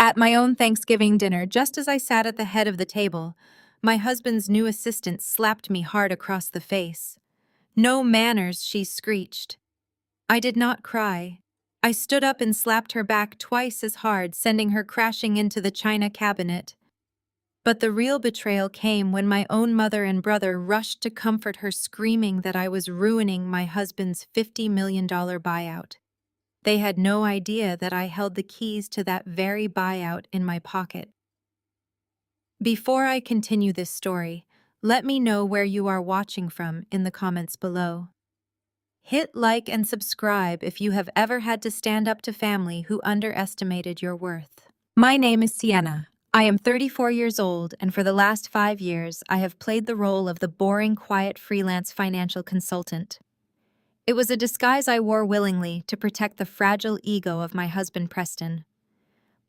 At my own Thanksgiving dinner, just as I sat at the head of the table, my husband's new assistant slapped me hard across the face. "No manners," she screeched. I did not cry. I stood up and slapped her back twice as hard, sending her crashing into the china cabinet. But the real betrayal came when my own mother and brother rushed to comfort her, screaming that I was ruining my husband's $50 million buyout. They had no idea that I held the keys to that very buyout in my pocket. Before I continue this story, let me know where you are watching from in the comments below. Hit like and subscribe if you have ever had to stand up to family who underestimated your worth. My name is Sienna. I am 34 years old, and for the last 5 years, I have played the role of the boring, quiet freelance financial consultant. It was a disguise I wore willingly to protect the fragile ego of my husband, Preston.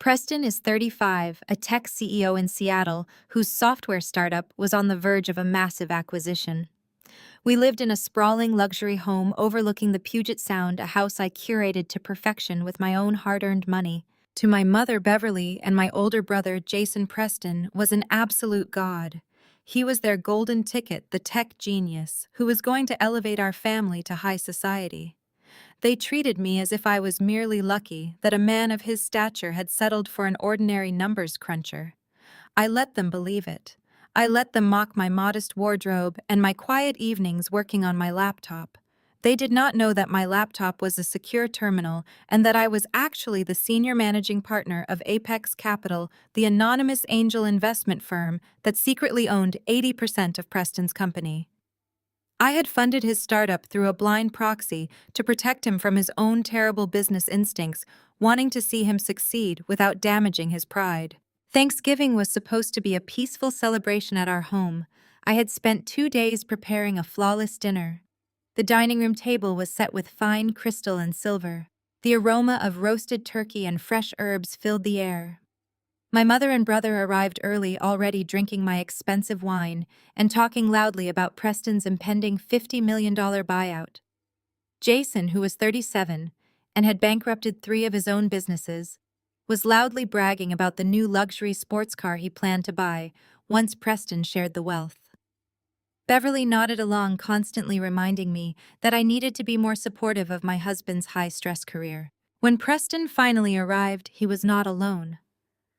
Preston is 35, a tech CEO in Seattle whose software startup was on the verge of a massive acquisition. We lived in a sprawling luxury home overlooking the Puget Sound, a house I curated to perfection with my own hard-earned money. To my mother, Beverly, and my older brother, Jason, Preston was an absolute god. He was their golden ticket, the tech genius, who was going to elevate our family to high society. They treated me as if I was merely lucky that a man of his stature had settled for an ordinary numbers cruncher. I let them believe it. I let them mock my modest wardrobe and my quiet evenings working on my laptop. They did not know that my laptop was a secure terminal and that I was actually the senior managing partner of Apex Capital, the anonymous angel investment firm that secretly owned 80% of Preston's company. I had funded his startup through a blind proxy to protect him from his own terrible business instincts, wanting to see him succeed without damaging his pride. Thanksgiving was supposed to be a peaceful celebration at our home. I had spent 2 days preparing a flawless dinner. The dining room table was set with fine crystal and silver. The aroma of roasted turkey and fresh herbs filled the air. My mother and brother arrived early, already drinking my expensive wine and talking loudly about Preston's impending $50 million buyout. Jason, who was 37 and had bankrupted 3 of his own businesses, was loudly bragging about the new luxury sports car he planned to buy once Preston shared the wealth. Beverly nodded along, constantly reminding me that I needed to be more supportive of my husband's high-stress career. When Preston finally arrived, he was not alone.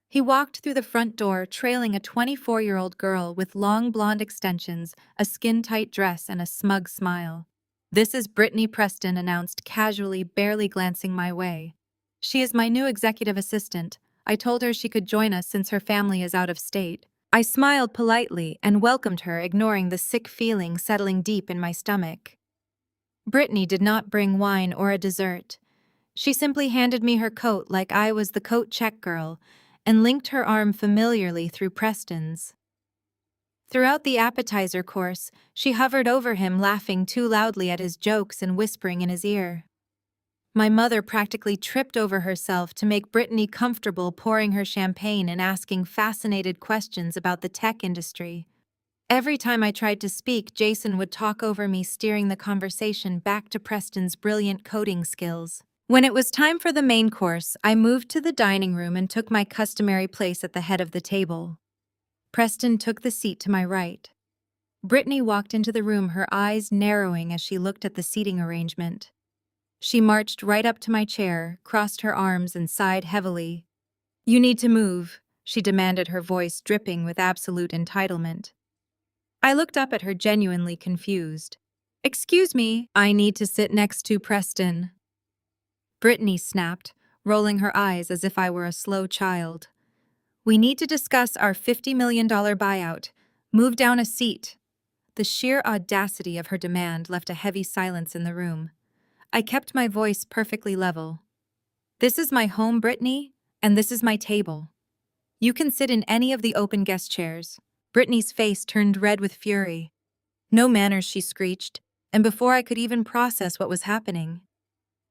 He walked through the front door, trailing a 24-year-old girl with long blonde extensions, a skin-tight dress, and a smug smile. "This is Brittany," Preston announced casually, barely glancing my way. "She is my new executive assistant. I told her she could join us since her family is out of state." I smiled politely and welcomed her, ignoring the sick feeling settling deep in my stomach. Brittany did not bring wine or a dessert. She simply handed me her coat like I was the coat check girl and linked her arm familiarly through Preston's. Throughout the appetizer course, she hovered over him, laughing too loudly at his jokes and whispering in his ear. My mother practically tripped over herself to make Brittany comfortable, pouring her champagne and asking fascinated questions about the tech industry. Every time I tried to speak, Jason would talk over me, steering the conversation back to Preston's brilliant coding skills. When it was time for the main course, I moved to the dining room and took my customary place at the head of the table. Preston took the seat to my right. Brittany walked into the room, her eyes narrowing as she looked at the seating arrangement. She marched right up to my chair, crossed her arms, and sighed heavily. "You need to move," she demanded, her voice dripping with absolute entitlement. I looked up at her, genuinely confused. "Excuse me, I need to sit next to Preston," Brittany snapped, rolling her eyes as if I were a slow child. "We need to discuss our $50 million buyout. Move down a seat." The sheer audacity of her demand left a heavy silence in the room. I kept my voice perfectly level. "This is my home, Brittany, and this is my table. You can sit in any of the open guest chairs." Brittany's face turned red with fury. "No manners," she screeched, and before I could even process what was happening,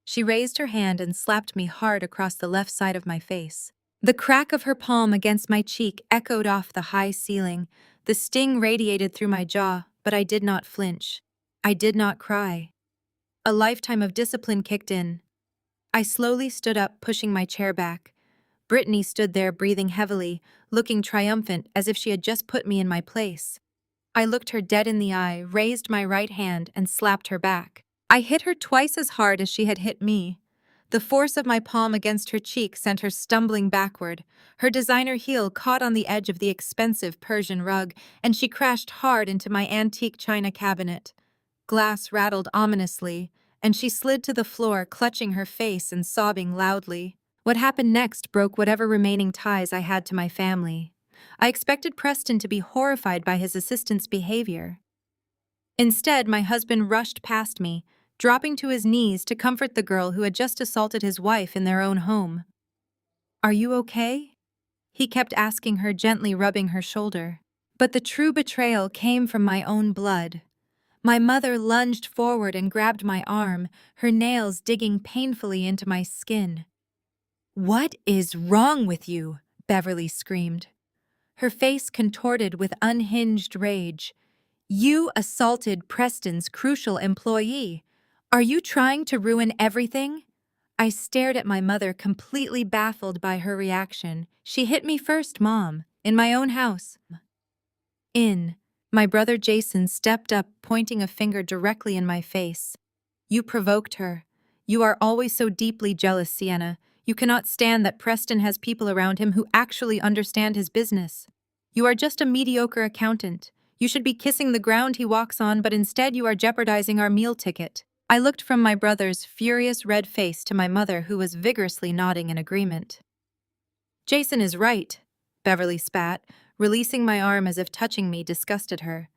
she raised her hand and slapped me hard across the left side of my face. The crack of her palm against my cheek echoed off the high ceiling. The sting radiated through my jaw, but I did not flinch. I did not cry. A lifetime of discipline kicked in. I slowly stood up, pushing my chair back. Brittany stood there breathing heavily, looking triumphant as if she had just put me in my place. I looked her dead in the eye, raised my right hand, and slapped her back. I hit her twice as hard as she had hit me. The force of my palm against her cheek sent her stumbling backward. Her designer heel caught on the edge of the expensive Persian rug, and she crashed hard into my antique china cabinet. Glass rattled ominously, and she slid to the floor, clutching her face and sobbing loudly. What happened next broke whatever remaining ties I had to my family. I expected Preston to be horrified by his assistant's behavior. Instead, my husband rushed past me, dropping to his knees to comfort the girl who had just assaulted his wife in their own home. "Are you okay?" He kept asking her, gently rubbing her shoulder. But the true betrayal came from my own blood. My mother lunged forward and grabbed my arm, her nails digging painfully into my skin. "What is wrong with you?" Beverly screamed. Her face contorted with unhinged rage. "You assaulted Preston's crucial employee. Are you trying to ruin everything?" I stared at my mother, completely baffled by her reaction. "She hit me first, Mom, in my own house." My brother Jason stepped up, pointing a finger directly in my face. "You provoked her. You are always so deeply jealous, Sienna. You cannot stand that Preston has people around him who actually understand his business. You are just a mediocre accountant. You should be kissing the ground he walks on, but instead you are jeopardizing our meal ticket." I looked from my brother's furious red face to my mother, who was vigorously nodding in agreement. "Jason is right," Beverly spat, releasing my arm as if touching me disgusted her.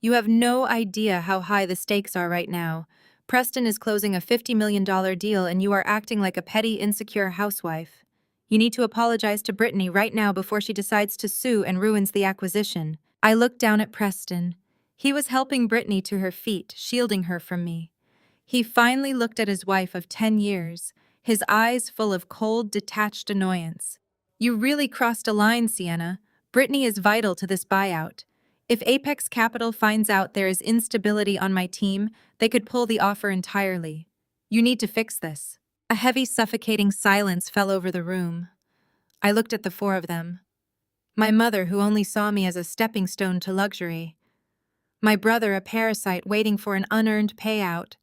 "You have no idea how high the stakes are right now. Preston is closing a $50 million deal and you are acting like a petty, insecure housewife. You need to apologize to Brittany right now before she decides to sue and ruins the acquisition." I looked down at Preston. He was helping Brittany to her feet, shielding her from me. He finally looked at his wife of 10 years, his eyes full of cold, detached annoyance. "You really crossed a line, Sienna. Brittany is vital to this buyout. If Apex Capital finds out there is instability on my team, they could pull the offer entirely. You need to fix this." A heavy, suffocating silence fell over the room. I looked at the four of them. My mother, who only saw me as a stepping stone to luxury. My brother, a parasite waiting for an unearned payout.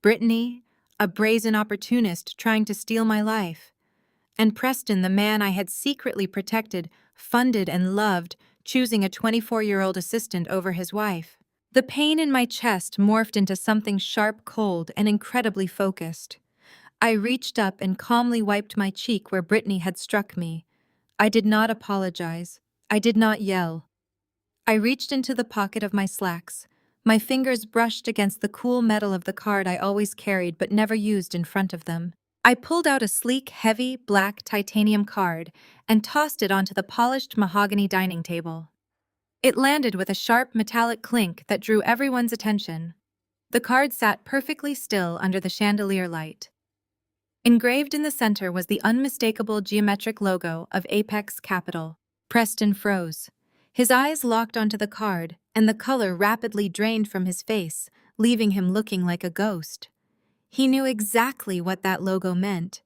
Brittany, a brazen opportunist trying to steal my life. And Preston, the man I had secretly protected, funded, and loved, choosing a 24-year-old assistant over his wife. The pain in my chest morphed into something sharp, cold, and incredibly focused. I reached up and calmly wiped my cheek where Brittany had struck me. I did not apologize. I did not yell. I reached into the pocket of my slacks. My fingers brushed against the cool metal of the card I always carried but never used in front of them. I pulled out a sleek, heavy, black titanium card and tossed it onto the polished mahogany dining table. It landed with a sharp metallic clink that drew everyone's attention. The card sat perfectly still under the chandelier light. Engraved in the center was the unmistakable geometric logo of Apex Capital. Preston froze. His eyes locked onto the card, and the color rapidly drained from his face, leaving him looking like a ghost. He knew exactly what that logo meant.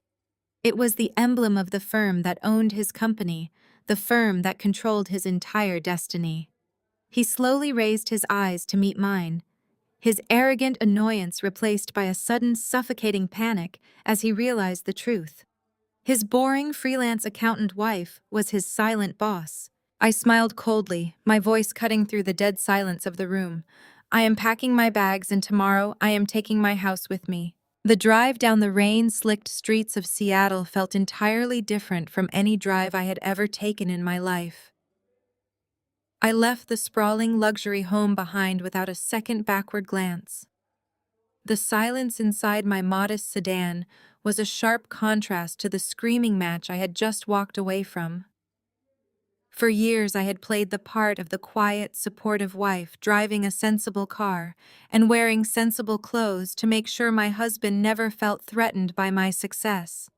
It was the emblem of the firm that owned his company, the firm that controlled his entire destiny. He slowly raised his eyes to meet mine, his arrogant annoyance replaced by a sudden suffocating panic as he realized the truth. His boring freelance accountant wife was his silent boss. I smiled coldly, my voice cutting through the dead silence of the room. "I am packing my bags and tomorrow I am taking my house with me." The drive down the rain-slicked streets of Seattle felt entirely different from any drive I had ever taken in my life. I left the sprawling luxury home behind without a second backward glance. The silence inside my modest sedan was a sharp contrast to the screaming match I had just walked away from. For years I had played the part of the quiet, supportive wife driving a sensible car and wearing sensible clothes to make sure my husband never felt threatened by my success.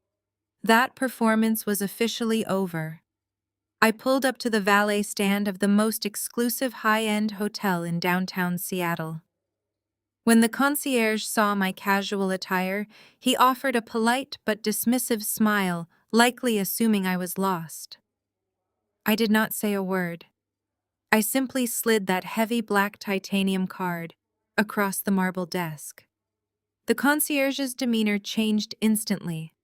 That performance was officially over. I pulled up to the valet stand of the most exclusive high-end hotel in downtown Seattle. When the concierge saw my casual attire, he offered a polite but dismissive smile, likely assuming I was lost. I did not say a word. I simply slid that heavy black titanium card across the marble desk. The concierge's demeanor changed instantly.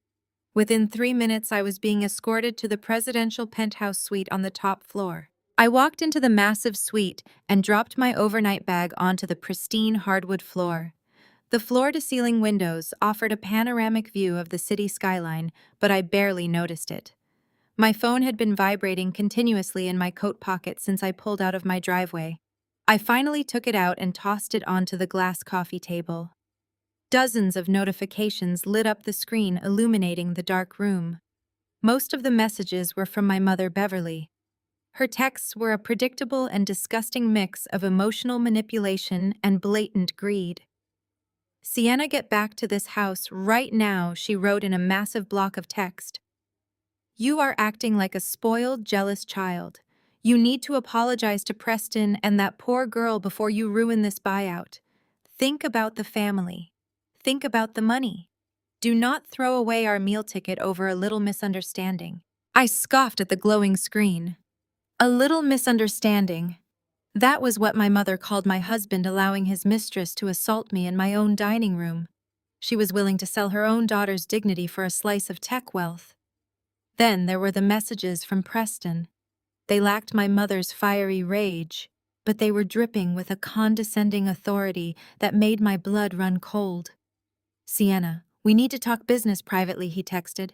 Within 3 minutes, I was being escorted to the presidential penthouse suite on the top floor. I walked into the massive suite and dropped my overnight bag onto the pristine hardwood floor. The floor-to-ceiling windows offered a panoramic view of the city skyline, but I barely noticed it. My phone had been vibrating continuously in my coat pocket since I pulled out of my driveway. I finally took it out and tossed it onto the glass coffee table. Dozens of notifications lit up the screen, illuminating the dark room. Most of the messages were from my mother, Beverly. Her texts were a predictable and disgusting mix of emotional manipulation and blatant greed. "Sienna, get back to this house right now," she wrote in a massive block of text. "You are acting like a spoiled, jealous child. You need to apologize to Preston and that poor girl before you ruin this buyout. Think about the family. Think about the money. Do not throw away our meal ticket over a little misunderstanding." I scoffed at the glowing screen. A little misunderstanding. That was what my mother called my husband allowing his mistress to assault me in my own dining room. She was willing to sell her own daughter's dignity for a slice of tech wealth. Then there were the messages from Preston. They lacked my mother's fiery rage, but they were dripping with a condescending authority that made my blood run cold. "Sienna, we need to talk business privately," he texted.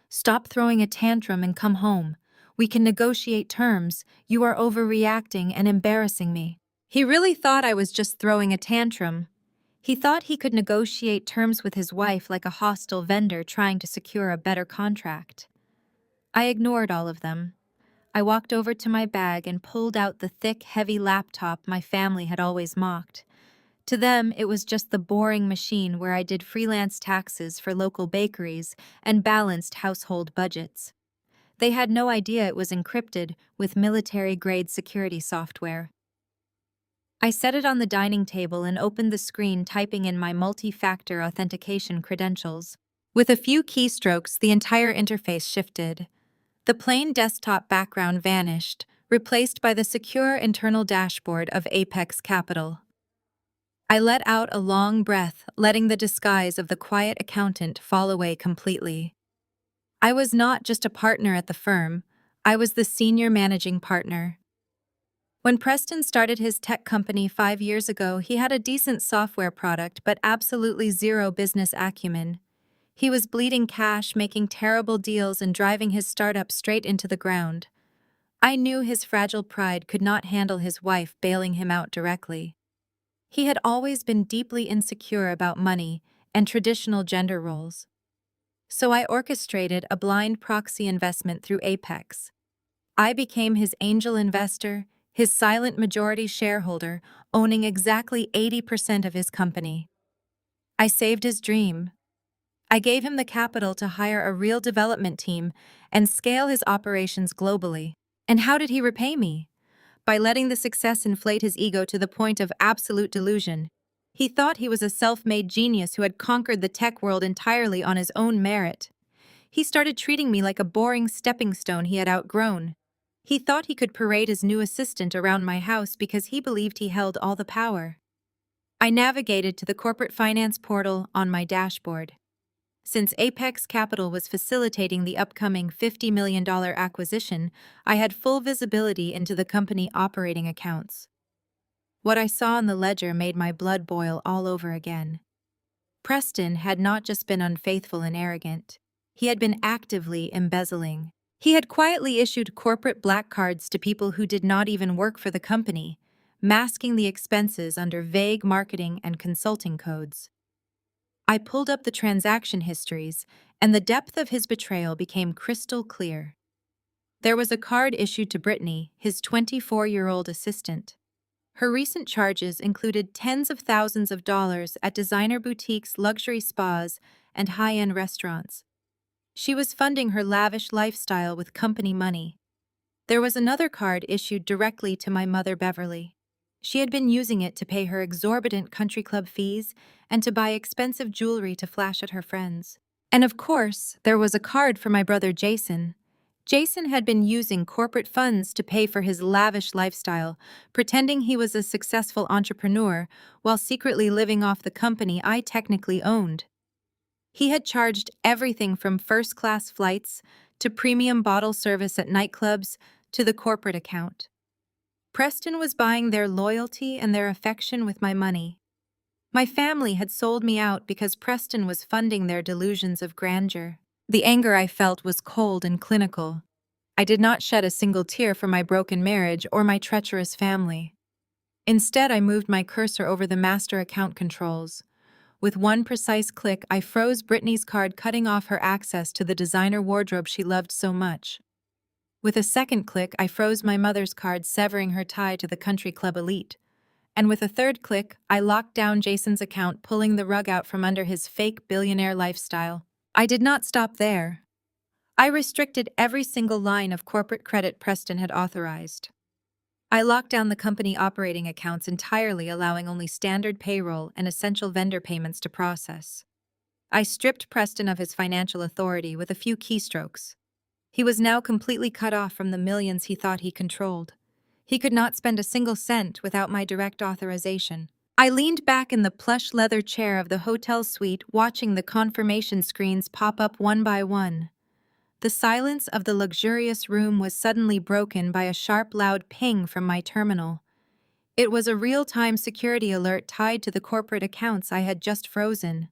"Stop throwing a tantrum and come home. We can negotiate terms. You are overreacting and embarrassing me." He really thought I was just throwing a tantrum. He thought he could negotiate terms with his wife like a hostile vendor trying to secure a better contract. I ignored all of them. I walked over to my bag and pulled out the thick, heavy laptop my family had always mocked. To them, it was just the boring machine where I did freelance taxes for local bakeries and balanced household budgets. They had no idea it was encrypted with military-grade security software. I set it on the dining table and opened the screen, typing in my multi-factor authentication credentials. With a few keystrokes, the entire interface shifted. The plain desktop background vanished, replaced by the secure internal dashboard of Apex Capital. I let out a long breath, letting the disguise of the quiet accountant fall away completely. I was not just a partner at the firm, I was the senior managing partner. When Preston started his tech company 5 years ago, he had a decent software product but absolutely zero business acumen. He was bleeding cash, making terrible deals, and driving his startup straight into the ground. I knew his fragile pride could not handle his wife bailing him out directly. He had always been deeply insecure about money and traditional gender roles. So I orchestrated a blind proxy investment through Apex. I became his angel investor, his silent majority shareholder, owning exactly 80% of his company. I saved his dream. I gave him the capital to hire a real development team and scale his operations globally. And how did he repay me? By letting the success inflate his ego to the point of absolute delusion. He thought he was a self-made genius who had conquered the tech world entirely on his own merit. He started treating me like a boring stepping stone he had outgrown. He thought he could parade his new assistant around my house because he believed he held all the power. I navigated to the corporate finance portal on my dashboard. Since Apex Capital was facilitating the upcoming $50 million acquisition, I had full visibility into the company operating accounts. What I saw in the ledger made my blood boil all over again. Preston had not just been unfaithful and arrogant. He had been actively embezzling. He had quietly issued corporate black cards to people who did not even work for the company, masking the expenses under vague marketing and consulting codes. I pulled up the transaction histories, and the depth of his betrayal became crystal clear. There was a card issued to Brittany, his 24-year-old assistant. Her recent charges included tens of thousands of dollars at designer boutiques, luxury spas, and high-end restaurants. She was funding her lavish lifestyle with company money. There was another card issued directly to my mother, Beverly. She had been using it to pay her exorbitant country club fees and to buy expensive jewelry to flash at her friends. And of course, there was a card for my brother Jason. Jason had been using corporate funds to pay for his lavish lifestyle, pretending he was a successful entrepreneur while secretly living off the company I technically owned. He had charged everything from first-class flights to premium bottle service at nightclubs to the corporate account. Preston was buying their loyalty and their affection with my money. My family had sold me out because Preston was funding their delusions of grandeur. The anger I felt was cold and clinical. I did not shed a single tear for my broken marriage or my treacherous family. Instead, I moved my cursor over the master account controls. With one precise click, I froze Brittany's card, cutting off her access to the designer wardrobe she loved so much. With a second click, I froze my mother's card, severing her tie to the country club elite. And with a third click, I locked down Jason's account, pulling the rug out from under his fake billionaire lifestyle. I did not stop there. I restricted every single line of corporate credit Preston had authorized. I locked down the company operating accounts entirely, allowing only standard payroll and essential vendor payments to process. I stripped Preston of his financial authority with a few keystrokes. He was now completely cut off from the millions he thought he controlled. He could not spend a single cent without my direct authorization. I leaned back in the plush leather chair of the hotel suite, watching the confirmation screens pop up one by one. The silence of the luxurious room was suddenly broken by a sharp, loud ping from my terminal. It was a real-time security alert tied to the corporate accounts I had just frozen.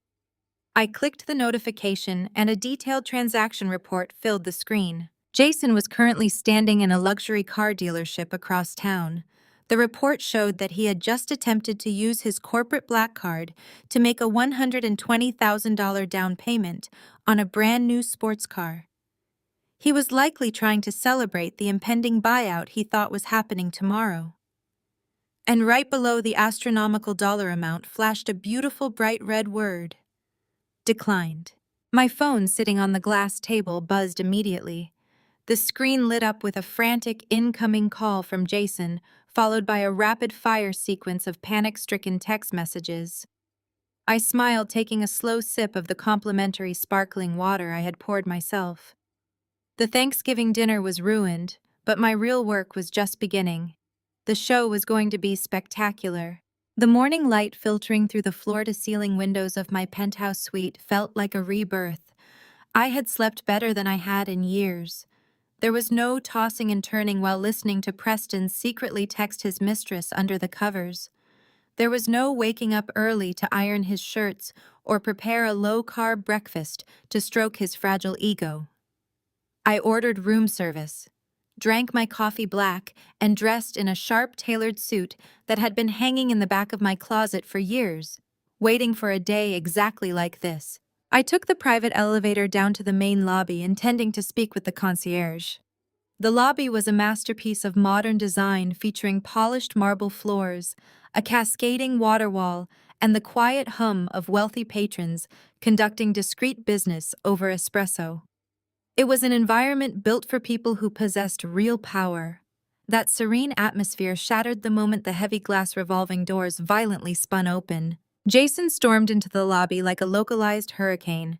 I clicked the notification, and a detailed transaction report filled the screen. Jason was currently standing in a luxury car dealership across town. The report showed that he had just attempted to use his corporate black card to make a $120,000 down payment on a brand new sports car. He was likely trying to celebrate the impending buyout he thought was happening tomorrow. And right below the astronomical dollar amount flashed a beautiful bright red word: declined. My phone sitting on the glass table buzzed immediately. The screen lit up with a frantic incoming call from Jason, followed by a rapid-fire sequence of panic-stricken text messages. I smiled, taking a slow sip of the complimentary sparkling water I had poured myself. The Thanksgiving dinner was ruined, but my real work was just beginning. The show was going to be spectacular. The morning light filtering through the floor-to-ceiling windows of my penthouse suite felt like a rebirth. I had slept better than I had in years. There was no tossing and turning while listening to Preston secretly text his mistress under the covers. There was no waking up early to iron his shirts or prepare a low-carb breakfast to stroke his fragile ego. I ordered room service, drank my coffee black, and dressed in a sharp, tailored suit that had been hanging in the back of my closet for years, waiting for a day exactly like this. I took the private elevator down to the main lobby, intending to speak with the concierge. The lobby was a masterpiece of modern design, featuring polished marble floors, a cascading water wall, and the quiet hum of wealthy patrons conducting discreet business over espresso. It was an environment built for people who possessed real power. That serene atmosphere shattered the moment the heavy glass revolving doors violently spun open. Jason stormed into the lobby like a localized hurricane.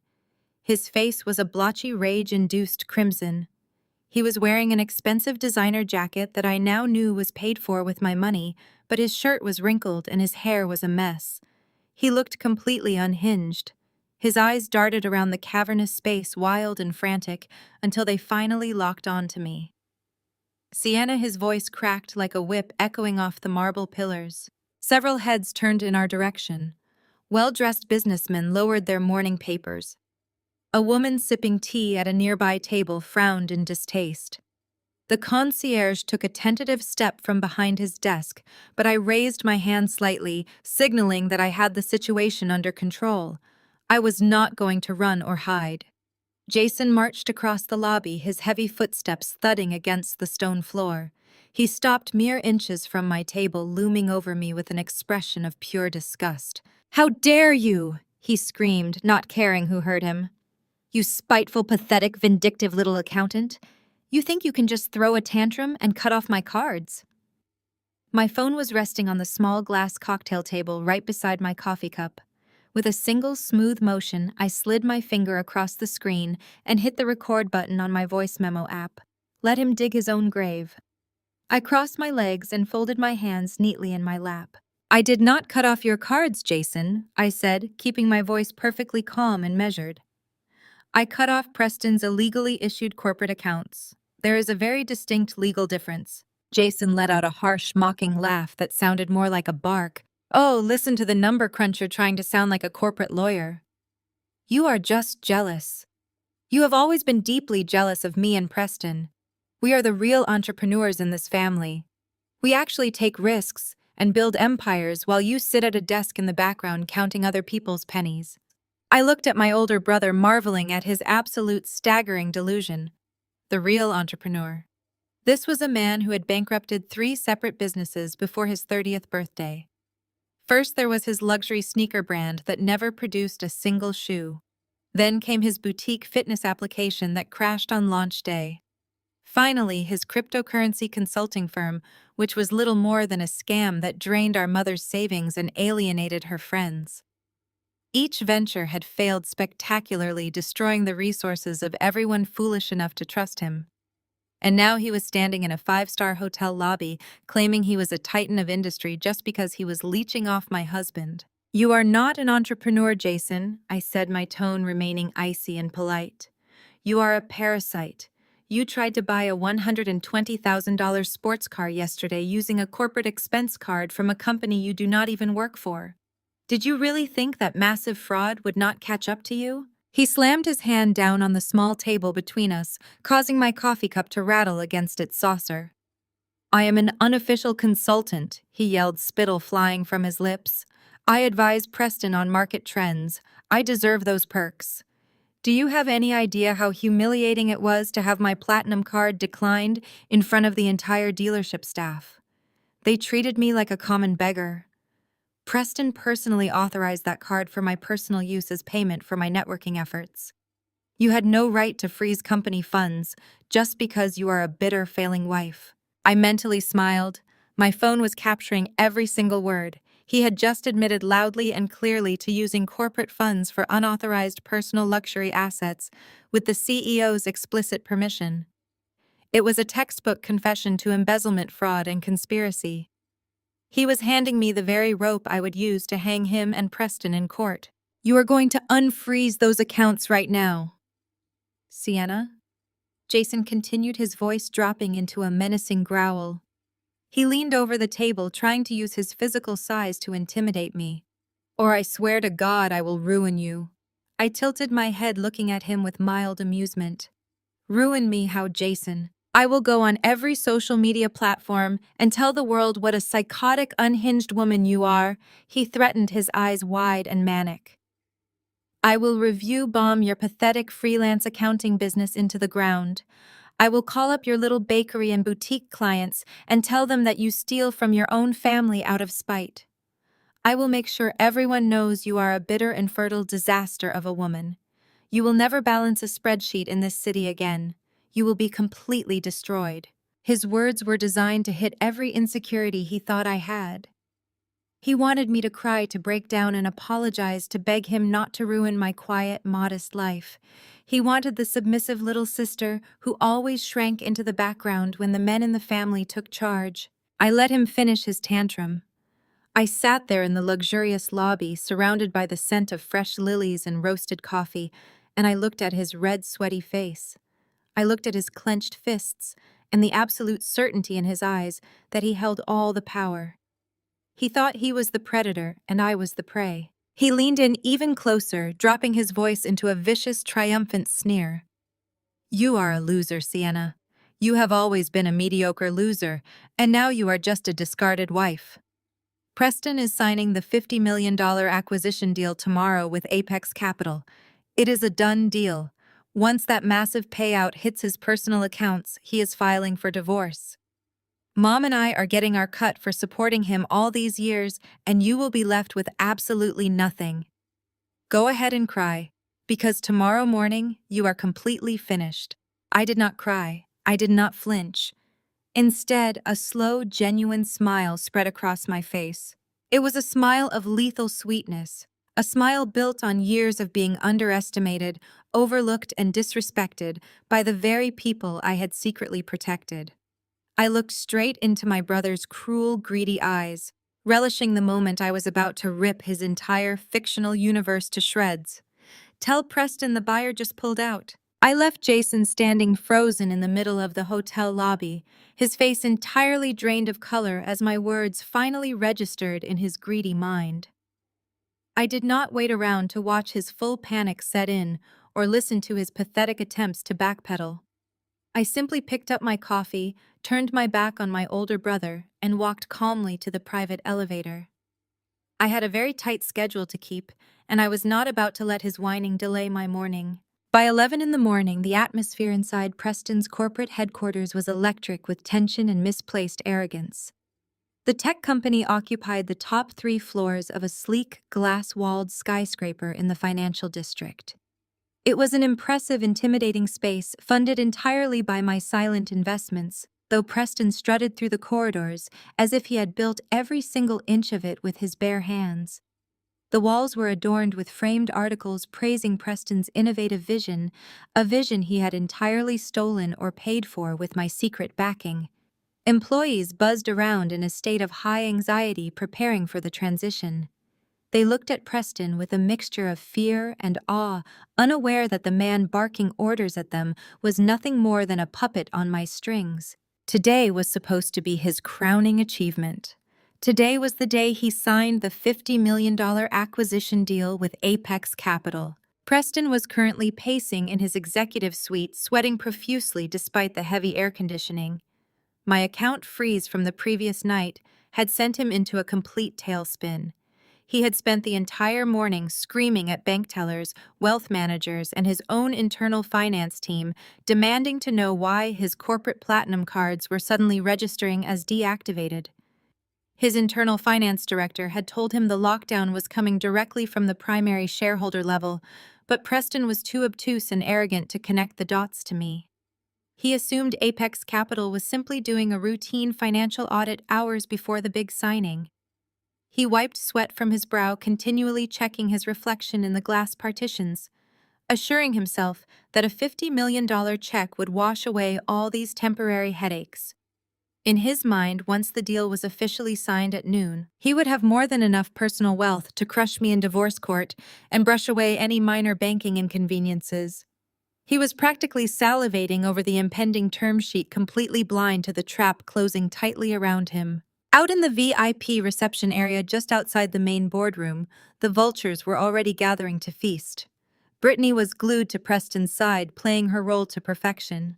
His face was a blotchy, rage-induced crimson. He was wearing an expensive designer jacket that I now knew was paid for with my money, but his shirt was wrinkled and his hair was a mess. He looked completely unhinged. His eyes darted around the cavernous space, wild and frantic, until they finally locked onto me. Sienna, his voice cracked like a whip echoing off the marble pillars. Several heads turned in our direction. Well-dressed businessmen lowered their morning papers. A woman sipping tea at a nearby table frowned in distaste. The concierge took a tentative step from behind his desk, but I raised my hand slightly, signaling that I had the situation under control. I was not going to run or hide. Jason marched across the lobby, his heavy footsteps thudding against the stone floor. He stopped mere inches from my table, looming over me with an expression of pure disgust. "How dare you!" he screamed, not caring who heard him. "You spiteful, pathetic, vindictive little accountant. You think you can just throw a tantrum and cut off my cards?" My phone was resting on the small glass cocktail table right beside my coffee cup. With a single smooth motion, I slid my finger across the screen and hit the record button on my voice memo app. Let him dig his own grave. I crossed my legs and folded my hands neatly in my lap. I did not cut off your cards, Jason, I said, keeping my voice perfectly calm and measured. I cut off Preston's illegally issued corporate accounts. There is a very distinct legal difference. Jason let out a harsh, mocking laugh that sounded more like a bark. Oh, listen to the number cruncher trying to sound like a corporate lawyer. You are just jealous. You have always been deeply jealous of me and Preston. We are the real entrepreneurs in this family. We actually take risks and build empires while you sit at a desk in the background counting other people's pennies. I looked at my older brother, marveling at his absolute staggering delusion. The real entrepreneur. This was a man who had bankrupted 3 separate businesses before his 30th birthday. First, there was his luxury sneaker brand that never produced a single shoe. Then came his boutique fitness application that crashed on launch day. Finally, his cryptocurrency consulting firm, which was little more than a scam that drained our mother's savings and alienated her friends. Each venture had failed spectacularly, destroying the resources of everyone foolish enough to trust him. And now he was standing in a 5-star hotel lobby, claiming he was a titan of industry just because he was leeching off my husband. You are not an entrepreneur, Jason, I said, my tone remaining icy and polite. You are a parasite. You tried to buy a $120,000 sports car yesterday using a corporate expense card from a company you do not even work for. Did you really think that massive fraud would not catch up to you? He slammed his hand down on the small table between us, causing my coffee cup to rattle against its saucer. I am an unofficial consultant, he yelled, spittle flying from his lips. I advise Preston on market trends. I deserve those perks. Do you have any idea how humiliating it was to have my platinum card declined in front of the entire dealership staff? They treated me like a common beggar. Preston personally authorized that card for my personal use as payment for my networking efforts. You had no right to freeze company funds just because you are a bitter, failing wife. I mentally smiled. My phone was capturing every single word. He had just admitted loudly and clearly to using corporate funds for unauthorized personal luxury assets with the CEO's explicit permission. It was a textbook confession to embezzlement, fraud, and conspiracy. He was handing me the very rope I would use to hang him and Preston in court. You are going to unfreeze those accounts right now. Sienna? Jason continued, his voice dropping into a menacing growl. He leaned over the table, trying to use his physical size to intimidate me. Or I swear to God I will ruin you. I tilted my head, looking at him with mild amusement. Ruin me how, Jason? I will go on every social media platform and tell the world what a psychotic, unhinged woman you are, he threatened, his eyes wide and manic. I will review bomb your pathetic freelance accounting business into the ground. I will call up your little bakery and boutique clients and tell them that you steal from your own family out of spite. I will make sure everyone knows you are a bitter, infertile disaster of a woman. You will never balance a spreadsheet in this city again. You will be completely destroyed. His words were designed to hit every insecurity he thought I had. He wanted me to cry, to break down and apologize, to beg him not to ruin my quiet, modest life. He wanted the submissive little sister who always shrank into the background when the men in the family took charge. I let him finish his tantrum. I sat there in the luxurious lobby, surrounded by the scent of fresh lilies and roasted coffee, and I looked at his red, sweaty face. I looked at his clenched fists and the absolute certainty in his eyes that he held all the power. He thought he was the predator and I was the prey. He leaned in even closer, dropping his voice into a vicious, triumphant sneer. You are a loser, Sienna. You have always been a mediocre loser, and now you are just a discarded wife. Preston is signing the $50 million acquisition deal tomorrow with Apex Capital. It is a done deal. Once that massive payout hits his personal accounts, he is filing for divorce. Mom and I are getting our cut for supporting him all these years, and you will be left with absolutely nothing. Go ahead and cry, because tomorrow morning you are completely finished. I did not cry. I did not flinch. Instead, a slow, genuine smile spread across my face. It was a smile of lethal sweetness. a smile built on years of being underestimated, overlooked, and disrespected by the very people I had secretly protected. I looked straight into my brother's cruel, greedy eyes, relishing the moment I was about to rip his entire fictional universe to shreds. Tell Preston the buyer just pulled out. I left Jason standing frozen in the middle of the hotel lobby, his face entirely drained of color as my words finally registered in his greedy mind. I did not wait around to watch his full panic set in or listen to his pathetic attempts to backpedal. I simply picked up my coffee, turned my back on my older brother, and walked calmly to the private elevator. I had a very tight schedule to keep, and I was not about to let his whining delay my morning. By 11 in the morning, the atmosphere inside Preston's corporate headquarters was electric with tension and misplaced arrogance. The tech company occupied the top 3 floors of a sleek, glass-walled skyscraper in the financial district. It was an impressive, intimidating space funded entirely by my silent investments, though Preston strutted through the corridors as if he had built every single inch of it with his bare hands. The walls were adorned with framed articles praising Preston's innovative vision, a vision he had entirely stolen or paid for with my secret backing. Employees buzzed around in a state of high anxiety preparing for the transition. They looked at Preston with a mixture of fear and awe, unaware that the man barking orders at them was nothing more than a puppet on my strings. Today was supposed to be his crowning achievement. Today was the day he signed the $50 million acquisition deal with Apex Capital. Preston was currently pacing in his executive suite, sweating profusely despite the heavy air conditioning. My account freeze from the previous night had sent him into a complete tailspin. He had spent the entire morning screaming at bank tellers, wealth managers, and his own internal finance team, demanding to know why his corporate platinum cards were suddenly registering as deactivated. His internal finance director had told him the lockdown was coming directly from the primary shareholder level, but Preston was too obtuse and arrogant to connect the dots to me. He assumed Apex Capital was simply doing a routine financial audit hours before the big signing. He wiped sweat from his brow, continually checking his reflection in the glass partitions, assuring himself that a $50 million check would wash away all these temporary headaches. In his mind, once the deal was officially signed at noon, he would have more than enough personal wealth to crush me in divorce court and brush away any minor banking inconveniences. He was practically salivating over the impending term sheet, completely blind to the trap closing tightly around him. Out in the VIP reception area just outside the main boardroom, the vultures were already gathering to feast. Brittany was glued to Preston's side, playing her role to perfection.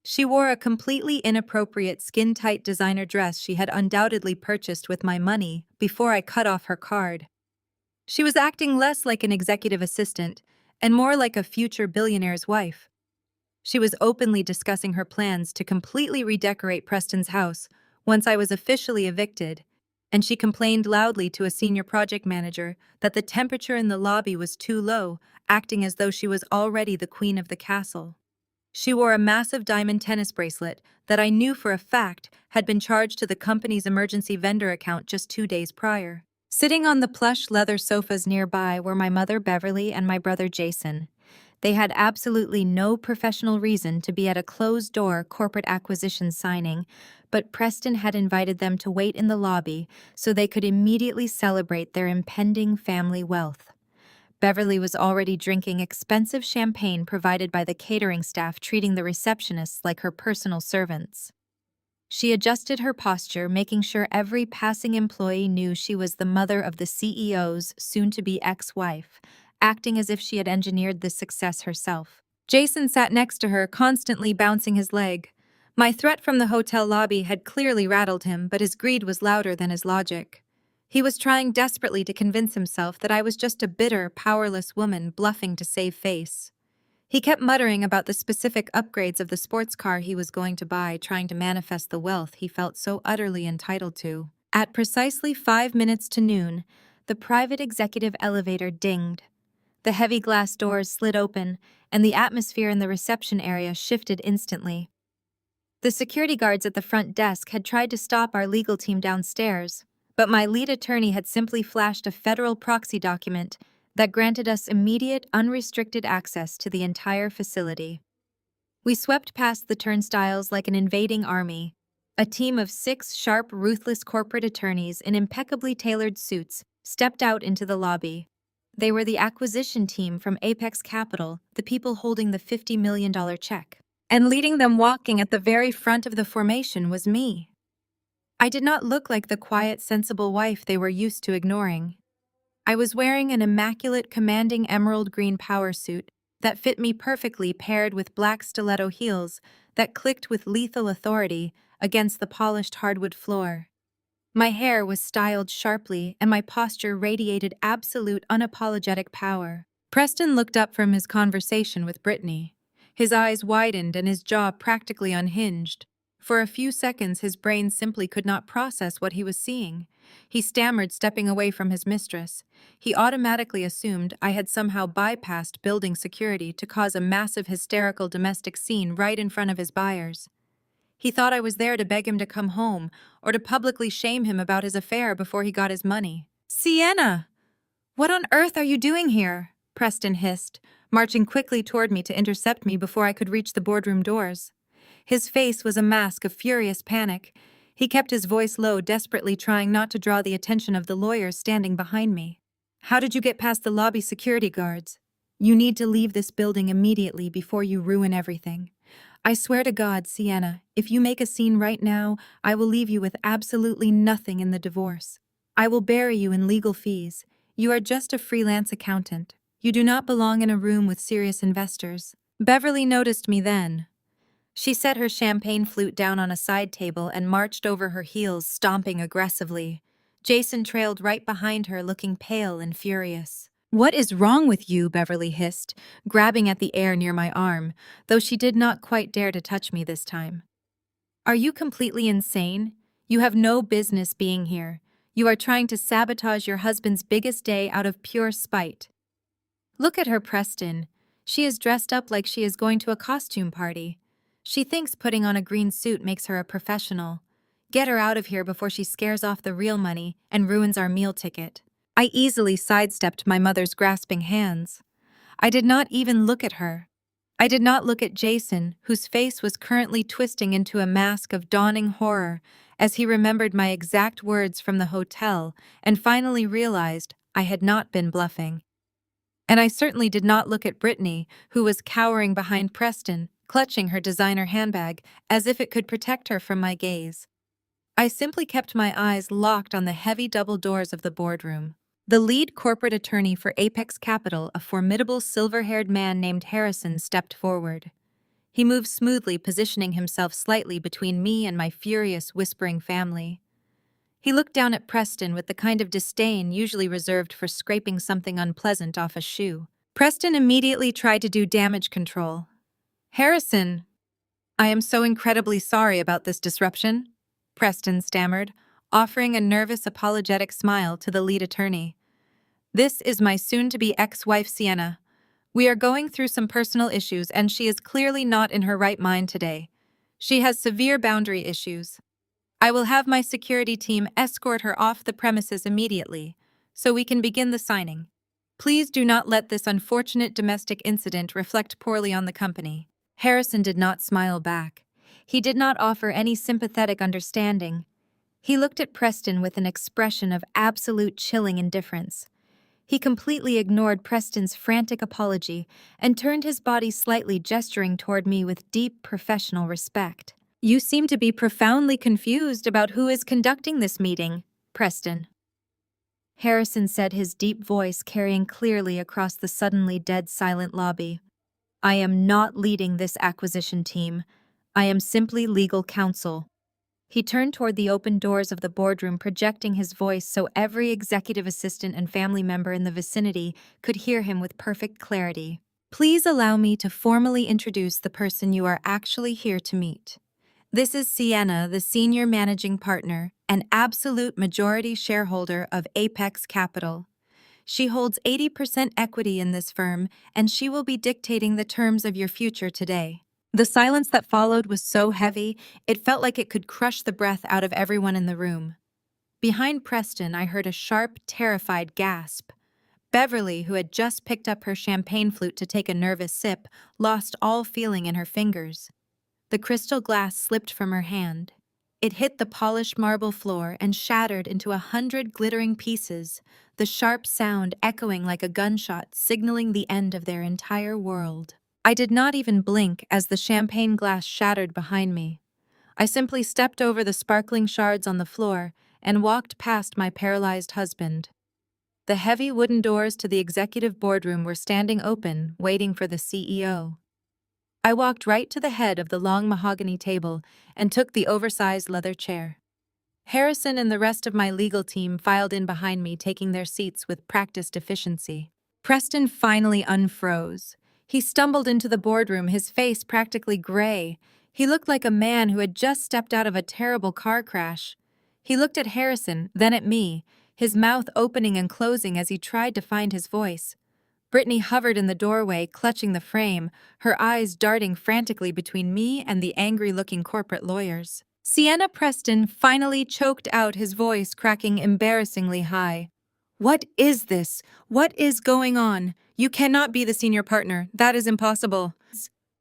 She wore a completely inappropriate skin-tight designer dress she had undoubtedly purchased with my money before I cut off her card. She was acting less like an executive assistant and more like a future billionaire's wife. She was openly discussing her plans to completely redecorate Preston's house once I was officially evicted, and she complained loudly to a senior project manager that the temperature in the lobby was too low, acting as though she was already the queen of the castle. She wore a massive diamond tennis bracelet that I knew for a fact had been charged to the company's emergency vendor account just 2 days prior. Sitting on the plush leather sofas nearby were my mother Beverly and my brother Jason. They had absolutely no professional reason to be at a closed-door corporate acquisition signing, but Preston had invited them to wait in the lobby so they could immediately celebrate their impending family wealth. Beverly was already drinking expensive champagne provided by the catering staff, treating the receptionists like her personal servants. She adjusted her posture, making sure every passing employee knew she was the mother of the CEO's soon-to-be ex-wife, acting as if she had engineered this success herself. Jason sat next to her, constantly bouncing his leg. My threat from the hotel lobby had clearly rattled him, but his greed was louder than his logic. He was trying desperately to convince himself that I was just a bitter, powerless woman bluffing to save face. He kept muttering about the specific upgrades of the sports car he was going to buy, trying to manifest the wealth he felt so utterly entitled to. At precisely 5 minutes to noon, the private executive elevator dinged. The heavy glass doors slid open, and the atmosphere in the reception area shifted instantly. The security guards at the front desk had tried to stop our legal team downstairs, But my lead attorney had simply flashed a federal proxy document that granted us immediate, unrestricted access to the entire facility. We swept past the turnstiles like an invading army. A team of 6 sharp, ruthless corporate attorneys in impeccably tailored suits stepped out into the lobby. They were the acquisition team from Apex Capital, the people holding the $50 million check. And leading them walking at the very front of the formation was me. I did not look like the quiet, sensible wife they were used to ignoring. I was wearing an immaculate, commanding emerald green power suit that fit me perfectly, paired with black stiletto heels that clicked with lethal authority against the polished hardwood floor. My hair was styled sharply, and my posture radiated absolute, unapologetic power. Preston looked up from his conversation with Brittany. His eyes widened and his jaw practically unhinged. For a few seconds, his brain simply could not process what he was seeing. He stammered, stepping away from his mistress. He automatically assumed I had somehow bypassed building security to cause a massive, hysterical domestic scene right in front of his buyers. He thought I was there to beg him to come home or to publicly shame him about his affair before he got his money. "Sienna! What on earth are you doing here?" Preston hissed, marching quickly toward me to intercept me before I could reach the boardroom doors. His face was a mask of furious panic. He kept his voice low, desperately trying not to draw the attention of the lawyers standing behind me. "How did you get past the lobby security guards? You need to leave this building immediately before you ruin everything. I swear to God, Sienna, if you make a scene right now, I will leave you with absolutely nothing in the divorce. I will bury you in legal fees. You are just a freelance accountant. You do not belong in a room with serious investors." Beverly noticed me then. She set her champagne flute down on a side table and marched over her heels, stomping aggressively. Jason trailed right behind her, looking pale and furious. "What is wrong with you?" Beverly hissed, grabbing at the air near my arm, though she did not quite dare to touch me this time. "Are you completely insane? You have no business being here. You are trying to sabotage your husband's biggest day out of pure spite. Look at her, Preston. She is dressed up like she is going to a costume party. She thinks putting on a green suit makes her a professional. Get her out of here before she scares off the real money and ruins our meal ticket." I easily sidestepped my mother's grasping hands. I did not even look at her. I did not look at Jason, whose face was currently twisting into a mask of dawning horror as he remembered my exact words from the hotel and finally realized I had not been bluffing. And I certainly did not look at Brittany, who was cowering behind Preston, clutching her designer handbag as if it could protect her from my gaze. I simply kept my eyes locked on the heavy double doors of the boardroom. The lead corporate attorney for Apex Capital, a formidable silver-haired man named Harrison, stepped forward. He moved smoothly, positioning himself slightly between me and my furious, whispering family. He looked down at Preston with the kind of disdain usually reserved for scraping something unpleasant off a shoe. Preston immediately tried to do damage control. "Harrison, I am so incredibly sorry about this disruption," Preston stammered, offering a nervous, apologetic smile to the lead attorney. "This is my soon-to-be ex-wife, Sienna. We are going through some personal issues, and she is clearly not in her right mind today. She has severe boundary issues. I will have my security team escort her off the premises immediately, so we can begin the signing. Please do not let this unfortunate domestic incident reflect poorly on the company." Harrison did not smile back. He did not offer any sympathetic understanding. He looked at Preston with an expression of absolute chilling indifference. He completely ignored Preston's frantic apology and turned his body slightly, gesturing toward me with deep professional respect. "You seem to be profoundly confused about who is conducting this meeting, Preston," Harrison said, his deep voice carrying clearly across the suddenly dead silent lobby. "I am not leading this acquisition team. I am simply legal counsel." He turned toward the open doors of the boardroom, projecting his voice so every executive assistant and family member in the vicinity could hear him with perfect clarity. "Please allow me to formally introduce the person you are actually here to meet. This is Sienna, the senior managing partner and absolute majority shareholder of Apex Capital. She holds 80% equity in this firm, and she will be dictating the terms of your future today." The silence that followed was so heavy, it felt like it could crush the breath out of everyone in the room. Behind Preston, I heard a sharp, terrified gasp. Beverly, who had just picked up her champagne flute to take a nervous sip, lost all feeling in her fingers. The crystal glass slipped from her hand. It hit the polished marble floor and shattered into 100 glittering pieces, the sharp sound echoing like a gunshot, signaling the end of their entire world. I did not even blink as the champagne glass shattered behind me. I simply stepped over the sparkling shards on the floor and walked past my paralyzed husband. The heavy wooden doors to the executive boardroom were standing open, waiting for the CEO. I walked right to the head of the long mahogany table and took the oversized leather chair. Harrison and the rest of my legal team filed in behind me, taking their seats with practiced efficiency. Preston finally unfroze. He stumbled into the boardroom, his face practically gray. He looked like a man who had just stepped out of a terrible car crash. He looked at Harrison, then at me, his mouth opening and closing as he tried to find his voice. Brittany hovered in the doorway, clutching the frame, her eyes darting frantically between me and the angry-looking corporate lawyers. Sienna Preston finally choked out, his voice cracking embarrassingly high. "What is this? What is going on? You cannot be the senior partner. That is impossible."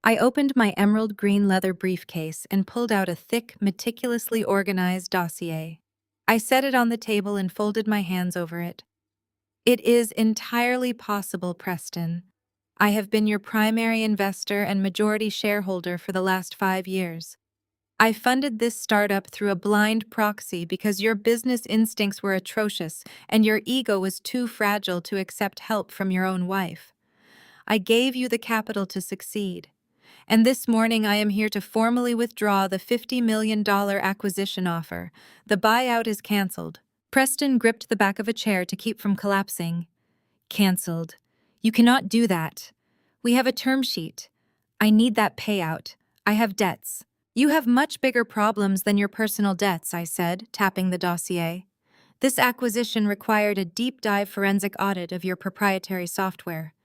I opened my emerald green leather briefcase and pulled out a thick, meticulously organized dossier. I set it on the table and folded my hands over it. "It is entirely possible, Preston. I have been your primary investor and majority shareholder for the last 5 years. I funded this startup through a blind proxy because your business instincts were atrocious and your ego was too fragile to accept help from your own wife. I gave you the capital to succeed. And this morning I am here to formally withdraw the $50 million acquisition offer. The buyout is canceled." Preston gripped the back of a chair to keep from collapsing. "Canceled. You cannot do that. We have a term sheet. I need that payout. I have debts." "You have much bigger problems than your personal debts," I said, tapping the dossier. "This acquisition required a deep dive forensic audit of your proprietary software.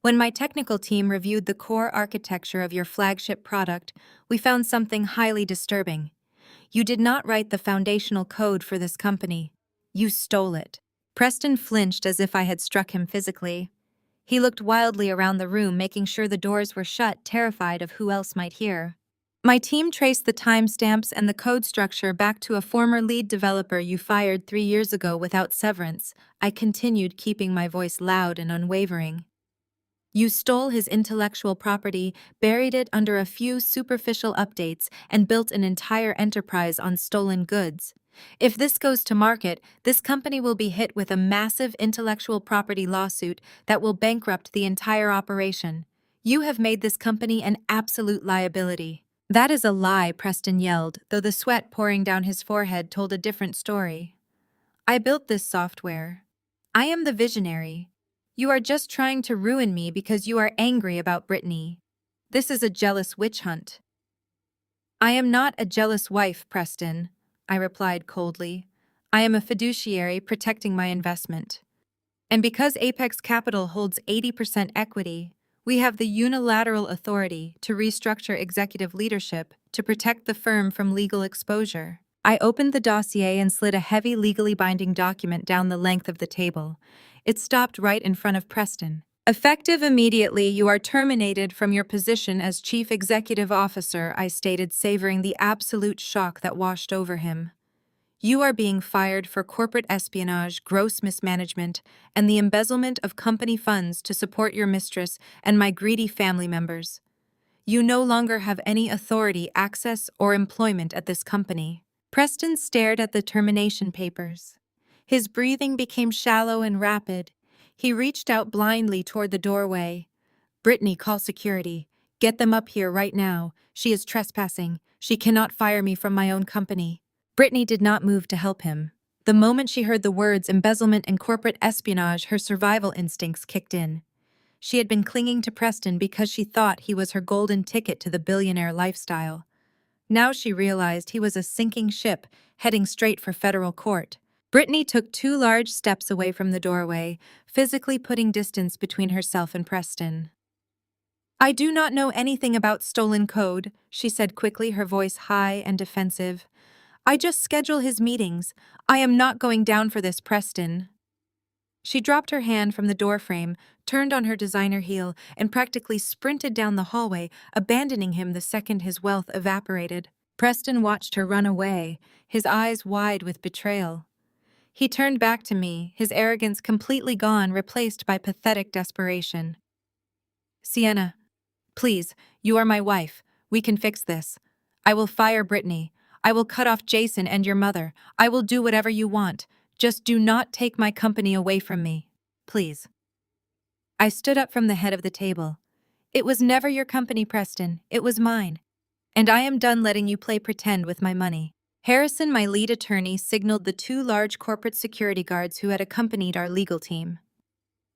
When my technical team reviewed the core architecture of your flagship product, we found something highly disturbing. You did not write the foundational code for this company. You stole it." Preston flinched as if I had struck him physically. He looked wildly around the room, making sure the doors were shut, terrified of who else might hear. "My team traced the timestamps and the code structure back to a former lead developer you fired 3 years ago without severance," I continued, keeping my voice loud and unwavering. "You stole his intellectual property, buried it under a few superficial updates, and built an entire enterprise on stolen goods. If this goes to market, this company will be hit with a massive intellectual property lawsuit that will bankrupt the entire operation. You have made this company an absolute liability." "That is a lie," Preston yelled, though the sweat pouring down his forehead told a different story. "I built this software. I am the visionary. You are just trying to ruin me because you are angry about Brittany. This is a jealous witch hunt." "I am not a jealous wife, Preston," I replied coldly. "I am a fiduciary protecting my investment. And because Apex Capital holds 80% equity, we have the unilateral authority to restructure executive leadership to protect the firm from legal exposure." I opened the dossier and slid a heavy, legally binding document down the length of the table. It stopped right in front of Preston. "Effective immediately, you are terminated from your position as Chief Executive Officer," I stated, savoring the absolute shock that washed over him. "You are being fired for corporate espionage, gross mismanagement, and the embezzlement of company funds to support your mistress and my greedy family members. You no longer have any authority, access, or employment at this company." Preston stared at the termination papers. His breathing became shallow and rapid. He reached out blindly toward the doorway. "Brittany, call security. Get them up here right now. She is trespassing. She cannot fire me from my own company." Brittany did not move to help him. The moment she heard the words embezzlement and corporate espionage, her survival instincts kicked in. She had been clinging to Preston because she thought he was her golden ticket to the billionaire lifestyle. Now she realized he was a sinking ship, heading straight for federal court. Brittany took 2 large steps away from the doorway, physically putting distance between herself and Preston. "I do not know anything about stolen code," she said quickly, her voice high and defensive. I just schedule his meetings. I am not going down for this, Preston. She dropped her hand from the doorframe, turned on her designer heel, and practically sprinted down the hallway, abandoning him the second his wealth evaporated. Preston watched her run away, his eyes wide with betrayal. He turned back to me, his arrogance completely gone, replaced by pathetic desperation. Sienna, please, you are my wife. We can fix this. I will fire Brittany. I will cut off Jason and your mother. I will do whatever you want. Just do not take my company away from me. Please. I stood up from the head of the table. It was never your company, Preston. It was mine. And I am done letting you play pretend with my money. Harrison, my lead attorney, signaled the two large corporate security guards who had accompanied our legal team.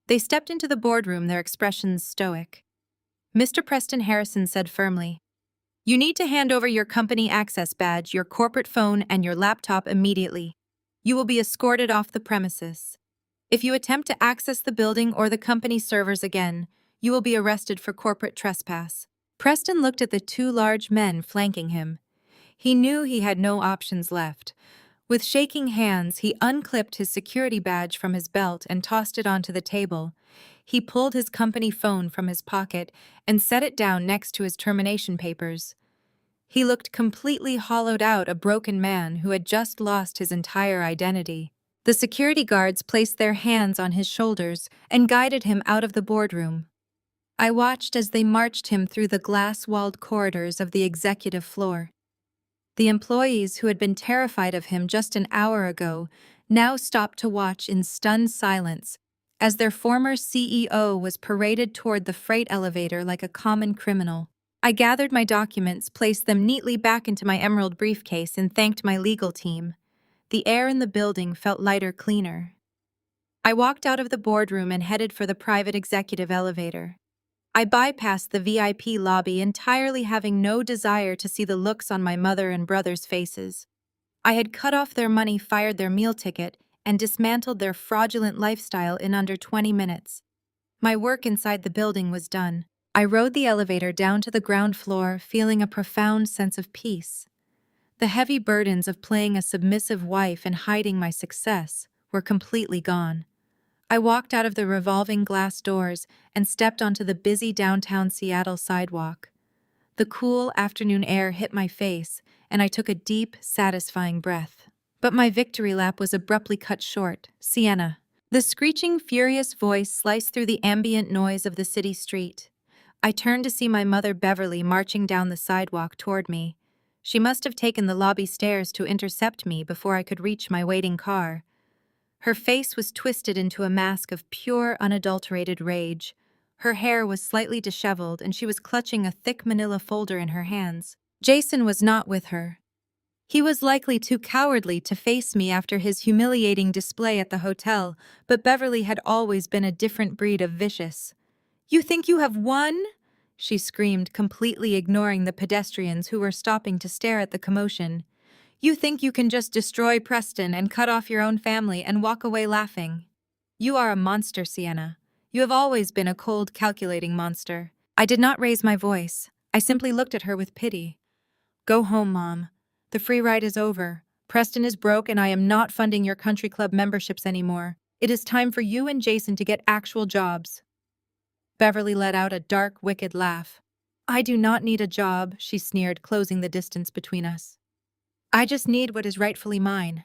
They stepped into the boardroom, their expressions stoic. Mr. Preston, Harrison said firmly, "You need to hand over your company access badge, your corporate phone, and your laptop immediately. You will be escorted off the premises. If you attempt to access the building or the company servers again, you will be arrested for corporate trespass." Preston looked at the two large men flanking him. He knew he had no options left. With shaking hands, he unclipped his security badge from his belt and tossed it onto the table. He pulled his company phone from his pocket and set it down next to his termination papers. He looked completely hollowed out, a broken man who had just lost his entire identity. The security guards placed their hands on his shoulders and guided him out of the boardroom. I watched as they marched him through the glass-walled corridors of the executive floor. The employees who had been terrified of him just an hour ago now stopped to watch in stunned silence as their former CEO was paraded toward the freight elevator like a common criminal. I gathered my documents, placed them neatly back into my emerald briefcase, and thanked my legal team. The air in the building felt lighter, cleaner. I walked out of the boardroom and headed for the private executive elevator. I bypassed the VIP lobby, entirely having no desire to see the looks on my mother and brother's faces. I had cut off their money, fired their meal ticket, and dismantled their fraudulent lifestyle in under 20 minutes. My work inside the building was done. I rode the elevator down to the ground floor, feeling a profound sense of peace. The heavy burdens of playing a submissive wife and hiding my success were completely gone. I walked out of the revolving glass doors and stepped onto the busy downtown Seattle sidewalk. The cool afternoon air hit my face, and I took a deep, satisfying breath. But my victory lap was abruptly cut short. Sienna. The screeching, furious voice sliced through the ambient noise of the city street. I turned to see my mother, Beverly, marching down the sidewalk toward me. She must have taken the lobby stairs to intercept me before I could reach my waiting car. Her face was twisted into a mask of pure, unadulterated rage. Her hair was slightly disheveled, and she was clutching a thick manila folder in her hands. Jason was not with her. He was likely too cowardly to face me after his humiliating display at the hotel, but Beverly had always been a different breed of vicious. "You think you have won?" she screamed, completely ignoring the pedestrians who were stopping to stare at the commotion. "You think you can just destroy Preston and cut off your own family and walk away laughing? You are a monster, Sienna. You have always been a cold, calculating monster." I did not raise my voice. I simply looked at her with pity. "Go home, Mom. The free ride is over. Preston is broke, and I am not funding your country club memberships anymore. It is time for you and Jason to get actual jobs." Beverly let out a dark, wicked laugh. "I do not need a job," she sneered, closing the distance between us. "I just need what is rightfully mine.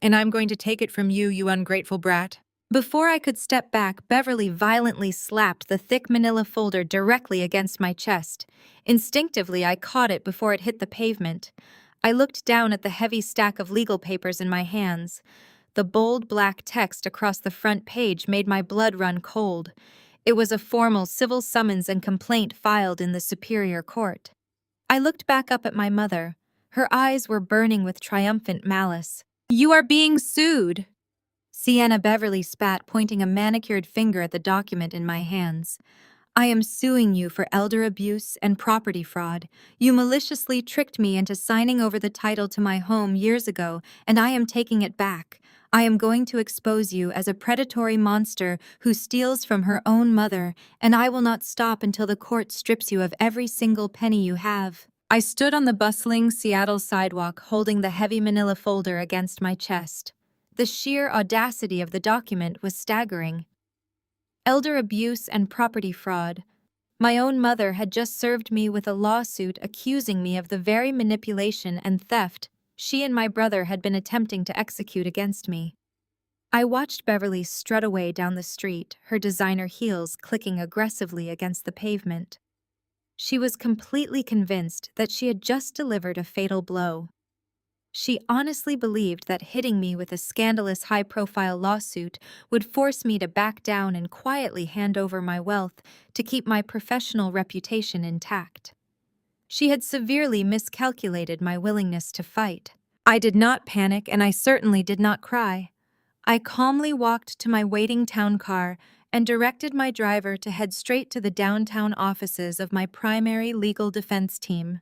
And I'm going to take it from you, you ungrateful brat." Before I could step back, Beverly violently slapped the thick manila folder directly against my chest. Instinctively, I caught it before it hit the pavement. I looked down at the heavy stack of legal papers in my hands. The bold black text across the front page made my blood run cold. It was a formal civil summons and complaint filed in the Superior Court. I looked back up at my mother. Her eyes were burning with triumphant malice. "You are being sued!" Sienna, Beverly spat, pointing a manicured finger at the document in my hands. "I am suing you for elder abuse and property fraud. You maliciously tricked me into signing over the title to my home years ago, and I am taking it back. I am going to expose you as a predatory monster who steals from her own mother, and I will not stop until the court strips you of every single penny you have." I stood on the bustling Seattle sidewalk holding the heavy manila folder against my chest. The sheer audacity of the document was staggering. Elder abuse and property fraud. My own mother had just served me with a lawsuit accusing me of the very manipulation and theft she and my brother had been attempting to execute against me. I watched Beverly strut away down the street, her designer heels clicking aggressively against the pavement. She was completely convinced that she had just delivered a fatal blow. She honestly believed that hitting me with a scandalous high-profile lawsuit would force me to back down and quietly hand over my wealth to keep my professional reputation intact. She had severely miscalculated my willingness to fight. I did not panic, and I certainly did not cry. I calmly walked to my waiting town car and directed my driver to head straight to the downtown offices of my primary legal defense team.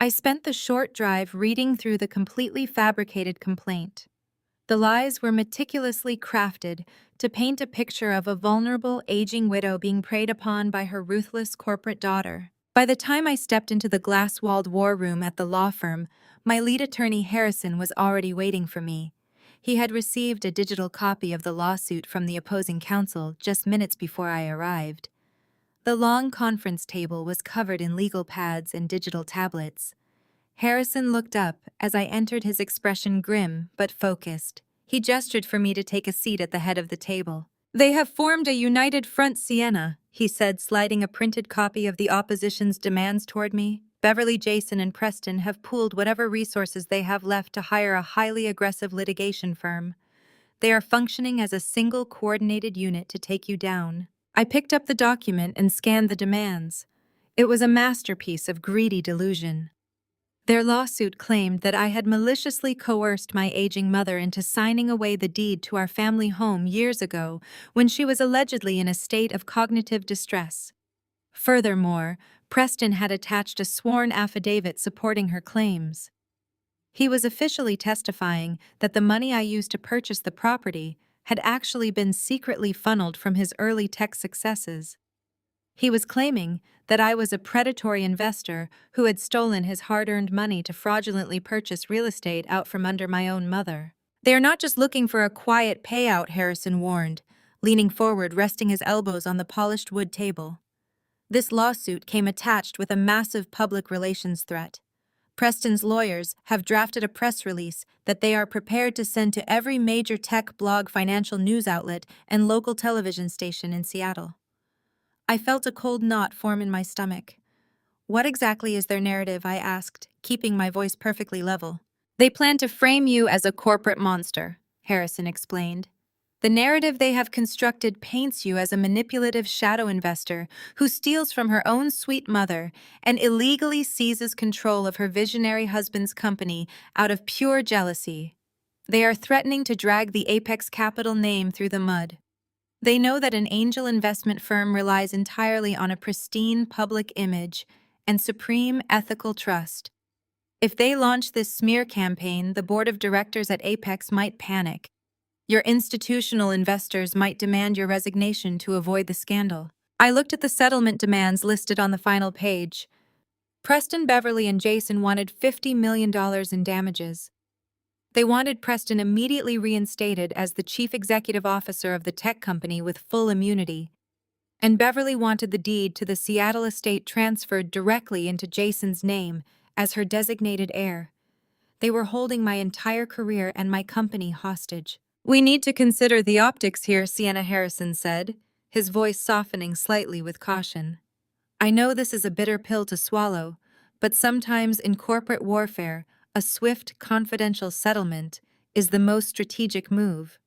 I spent the short drive reading through the completely fabricated complaint. The lies were meticulously crafted to paint a picture of a vulnerable, aging widow being preyed upon by her ruthless corporate daughter. By the time I stepped into the glass-walled war room at the law firm, my lead attorney Harrison was already waiting for me. He had received a digital copy of the lawsuit from the opposing counsel just minutes before I arrived. The long conference table was covered in legal pads and digital tablets. Harrison looked up as I entered, his expression grim but focused. He gestured for me to take a seat at the head of the table. "They have formed a united front, Sienna," he said, sliding a printed copy of the opposition's demands toward me. "Beverly, Jason, and Preston have pooled whatever resources they have left to hire a highly aggressive litigation firm. They are functioning as a single coordinated unit to take you down." I picked up the document and scanned the demands. It was a masterpiece of greedy delusion. Their lawsuit claimed that I had maliciously coerced my aging mother into signing away the deed to our family home years ago when she was allegedly in a state of cognitive distress. Furthermore, Preston had attached a sworn affidavit supporting her claims. He was officially testifying that the money I used to purchase the property had actually been secretly funneled from his early tech successes. He was claiming that I was a predatory investor who had stolen his hard-earned money to fraudulently purchase real estate out from under my own mother. "They are not just looking for a quiet payout," Harrison warned, leaning forward, resting his elbows on the polished wood table. This lawsuit came attached with a massive public relations threat. Preston's lawyers have drafted a press release that they are prepared to send to every major tech blog, financial news outlet, and local television station in Seattle. I felt a cold knot form in my stomach. "What exactly is their narrative?" I asked, keeping my voice perfectly level. "They plan to frame you as a corporate monster," Harrison explained. "The narrative they have constructed paints you as a manipulative shadow investor who steals from her own sweet mother and illegally seizes control of her visionary husband's company out of pure jealousy. They are threatening to drag the Apex Capital name through the mud. They know that an angel investment firm relies entirely on a pristine public image and supreme ethical trust. If they launch this smear campaign, the board of directors at Apex might panic. Your institutional investors might demand your resignation to avoid the scandal." I looked at the settlement demands listed on the final page. Preston, Beverly, and Jason wanted $50 million in damages. They wanted Preston immediately reinstated as the chief executive officer of the tech company with full immunity, and Beverly wanted the deed to the Seattle estate transferred directly into Jason's name as her designated heir. They were holding my entire career and my company hostage. "We need to consider the optics here," Sienna Harrison said, his voice softening slightly with caution. "I know this is a bitter pill to swallow, but sometimes in corporate warfare, a swift, confidential settlement is the most strategic move.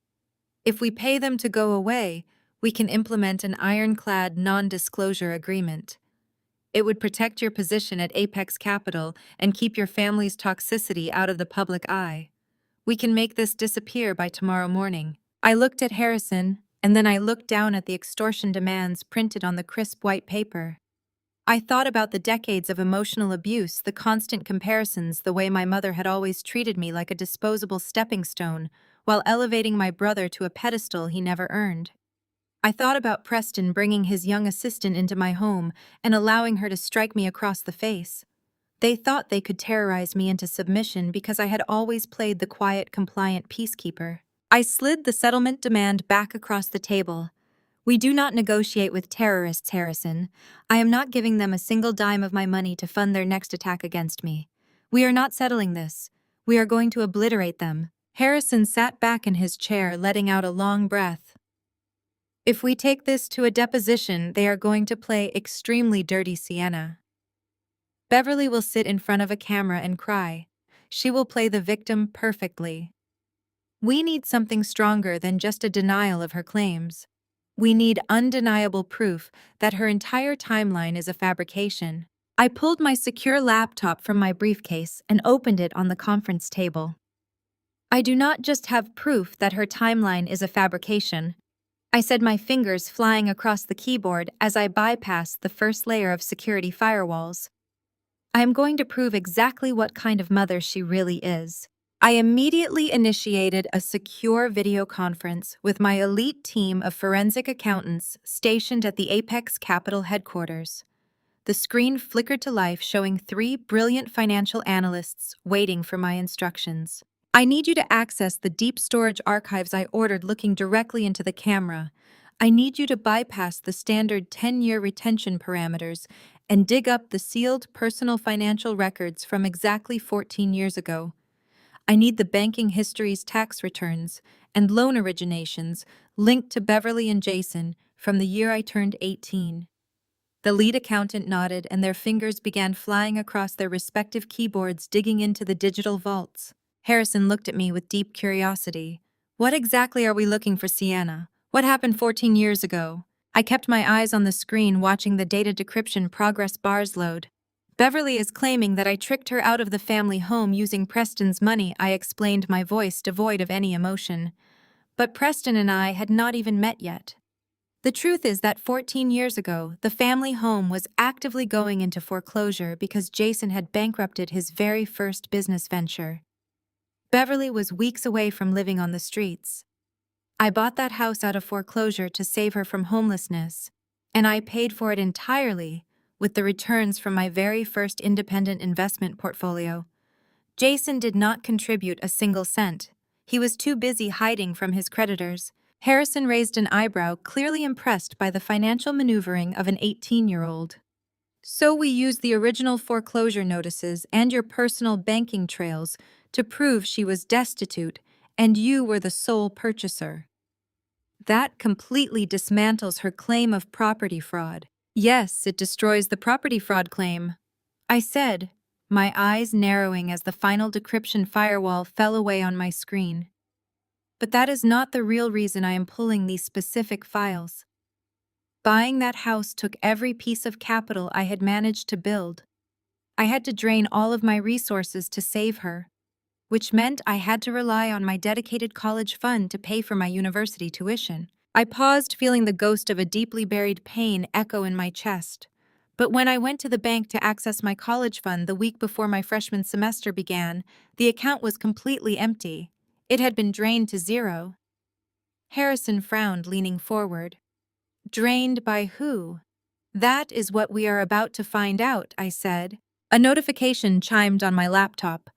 If we pay them to go away, we can implement an ironclad non-disclosure agreement. It would protect your position at Apex Capital and keep your family's toxicity out of the public eye. We can make this disappear by tomorrow morning." I looked at Harrison, and then I looked down at the extortion demands printed on the crisp white paper. I thought about the decades of emotional abuse, the constant comparisons, the way my mother had always treated me like a disposable stepping stone, while elevating my brother to a pedestal he never earned. I thought about Preston bringing his young assistant into my home and allowing her to strike me across the face. They thought they could terrorize me into submission because I had always played the quiet, compliant peacekeeper. I slid the settlement demand back across the table. We do not negotiate with terrorists, Harrison. I am not giving them a single dime of my money to fund their next attack against me. We are not settling this. We are going to obliterate them. Harrison sat back in his chair, letting out a long breath. If we take this to a deposition, they are going to play extremely dirty Sienna. Beverly will sit in front of a camera and cry. She will play the victim perfectly. We need something stronger than just a denial of her claims. We need undeniable proof that her entire timeline is a fabrication. I pulled my secure laptop from my briefcase and opened it on the conference table. I do not just have proof that her timeline is a fabrication. I said, my fingers flying across the keyboard as I bypassed the first layer of security firewalls. I am going to prove exactly what kind of mother she really is. I immediately initiated a secure video conference with my elite team of forensic accountants stationed at the Apex Capital headquarters. The screen flickered to life, showing 3 brilliant financial analysts waiting for my instructions. I need you to access the deep storage archives I ordered, looking directly into the camera. I need you to bypass the standard 10-year retention parameters and dig up the sealed personal financial records from exactly 14 years ago. I need the banking histories, tax returns, and loan originations linked to Beverly and Jason from the year I turned 18. The lead accountant nodded, and their fingers began flying across their respective keyboards, digging into the digital vaults. Harrison looked at me with deep curiosity. What exactly are we looking for, Sienna? What happened 14 years ago? I kept my eyes on the screen, watching the data decryption progress bars load. Beverly is claiming that I tricked her out of the family home using Preston's money, I explained, my voice devoid of any emotion. But Preston and I had not even met yet. The truth is that 14 years ago, the family home was actively going into foreclosure because Jason had bankrupted his very first business venture. Beverly was weeks away from living on the streets. I bought that house out of foreclosure to save her from homelessness, and I paid for it entirely with the returns from my very first independent investment portfolio. Jason did not contribute a single cent. He was too busy hiding from his creditors. Harrison raised an eyebrow, clearly impressed by the financial maneuvering of an 18-year-old. So we used the original foreclosure notices and your personal banking trails to prove she was destitute and you were the sole purchaser. That completely dismantles her claim of property fraud. Yes, it destroys the property fraud claim, I said, my eyes narrowing as the final decryption firewall fell away on my screen. But that is not the real reason I am pulling these specific files. Buying that house took every piece of capital I had managed to build. I had to drain all of my resources to save her, which meant I had to rely on my dedicated college fund to pay for my university tuition. I paused, feeling the ghost of a deeply buried pain echo in my chest. But when I went to the bank to access my college fund the week before my freshman semester began, the account was completely empty. It had been drained to zero. Harrison frowned, leaning forward. Drained by who? That is what we are about to find out, I said. A notification chimed on my laptop.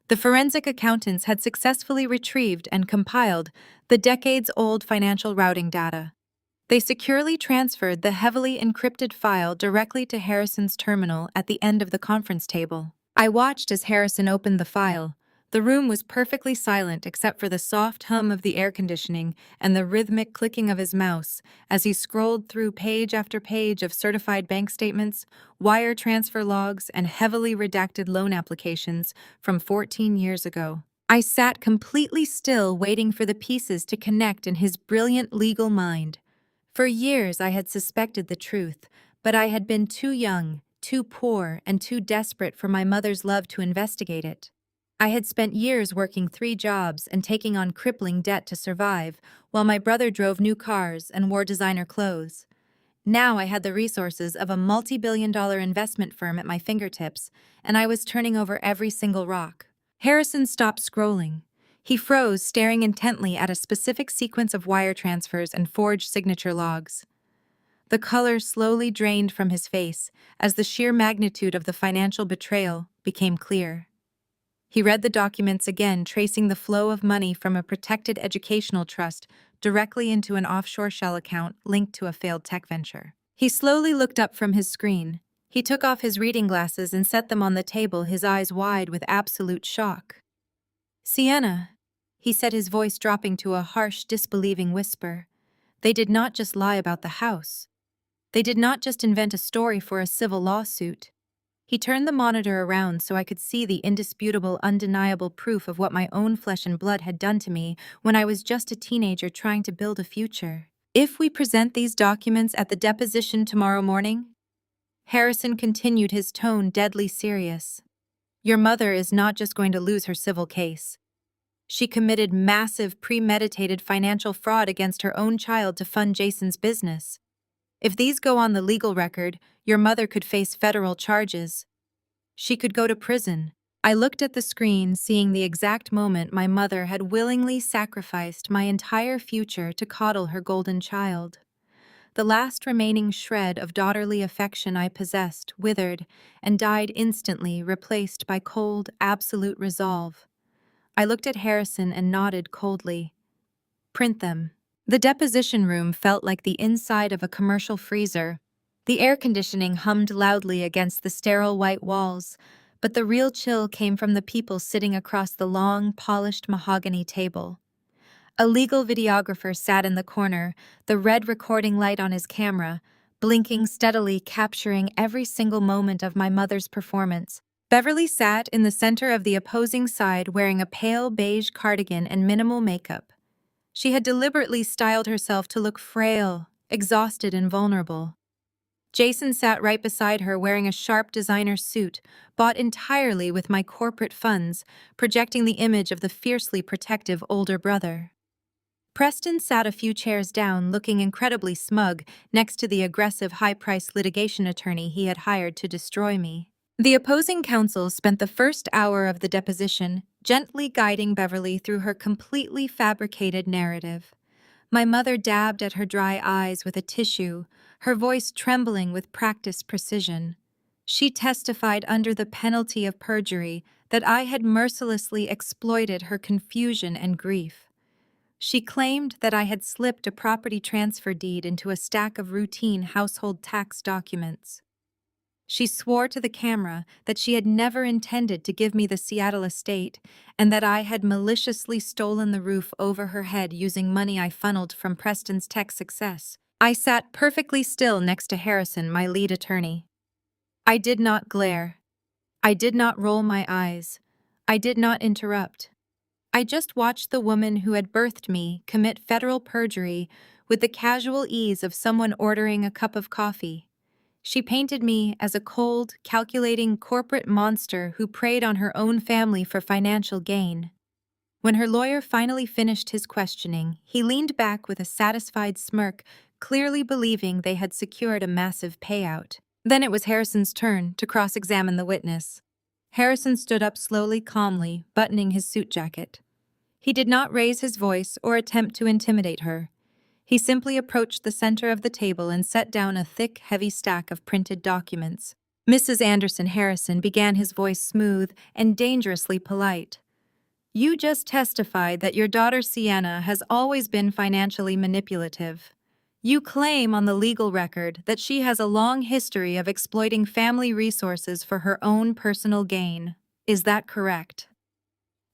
The forensic accountants had successfully retrieved and compiled the decades-old financial routing data. They securely transferred the heavily encrypted file directly to Harrison's terminal at the end of the conference table. I watched as Harrison opened the file. The room was perfectly silent except for the soft hum of the air conditioning and the rhythmic clicking of his mouse as he scrolled through page after page of certified bank statements, wire transfer logs, and heavily redacted loan applications from 14 years ago. I sat completely still, waiting for the pieces to connect in his brilliant legal mind. For years I had suspected the truth, but I had been too young, too poor, and too desperate for my mother's love to investigate it. I had spent years working 3 jobs and taking on crippling debt to survive, while my brother drove new cars and wore designer clothes. Now I had the resources of a multi-billion-dollar investment firm at my fingertips, and I was turning over every single rock. Harrison stopped scrolling. He froze, staring intently at a specific sequence of wire transfers and forged signature logs. The color slowly drained from his face as the sheer magnitude of the financial betrayal became clear. He read the documents again, tracing the flow of money from a protected educational trust directly into an offshore shell account linked to a failed tech venture. He slowly looked up from his screen. He took off his reading glasses and set them on the table, his eyes wide with absolute shock. "Sienna," he said, his voice dropping to a harsh, disbelieving whisper. "They did not just lie about the house. They did not just invent a story for a civil lawsuit." He turned the monitor around so I could see the indisputable, undeniable proof of what my own flesh and blood had done to me when I was just a teenager trying to build a future. "If we present these documents at the deposition tomorrow morning," Harrison continued, his tone deadly serious, "your mother is not just going to lose her civil case. She committed massive, premeditated financial fraud against her own child to fund Jason's business. If these go on the legal record, your mother could face federal charges. She could go to prison." I looked at the screen, seeing the exact moment my mother had willingly sacrificed my entire future to coddle her golden child. The last remaining shred of daughterly affection I possessed withered and died instantly, replaced by cold, absolute resolve. I looked at Harrison and nodded coldly. "Print them." The deposition room felt like the inside of a commercial freezer. The air conditioning hummed loudly against the sterile white walls, but the real chill came from the people sitting across the long, polished mahogany table. A legal videographer sat in the corner, the red recording light on his camera, blinking steadily, capturing every single moment of my mother's performance. Beverly sat in the center of the opposing side, wearing a pale beige cardigan and minimal makeup. She had deliberately styled herself to look frail, exhausted, and vulnerable. Jason sat right beside her, wearing a sharp designer suit, bought entirely with my corporate funds, projecting the image of the fiercely protective older brother. Preston sat a few chairs down, looking incredibly smug, next to the aggressive, high-priced litigation attorney he had hired to destroy me. The opposing counsel spent the first hour of the deposition gently guiding Beverly through her completely fabricated narrative. My mother dabbed at her dry eyes with a tissue, her voice trembling with practiced precision. She testified under the penalty of perjury that I had mercilessly exploited her confusion and grief. She claimed that I had slipped a property transfer deed into a stack of routine household tax documents. She swore to the camera that she had never intended to give me the Seattle estate and that I had maliciously stolen the roof over her head using money I funneled from Preston's tech success. I sat perfectly still next to Harrison, my lead attorney. I did not glare. I did not roll my eyes. I did not interrupt. I just watched the woman who had birthed me commit federal perjury with the casual ease of someone ordering a cup of coffee. She painted me as a cold, calculating corporate monster who preyed on her own family for financial gain. When her lawyer finally finished his questioning, he leaned back with a satisfied smirk, clearly believing they had secured a massive payout. Then it was Harrison's turn to cross-examine the witness. Harrison stood up slowly, calmly, buttoning his suit jacket. He did not raise his voice or attempt to intimidate her. He simply approached the center of the table and set down a thick, heavy stack of printed documents. "Mrs. Anderson," Harrison began, his voice smooth and dangerously polite. "You just testified that your daughter Sienna has always been financially manipulative. You claim on the legal record that she has a long history of exploiting family resources for her own personal gain. Is that correct?"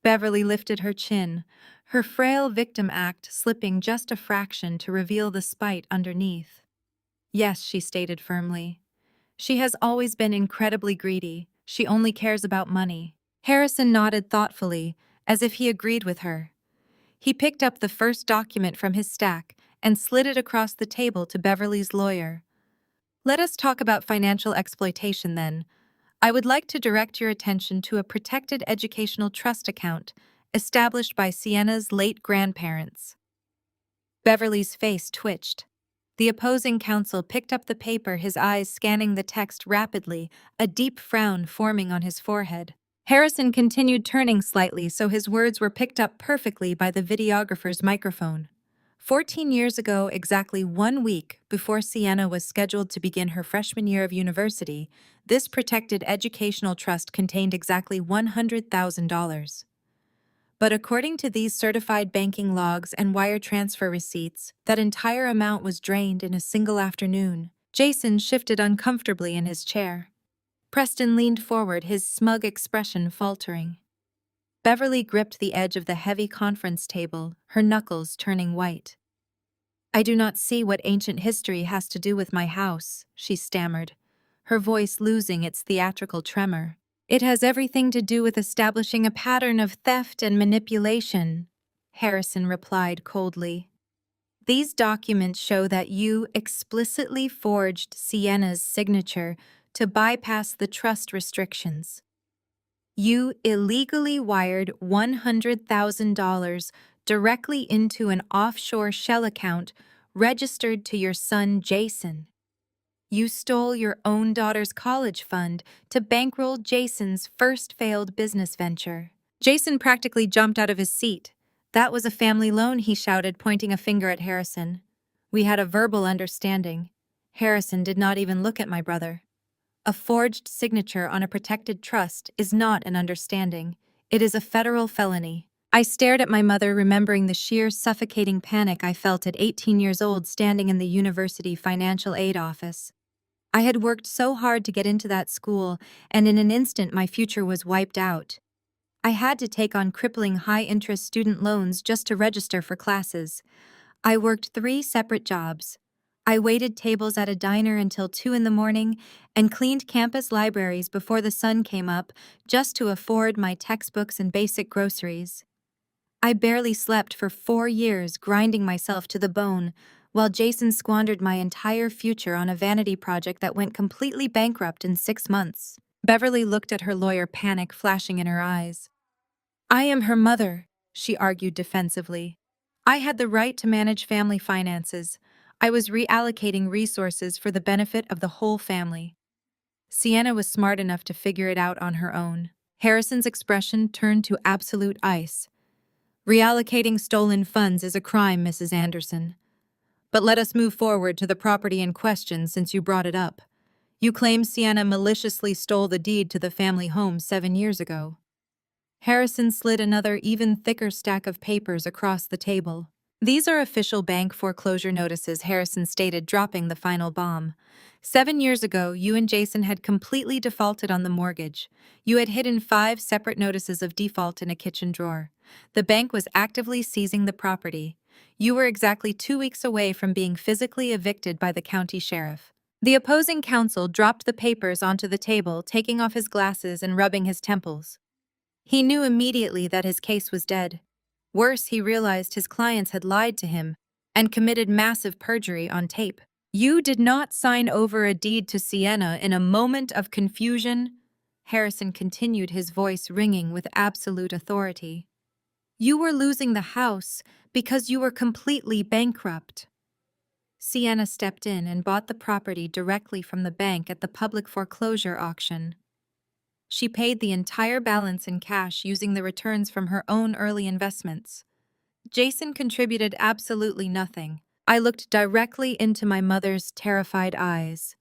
Beverly lifted her chin, her frail victim act slipping just a fraction to reveal the spite underneath. "Yes," she stated firmly. "She has always been incredibly greedy. She only cares about money." Harrison nodded thoughtfully, as if he agreed with her. He picked up the first document from his stack and slid it across the table to Beverly's lawyer. "Let us talk about financial exploitation then. I would like to direct your attention to a protected educational trust account established by Sienna's late grandparents." Beverly's face twitched. The opposing counsel picked up the paper, his eyes scanning the text rapidly, a deep frown forming on his forehead. Harrison continued, turning slightly so his words were picked up perfectly by the videographer's microphone. 14 years ago, exactly 1 week before Sienna was scheduled to begin her freshman year of university, this protected educational trust contained exactly $100,000. But according to these certified banking logs and wire transfer receipts, that entire amount was drained in a single afternoon. Jason shifted uncomfortably in his chair. Preston leaned forward, his smug expression faltering. Beverly gripped the edge of the heavy conference table, her knuckles turning white. "I do not see what ancient history has to do with my house," she stammered, her voice losing its theatrical tremor. "It has everything to do with establishing a pattern of theft and manipulation," Harrison replied coldly. "These documents show that you explicitly forged Sienna's signature to bypass the trust restrictions. You illegally wired $100,000 directly into an offshore shell account registered to your son Jason. You stole your own daughter's college fund to bankroll Jason's first failed business venture." Jason practically jumped out of his seat. "That was a family loan," he shouted, pointing a finger at Harrison. "We had a verbal understanding. Harrison did not even look at my brother. A forged signature on a protected trust is not an understanding. It is a federal felony." I stared at my mother, remembering the sheer suffocating panic I felt at 18 years old standing in the university financial aid office. I had worked so hard to get into that school, and in an instant my future was wiped out. I had to take on crippling high-interest student loans just to register for classes. I worked 3 separate jobs. I waited tables at a diner until 2 in the morning and cleaned campus libraries before the sun came up just to afford my textbooks and basic groceries. I barely slept for 4 years, grinding myself to the bone, while Jason squandered my entire future on a vanity project that went completely bankrupt in 6 months. Beverly looked at her lawyer, panic flashing in her eyes. "I am her mother," she argued defensively. "I had the right to manage family finances. I was reallocating resources for the benefit of the whole family." Sienna was smart enough to figure it out on her own. Harrison's expression turned to absolute ice. "Reallocating stolen funds is a crime, Mrs. Anderson. But let us move forward to the property in question since you brought it up. You claim Sienna maliciously stole the deed to the family home 7 years ago." Harrison slid another, even thicker stack of papers across the table. "These are official bank foreclosure notices," Harrison stated, dropping the final bomb. "7 years ago, you and Jason had completely defaulted on the mortgage. You had hidden 5 separate notices of default in a kitchen drawer. The bank was actively seizing the property. You were exactly 2 weeks away from being physically evicted by the county sheriff." The opposing counsel dropped the papers onto the table, taking off his glasses and rubbing his temples. He knew immediately that his case was dead. Worse, he realized his clients had lied to him and committed massive perjury on tape. "You did not sign over a deed to Sienna in a moment of confusion," Harrison continued, his voice ringing with absolute authority. "You were losing the house because you were completely bankrupt." Sienna stepped in and bought the property directly from the bank at the public foreclosure auction. She paid the entire balance in cash using the returns from her own early investments. Jason contributed absolutely nothing. I looked directly into my mother's terrified eyes.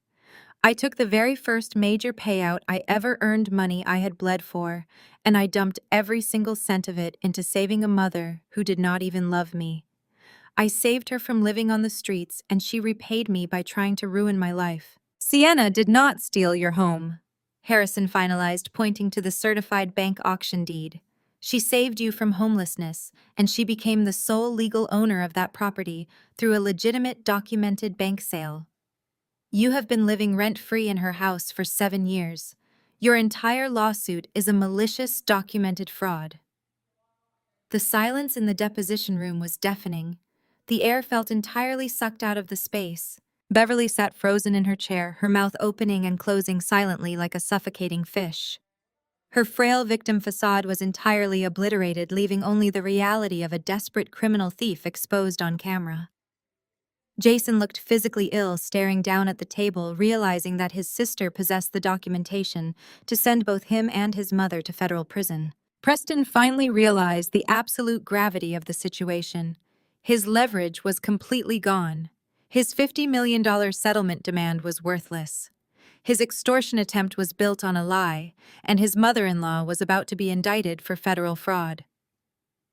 I took the very first major payout I ever earned, money I had bled for, and I dumped every single cent of it into saving a mother who did not even love me. I saved her from living on the streets, and she repaid me by trying to ruin my life. "Sienna did not steal your home," Harrison finalized, pointing to the certified bank auction deed. "She saved you from homelessness, and she became the sole legal owner of that property through a legitimate documented bank sale. You have been living rent-free in her house for 7 years. Your entire lawsuit is a malicious documented fraud." The silence in the deposition room was deafening. The air felt entirely sucked out of the space. Beverly sat frozen in her chair, her mouth opening and closing silently like a suffocating fish. Her frail victim facade was entirely obliterated, leaving only the reality of a desperate criminal thief exposed on camera. Jason looked physically ill, staring down at the table, realizing that his sister possessed the documentation to send both him and his mother to federal prison. Preston finally realized the absolute gravity of the situation. His leverage was completely gone. His $50 million settlement demand was worthless. His extortion attempt was built on a lie, and his mother-in-law was about to be indicted for federal fraud.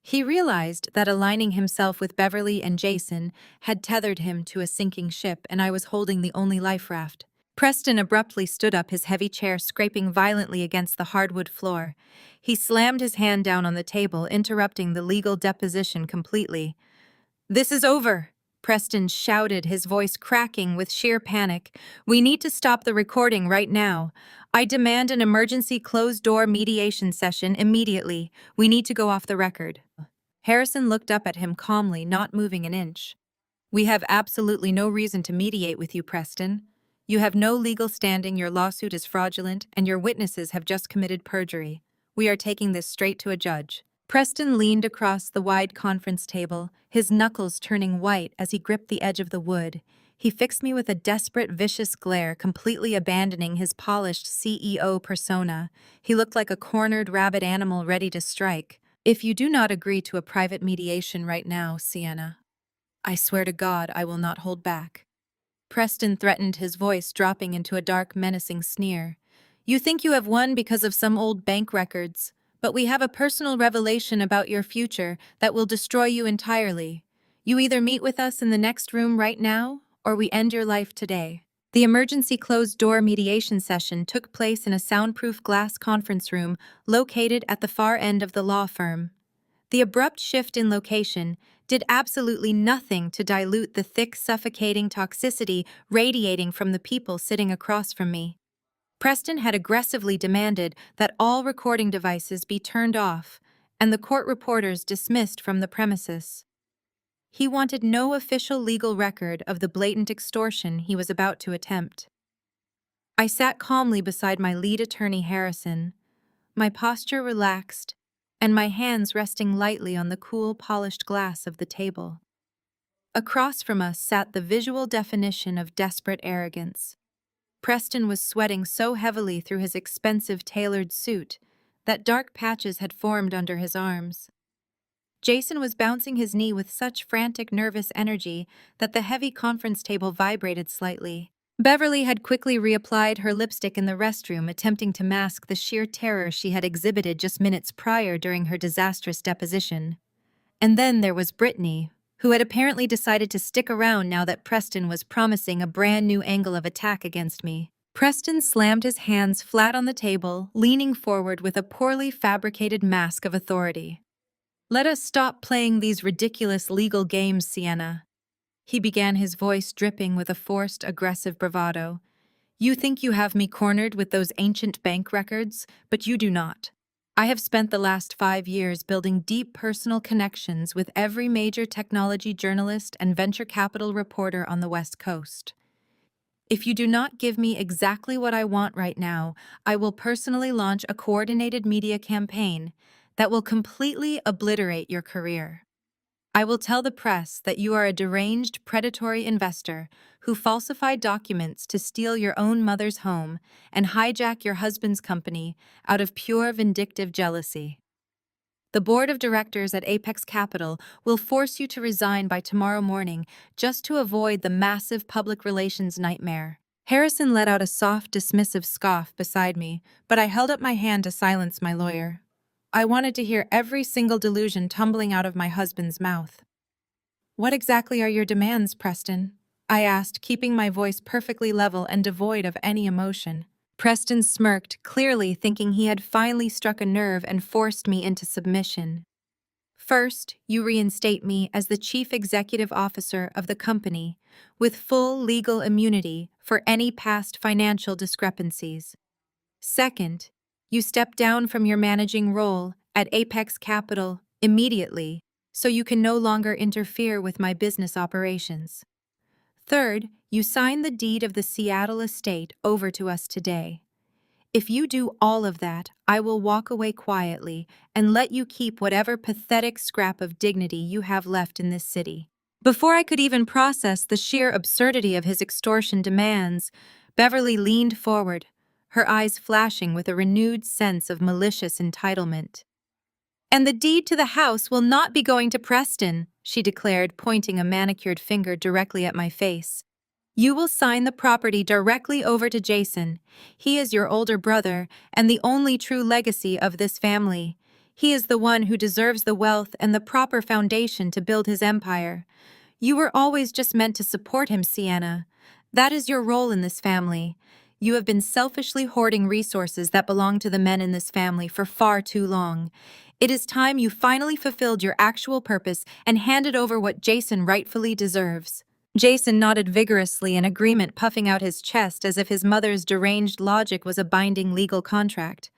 He realized that aligning himself with Beverly and Jason had tethered him to a sinking ship, and I was holding the only life raft. Preston abruptly stood up, his heavy chair scraping violently against the hardwood floor. He slammed his hand down on the table, interrupting the legal deposition completely. "This is over," Preston shouted, his voice cracking with sheer panic. "We need to stop the recording right now. I demand an emergency closed-door mediation session immediately. We need to go off the record." Harrison looked up at him calmly, not moving an inch. "We have absolutely no reason to mediate with you, Preston. You have no legal standing, your lawsuit is fraudulent, and your witnesses have just committed perjury. We are taking this straight to a judge." Preston leaned across the wide conference table, his knuckles turning white as he gripped the edge of the wood. He fixed me with a desperate, vicious glare, completely abandoning his polished CEO persona. He looked like a cornered rabid animal ready to strike. "If you do not agree to a private mediation right now, Sienna, I swear to God I will not hold back." Preston threatened, his voice dropping into a dark, menacing sneer. "You think you have won because of some old bank records, but we have a personal revelation about your future that will destroy you entirely. You either meet with us in the next room right now, or we end your life today." The emergency closed-door mediation session took place in a soundproof glass conference room located at the far end of the law firm. The abrupt shift in location did absolutely nothing to dilute the thick, suffocating toxicity radiating from the people sitting across from me. Preston had aggressively demanded that all recording devices be turned off and the court reporters dismissed from the premises. He wanted no official legal record of the blatant extortion he was about to attempt. I sat calmly beside my lead attorney, Harrison, my posture relaxed, and my hands resting lightly on the cool, polished glass of the table. Across from us sat the visual definition of desperate arrogance. Preston was sweating so heavily through his expensive tailored suit that dark patches had formed under his arms. Jason was bouncing his knee with such frantic, nervous energy that the heavy conference table vibrated slightly. Beverly had quickly reapplied her lipstick in the restroom, attempting to mask the sheer terror she had exhibited just minutes prior during her disastrous deposition. And then there was Brittany, who had apparently decided to stick around now that Preston was promising a brand new angle of attack against me. Preston slammed his hands flat on the table, leaning forward with a poorly fabricated mask of authority. "Let us stop playing these ridiculous legal games, Sienna." He began, his voice dripping with a forced, aggressive bravado. "You think you have me cornered with those ancient bank records, but you do not. I have spent the last 5 years building deep personal connections with every major technology journalist and venture capital reporter on the West Coast. If you do not give me exactly what I want right now, I will personally launch a coordinated media campaign that will completely obliterate your career. I will tell the press that you are a deranged, predatory investor who falsified documents to steal your own mother's home and hijack your husband's company out of pure vindictive jealousy. The board of directors at Apex Capital will force you to resign by tomorrow morning just to avoid the massive public relations nightmare." Harrison let out a soft, dismissive scoff beside me, but I held up my hand to silence my lawyer. I wanted to hear every single delusion tumbling out of my husband's mouth. "What exactly are your demands, Preston?" I asked, keeping my voice perfectly level and devoid of any emotion. Preston smirked, clearly thinking he had finally struck a nerve and forced me into submission. "First, you reinstate me as the chief executive officer of the company, with full legal immunity for any past financial discrepancies. Second, you step down from your managing role at Apex Capital immediately, so you can no longer interfere with my business operations. Third, you sign the deed of the Seattle estate over to us today. If you do all of that, I will walk away quietly and let you keep whatever pathetic scrap of dignity you have left in this city." Before I could even process the sheer absurdity of his extortion demands, Beverly leaned forward, her eyes flashing with a renewed sense of malicious entitlement. And the deed to the house will not be going to Preston, she declared, pointing a manicured finger directly at my face. You will sign the property directly over to Jason. He is your older brother and the only true legacy of this family. He is the one who deserves the wealth and the proper foundation to build his empire. You were always just meant to support him, Sienna. That is your role in this family. You have been selfishly hoarding resources that belong to the men in this family for far too long. It is time you finally fulfilled your actual purpose and handed over what Jason rightfully deserves. Jason nodded vigorously in agreement, puffing out his chest as if his mother's deranged logic was a binding legal contract.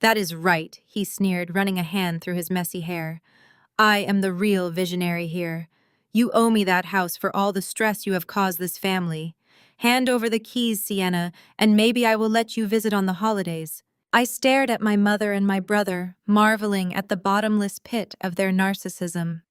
That is right, he sneered, running a hand through his messy hair. I am the real visionary here. You owe me that house for all the stress you have caused this family. Hand over the keys, Sienna, and maybe I will let you visit on the holidays. I stared at my mother and my brother, marveling at the bottomless pit of their narcissism.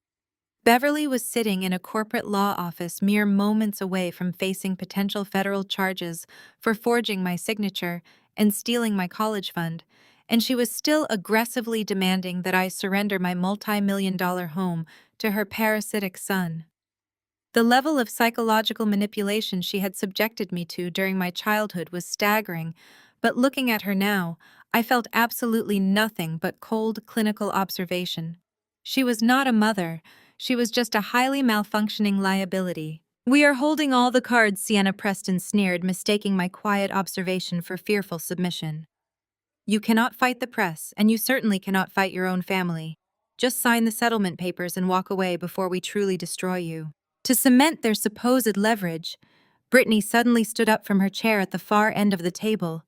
Beverly was sitting in a corporate law office mere moments away from facing potential federal charges for forging my signature and stealing my college fund, and she was still aggressively demanding that I surrender my multi-million-dollar home to her parasitic son. The level of psychological manipulation she had subjected me to during my childhood was staggering, but looking at her now, I felt absolutely nothing but cold clinical observation. She was not a mother, she was just a highly malfunctioning liability. We are holding all the cards, Sienna Preston sneered, mistaking my quiet observation for fearful submission. You cannot fight the press, and you certainly cannot fight your own family. Just sign the settlement papers and walk away before we truly destroy you. To cement their supposed leverage, Brittany suddenly stood up from her chair at the far end of the table.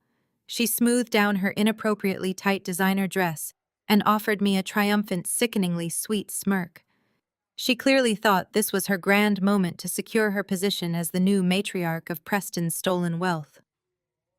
She smoothed down her inappropriately tight designer dress and offered me a triumphant, sickeningly sweet smirk. She clearly thought this was her grand moment to secure her position as the new matriarch of Preston's stolen wealth.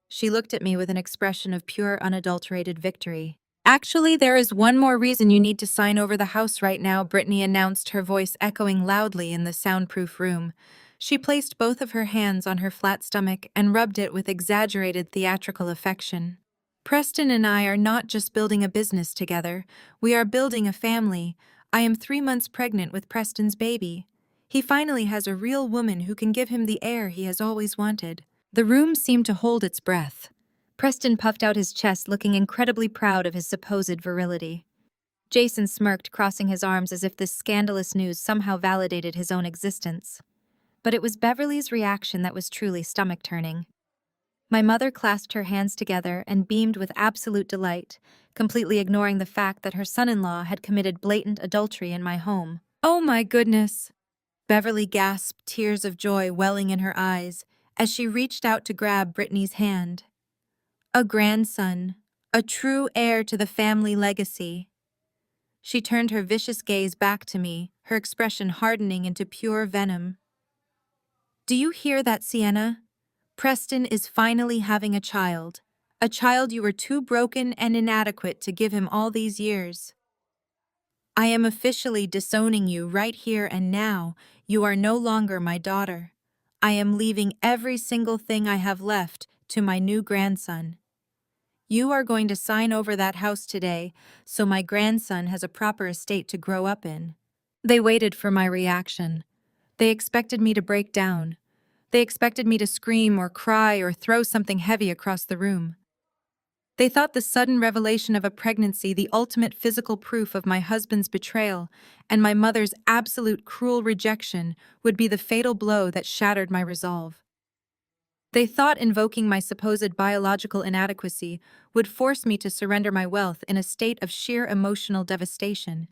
She looked at me with an expression of pure, unadulterated victory. Actually, there is one more reason you need to sign over the house right now, Brittany announced, her voice echoing loudly in the soundproof room. She placed both of her hands on her flat stomach and rubbed it with exaggerated theatrical affection. Preston and I are not just building a business together, we are building a family. I am 3 months pregnant with Preston's baby. He finally has a real woman who can give him the heir he has always wanted. The room seemed to hold its breath. Preston puffed out his chest, looking incredibly proud of his supposed virility. Jason smirked, crossing his arms as if this scandalous news somehow validated his own existence. But it was Beverly's reaction that was truly stomach-turning. My mother clasped her hands together and beamed with absolute delight, completely ignoring the fact that her son-in-law had committed blatant adultery in my home. "Oh my goodness!" Beverly gasped, tears of joy welling in her eyes, as she reached out to grab Brittany's hand. A grandson, a true heir to the family legacy. She turned her vicious gaze back to me, her expression hardening into pure venom. Do you hear that, Sienna? Preston is finally having a child you were too broken and inadequate to give him all these years. I am officially disowning you right here and now. You are no longer my daughter. I am leaving every single thing I have left to my new grandson. You are going to sign over that house today, so my grandson has a proper estate to grow up in. They waited for my reaction. They expected me to break down. They expected me to scream or cry or throw something heavy across the room. They thought the sudden revelation of a pregnancy the ultimate physical proof of my husband's betrayal and my mother's absolute cruel rejection would be the fatal blow that shattered my resolve. They thought invoking my supposed biological inadequacy would force me to surrender my wealth in a state of sheer emotional devastation.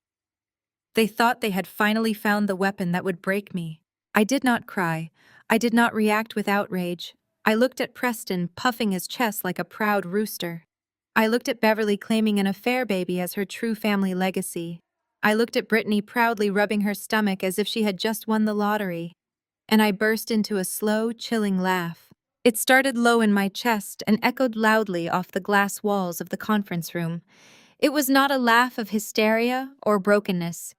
They thought they had finally found the weapon that would break me. I did not cry. I did not react with outrage. I looked at Preston, puffing his chest like a proud rooster. I looked at Beverly claiming an affair baby as her true family legacy. I looked at Brittany proudly rubbing her stomach as if she had just won the lottery. And I burst into a slow, chilling laugh. It started low in my chest and echoed loudly off the glass walls of the conference room. It was not a laugh of hysteria or brokenness.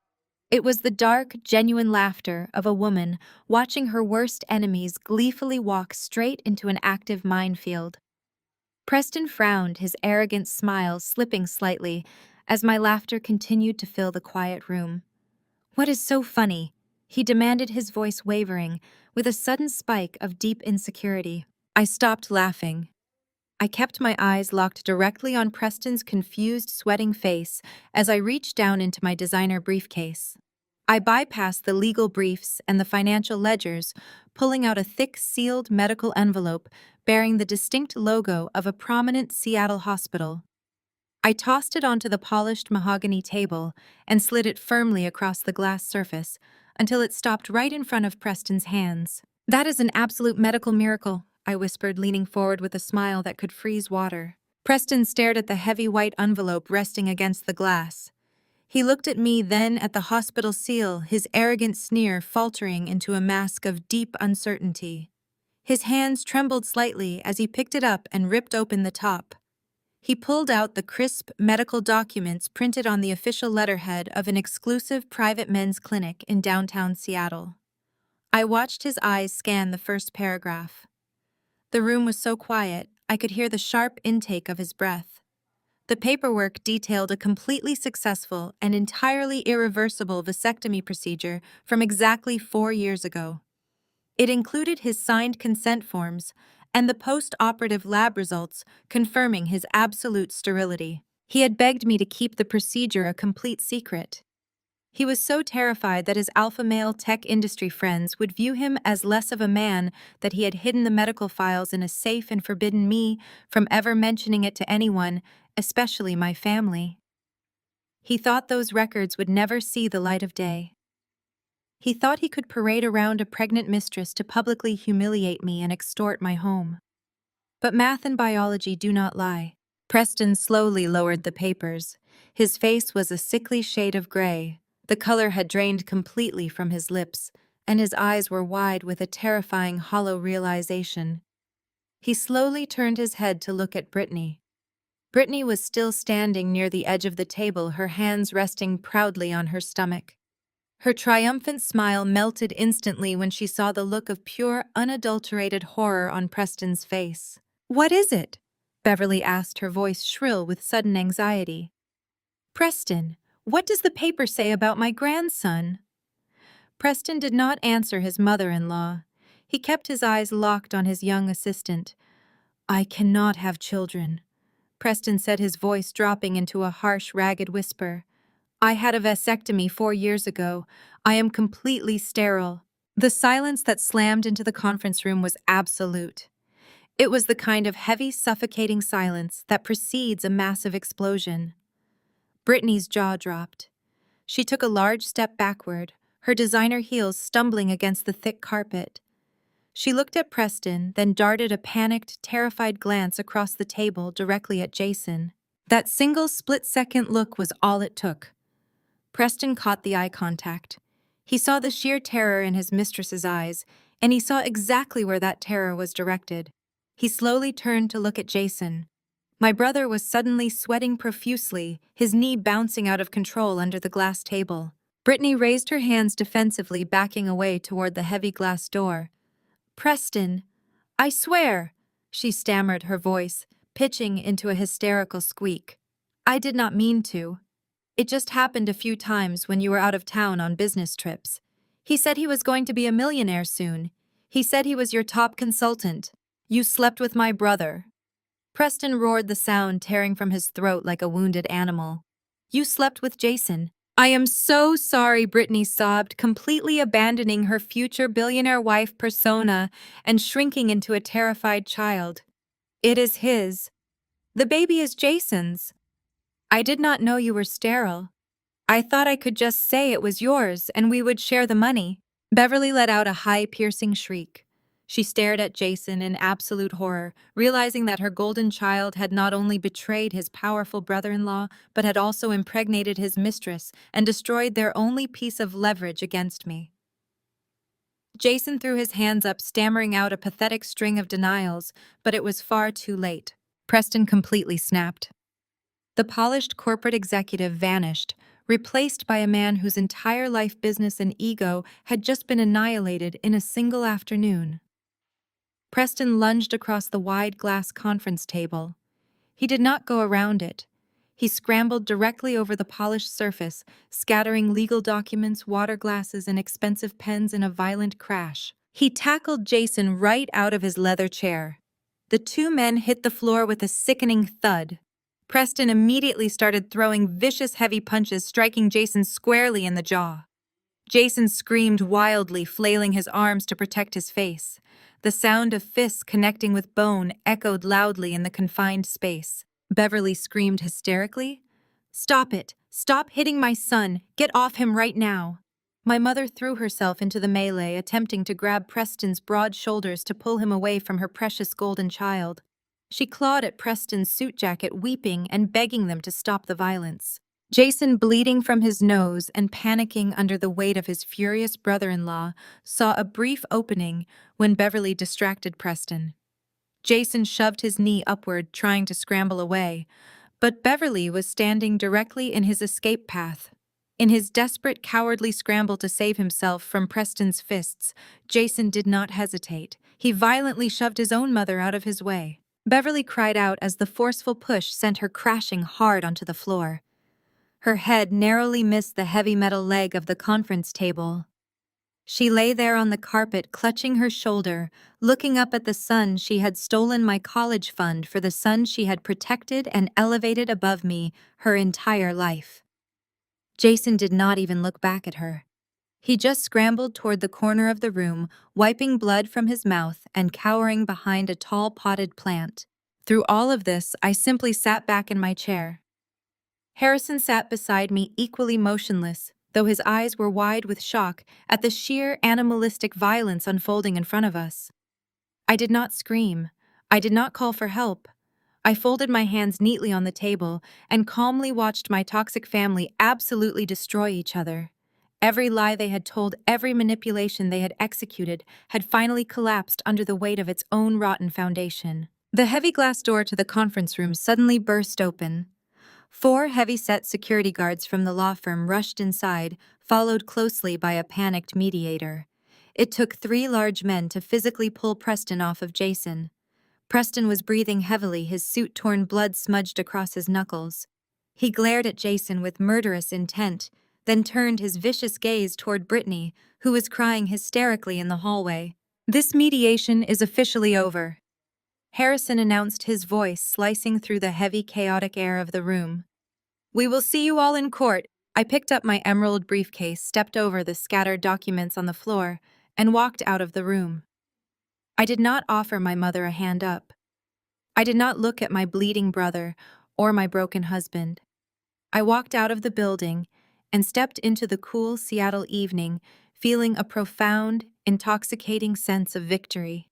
It was the dark, genuine laughter of a woman watching her worst enemies gleefully walk straight into an active minefield. Preston frowned, his arrogant smile slipping slightly, as my laughter continued to fill the quiet room. "What is so funny?" he demanded, his voice wavering, with a sudden spike of deep insecurity. I stopped laughing. I kept my eyes locked directly on Preston's confused, sweating face as I reached down into my designer briefcase. I bypassed the legal briefs and the financial ledgers, pulling out a thick, sealed medical envelope bearing the distinct logo of a prominent Seattle hospital. I tossed it onto the polished mahogany table and slid it firmly across the glass surface until it stopped right in front of Preston's hands. "That is an absolute medical miracle," I whispered, leaning forward with a smile that could freeze water. Preston stared at the heavy white envelope resting against the glass. He looked at me, then at the hospital seal, his arrogant sneer faltering into a mask of deep uncertainty. His hands trembled slightly as he picked it up and ripped open the top. He pulled out the crisp medical documents printed on the official letterhead of an exclusive private men's clinic in downtown Seattle. I watched his eyes scan the first paragraph. The room was so quiet, I could hear the sharp intake of his breath. The paperwork detailed a completely successful and entirely irreversible vasectomy procedure from exactly 4 years ago. It included his signed consent forms and the post-operative lab results confirming his absolute sterility. He had begged me to keep the procedure a complete secret. He was so terrified that his alpha male tech industry friends would view him as less of a man that he had hidden the medical files in a safe and forbidden me from ever mentioning it to anyone, especially my family. He thought those records would never see the light of day. He thought he could parade around a pregnant mistress to publicly humiliate me and extort my home. But math and biology do not lie. Preston slowly lowered the papers. His face was a sickly shade of gray. The color had drained completely from his lips, and his eyes were wide with a terrifying, hollow realization. He slowly turned his head to look at Brittany. Brittany was still standing near the edge of the table, her hands resting proudly on her stomach. Her triumphant smile melted instantly when she saw the look of pure, unadulterated horror on Preston's face. "What is it?" Beverly asked, her voice shrill with sudden anxiety. "Preston, what does the paper say about my grandson?" Preston did not answer his mother-in-law. He kept his eyes locked on his young assistant. "I cannot have children," Preston said, his voice dropping into a harsh, ragged whisper. "I had a vasectomy 4 years ago. I am completely sterile." The silence that slammed into the conference room was absolute. It was the kind of heavy, suffocating silence that precedes a massive explosion. Brittany's jaw dropped. She took a large step backward, her designer heels stumbling against the thick carpet. She looked at Preston, then darted a panicked, terrified glance across the table directly at Jason. That single split-second look was all it took. Preston caught the eye contact. He saw the sheer terror in his mistress's eyes, and he saw exactly where that terror was directed. He slowly turned to look at Jason. My brother was suddenly sweating profusely, his knee bouncing out of control under the glass table. Brittany raised her hands defensively, backing away toward the heavy glass door. "Preston, I swear," she stammered, her voice pitching into a hysterical squeak. "I did not mean to. It just happened a few times when you were out of town on business trips. He said he was going to be a millionaire soon. He said he was your top consultant. You slept with my brother." Preston roared, the sound tearing from his throat like a wounded animal. "You slept with Jason." "I am so sorry," Brittany sobbed, completely abandoning her future billionaire wife persona and shrinking into a terrified child. "It is his. The baby is Jason's. I did not know you were sterile. I thought I could just say it was yours and we would share the money." Beverly let out a high, piercing shriek. She stared at Jason in absolute horror, realizing that her golden child had not only betrayed his powerful brother-in-law, but had also impregnated his mistress and destroyed their only piece of leverage against me. Jason threw his hands up, stammering out a pathetic string of denials, but it was far too late. Preston completely snapped. The polished corporate executive vanished, replaced by a man whose entire life, business, and ego had just been annihilated in a single afternoon. Preston lunged across the wide glass conference table. He did not go around it. He scrambled directly over the polished surface, scattering legal documents, water glasses, and expensive pens in a violent crash. He tackled Jason right out of his leather chair. The two men hit the floor with a sickening thud. Preston immediately started throwing vicious, heavy punches, striking Jason squarely in the jaw. Jason screamed wildly, flailing his arms to protect his face. The sound of fists connecting with bone echoed loudly in the confined space. Beverly screamed hysterically, "Stop it! Stop hitting my son! Get off him right now!" My mother threw herself into the melee, attempting to grab Preston's broad shoulders to pull him away from her precious golden child. She clawed at Preston's suit jacket, weeping and begging them to stop the violence. Jason, bleeding from his nose and panicking under the weight of his furious brother-in-law, saw a brief opening when Beverly distracted Preston. Jason shoved his knee upward, trying to scramble away, but Beverly was standing directly in his escape path. In his desperate, cowardly scramble to save himself from Preston's fists, Jason did not hesitate. He violently shoved his own mother out of his way. Beverly cried out as the forceful push sent her crashing hard onto the floor. Her head narrowly missed the heavy metal leg of the conference table. She lay there on the carpet, clutching her shoulder, looking up at the son she had stolen my college fund for, the son she had protected and elevated above me her entire life. Jason did not even look back at her. He just scrambled toward the corner of the room, wiping blood from his mouth and cowering behind a tall potted plant. Through all of this, I simply sat back in my chair. Harrison sat beside me, equally motionless, though his eyes were wide with shock at the sheer animalistic violence unfolding in front of us. I did not scream. I did not call for help. I folded my hands neatly on the table and calmly watched my toxic family absolutely destroy each other. Every lie they had told, every manipulation they had executed, had finally collapsed under the weight of its own rotten foundation. The heavy glass door to the conference room suddenly burst open. 4 heavy-set security guards from the law firm rushed inside, followed closely by a panicked mediator. It took 3 large men to physically pull Preston off of Jason. Preston was breathing heavily, his suit-torn blood smudged across his knuckles. He glared at Jason with murderous intent, then turned his vicious gaze toward Brittany, who was crying hysterically in the hallway. "This mediation is officially over," Harrison announced, his voice slicing through the heavy, chaotic air of the room. "We will see you all in court." I picked up my emerald briefcase, stepped over the scattered documents on the floor, and walked out of the room. I did not offer my mother a hand up. I did not look at my bleeding brother or my broken husband. I walked out of the building and stepped into the cool Seattle evening, feeling a profound, intoxicating sense of victory.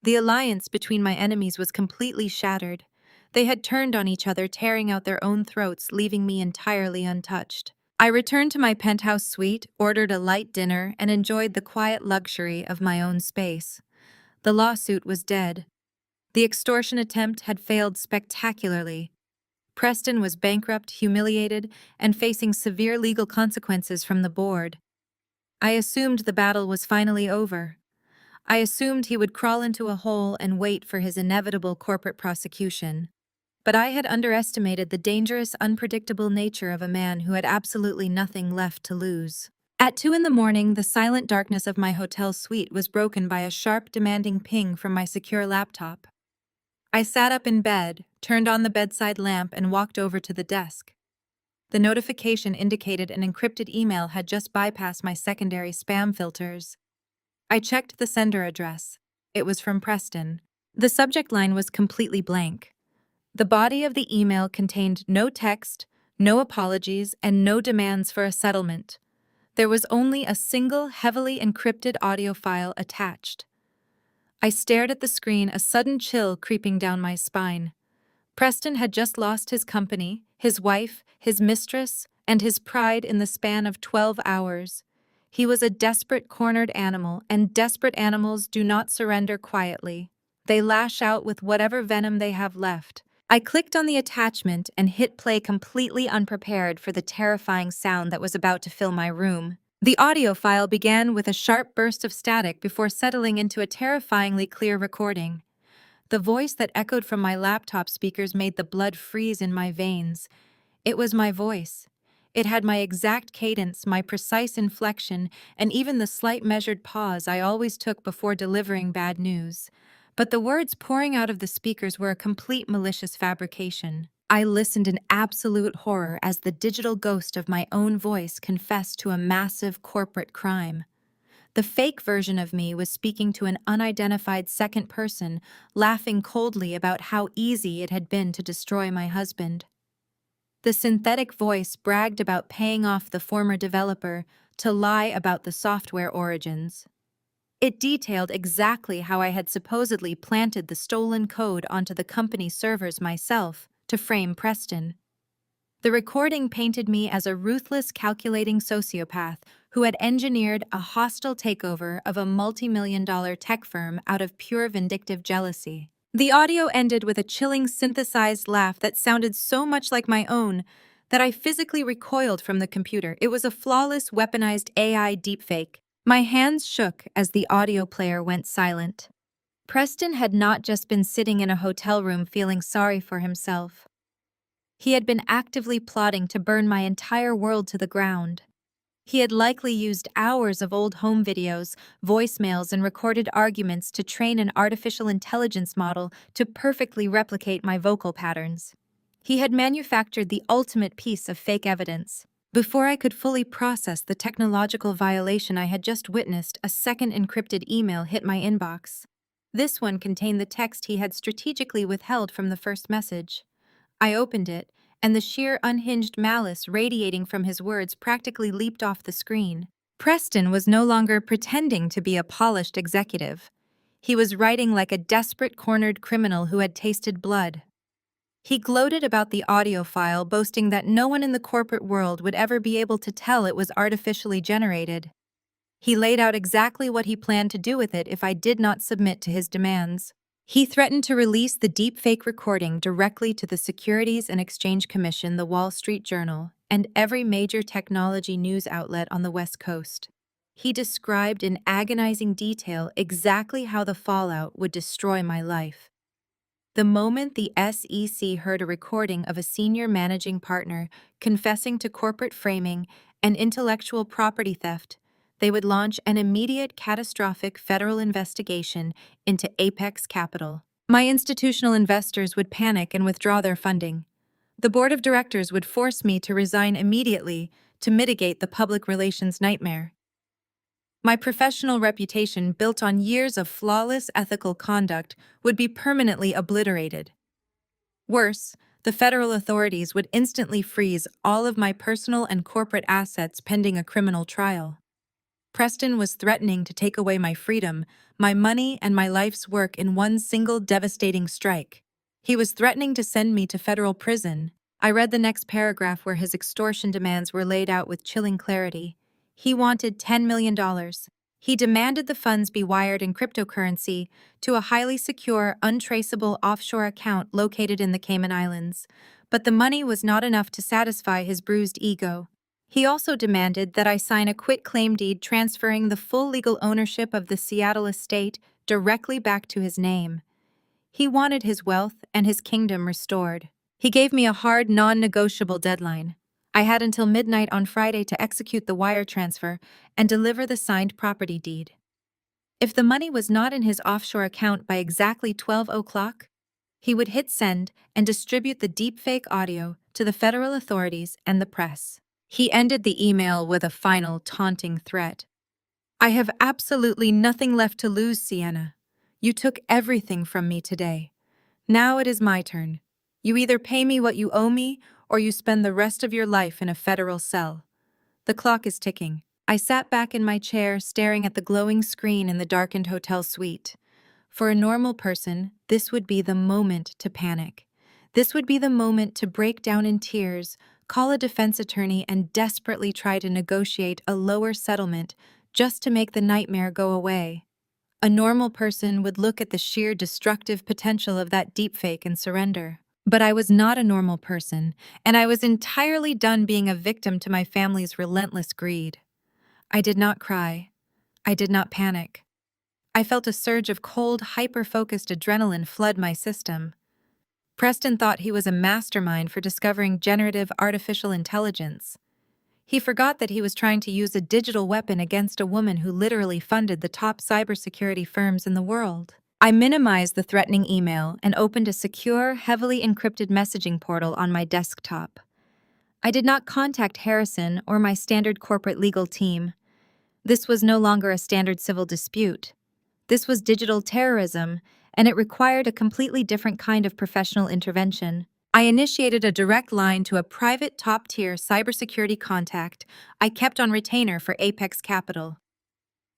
The alliance between my enemies was completely shattered. They had turned on each other, tearing out their own throats, leaving me entirely untouched. I returned to my penthouse suite, ordered a light dinner, and enjoyed the quiet luxury of my own space. The lawsuit was dead. The extortion attempt had failed spectacularly. Preston was bankrupt, humiliated, and facing severe legal consequences from the board. I assumed the battle was finally over. I assumed he would crawl into a hole and wait for his inevitable corporate prosecution. But I had underestimated the dangerous, unpredictable nature of a man who had absolutely nothing left to lose. At 2 a.m, the silent darkness of my hotel suite was broken by a sharp, demanding ping from my secure laptop. I sat up in bed, turned on the bedside lamp, and walked over to the desk. The notification indicated an encrypted email had just bypassed my secondary spam filters. I checked the sender address. It was from Preston. The subject line was completely blank. The body of the email contained no text, no apologies, and no demands for a settlement. There was only a single heavily encrypted audio file attached. I stared at the screen, a sudden chill creeping down my spine. Preston had just lost his company, his wife, his mistress, and his pride in the span of 12 hours. He was a desperate, cornered animal, and desperate animals do not surrender quietly. They lash out with whatever venom they have left. I clicked on the attachment and hit play, completely unprepared for the terrifying sound that was about to fill my room. The audio file began with a sharp burst of static before settling into a terrifyingly clear recording. The voice that echoed from my laptop speakers made the blood freeze in my veins. It was my voice. It had my exact cadence, my precise inflection, and even the slight measured pause I always took before delivering bad news. But the words pouring out of the speakers were a complete malicious fabrication. I listened in absolute horror as the digital ghost of my own voice confessed to a massive corporate crime. The fake version of me was speaking to an unidentified second person, laughing coldly about how easy it had been to destroy my husband. The synthetic voice bragged about paying off the former developer to lie about the software origins. It detailed exactly how I had supposedly planted the stolen code onto the company's servers myself to frame Preston. The recording painted me as a ruthless, calculating sociopath who had engineered a hostile takeover of a multi-million-dollar tech firm out of pure vindictive jealousy. The audio ended with a chilling synthesized laugh that sounded so much like my own that I physically recoiled from the computer. It was a flawless, weaponized AI deepfake. My hands shook as the audio player went silent. Preston had not just been sitting in a hotel room feeling sorry for himself. He had been actively plotting to burn my entire world to the ground. He had likely used hours of old home videos, voicemails, and recorded arguments to train an artificial intelligence model to perfectly replicate my vocal patterns. He had manufactured the ultimate piece of fake evidence. Before I could fully process the technological violation I had just witnessed, a second encrypted email hit my inbox. This one contained the text he had strategically withheld from the first message. I opened it, and the sheer unhinged malice radiating from his words practically leaped off the screen. Preston was no longer pretending to be a polished executive. He was writing like a desperate cornered criminal who had tasted blood. He gloated about the audio file, boasting that no one in the corporate world would ever be able to tell it was artificially generated. He laid out exactly what he planned to do with it if I did not submit to his demands. He threatened to release the deepfake recording directly to the Securities and Exchange Commission, the Wall Street Journal, and every major technology news outlet on the West Coast. He described in agonizing detail exactly how the fallout would destroy my life. The moment the SEC heard a recording of a senior managing partner confessing to corporate framing and intellectual property theft, they would launch an immediate catastrophic federal investigation into Apex Capital. My institutional investors would panic and withdraw their funding. The board of directors would force me to resign immediately to mitigate the public relations nightmare. My professional reputation, built on years of flawless ethical conduct, would be permanently obliterated. Worse, the federal authorities would instantly freeze all of my personal and corporate assets pending a criminal trial. Preston was threatening to take away my freedom, my money, and my life's work in one single devastating strike. He was threatening to send me to federal prison. I read the next paragraph where his extortion demands were laid out with chilling clarity. He wanted $10 million. He demanded the funds be wired in cryptocurrency to a highly secure, untraceable offshore account located in the Cayman Islands. But the money was not enough to satisfy his bruised ego. He also demanded that I sign a quitclaim deed transferring the full legal ownership of the Seattle estate directly back to his name. He wanted his wealth and his kingdom restored. He gave me a hard, non-negotiable deadline. I had until midnight on Friday to execute the wire transfer and deliver the signed property deed. If the money was not in his offshore account by exactly 12 o'clock, he would hit send and distribute the deepfake audio to the federal authorities and the press. He ended the email with a final taunting threat. I have absolutely nothing left to lose, Sienna. You took everything from me today. Now it is my turn. You either pay me what you owe me, or you spend the rest of your life in a federal cell. The clock is ticking. I sat back in my chair, staring at the glowing screen in the darkened hotel suite. For a normal person, this would be the moment to panic. This would be the moment to break down in tears, call a defense attorney, and desperately try to negotiate a lower settlement just to make the nightmare go away. A normal person would look at the sheer destructive potential of that deepfake and surrender. But I was not a normal person, and I was entirely done being a victim to my family's relentless greed. I did not cry. I did not panic. I felt a surge of cold, hyper-focused adrenaline flood my system. Preston thought he was a mastermind for discovering generative artificial intelligence. He forgot that he was trying to use a digital weapon against a woman who literally funded the top cybersecurity firms in the world. I minimized the threatening email and opened a secure, heavily encrypted messaging portal on my desktop. I did not contact Harrison or my standard corporate legal team. This was no longer a standard civil dispute. This was digital terrorism, and it required a completely different kind of professional intervention. I initiated a direct line to a private top-tier cybersecurity contact I kept on retainer for Apex Capital.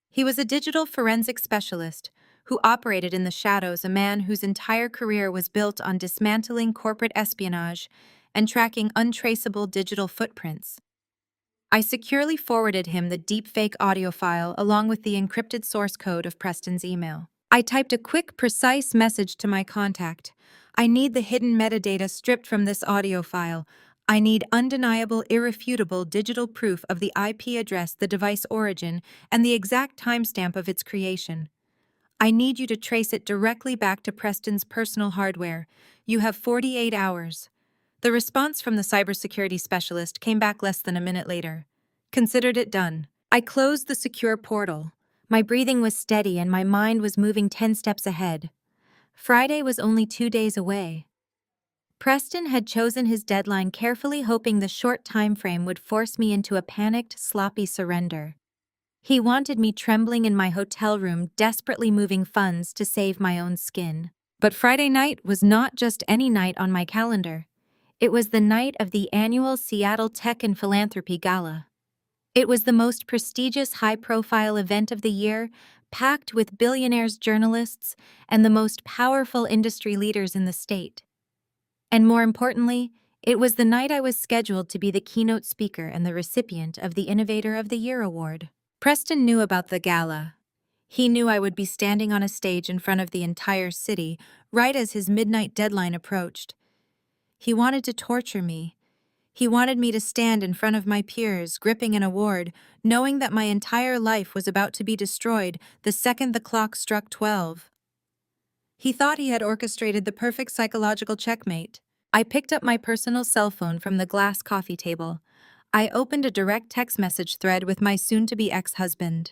He was a digital forensic specialist who operated in the shadows, a man whose entire career was built on dismantling corporate espionage and tracking untraceable digital footprints. I securely forwarded him the deepfake audio file along with the encrypted source code of Preston's email. I typed a quick, precise message to my contact. I need the hidden metadata stripped from this audio file. I need undeniable, irrefutable digital proof of the IP address, the device origin, and the exact timestamp of its creation. I need you to trace it directly back to Preston's personal hardware. You have 48 hours. The response from the cybersecurity specialist came back less than a minute later. Considered it done. I closed the secure portal. My breathing was steady and my mind was moving 10 steps ahead. Friday was only 2 days away. Preston had chosen his deadline carefully, hoping the short time frame would force me into a panicked, sloppy surrender. He wanted me trembling in my hotel room, desperately moving funds to save my own skin. But Friday night was not just any night on my calendar. It was the night of the annual Seattle Tech and Philanthropy Gala. It was the most prestigious high-profile event of the year, packed with billionaires, journalists, and the most powerful industry leaders in the state. And more importantly, it was the night I was scheduled to be the keynote speaker and the recipient of the Innovator of the Year award. Preston knew about the gala. He knew I would be standing on a stage in front of the entire city, right as his midnight deadline approached. He wanted to torture me. He wanted me to stand in front of my peers, gripping an award, knowing that my entire life was about to be destroyed the second the clock struck 12. He thought he had orchestrated the perfect psychological checkmate. I picked up my personal cell phone from the glass coffee table. I opened a direct text message thread with my soon-to-be ex-husband.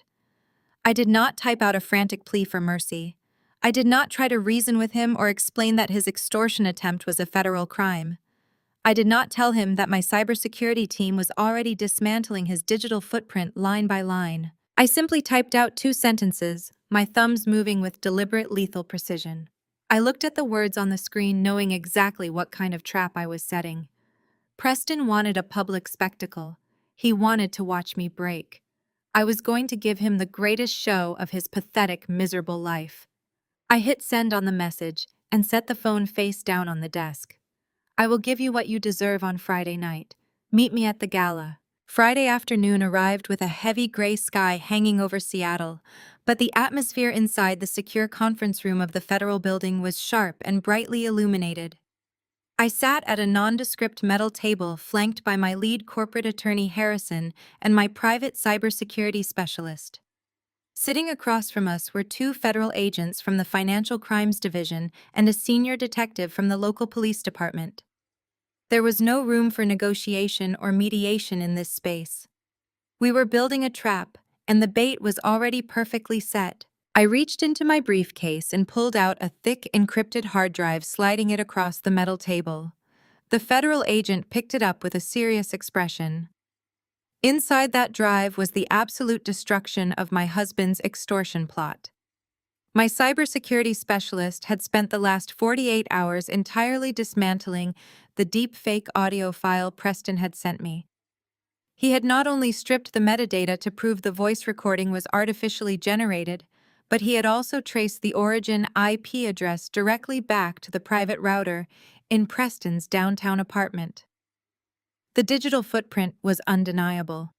I did not type out a frantic plea for mercy. I did not try to reason with him or explain that his extortion attempt was a federal crime. I did not tell him that my cybersecurity team was already dismantling his digital footprint line by line. I simply typed out 2 sentences, my thumbs moving with deliberate, lethal precision. I looked at the words on the screen, knowing exactly what kind of trap I was setting. Preston wanted a public spectacle. He wanted to watch me break. I was going to give him the greatest show of his pathetic, miserable life. I hit send on the message and set the phone face down on the desk. I will give you what you deserve on Friday night. Meet me at the gala. Friday afternoon arrived with a heavy gray sky hanging over Seattle, but the atmosphere inside the secure conference room of the federal building was sharp and brightly illuminated. I sat at a nondescript metal table flanked by my lead corporate attorney Harrison and my private cybersecurity specialist. Sitting across from us were 2 federal agents from the Financial Crimes Division and a senior detective from the local police department. There was no room for negotiation or mediation in this space. We were building a trap, and the bait was already perfectly set. I reached into my briefcase and pulled out a thick, encrypted hard drive, sliding it across the metal table. The federal agent picked it up with a serious expression. Inside that drive was the absolute destruction of my husband's extortion plot. My cybersecurity specialist had spent the last 48 hours entirely dismantling the deepfake audio file Preston had sent me. He had not only stripped the metadata to prove the voice recording was artificially generated, but he had also traced the origin IP address directly back to the private router in Preston's downtown apartment. The digital footprint was undeniable.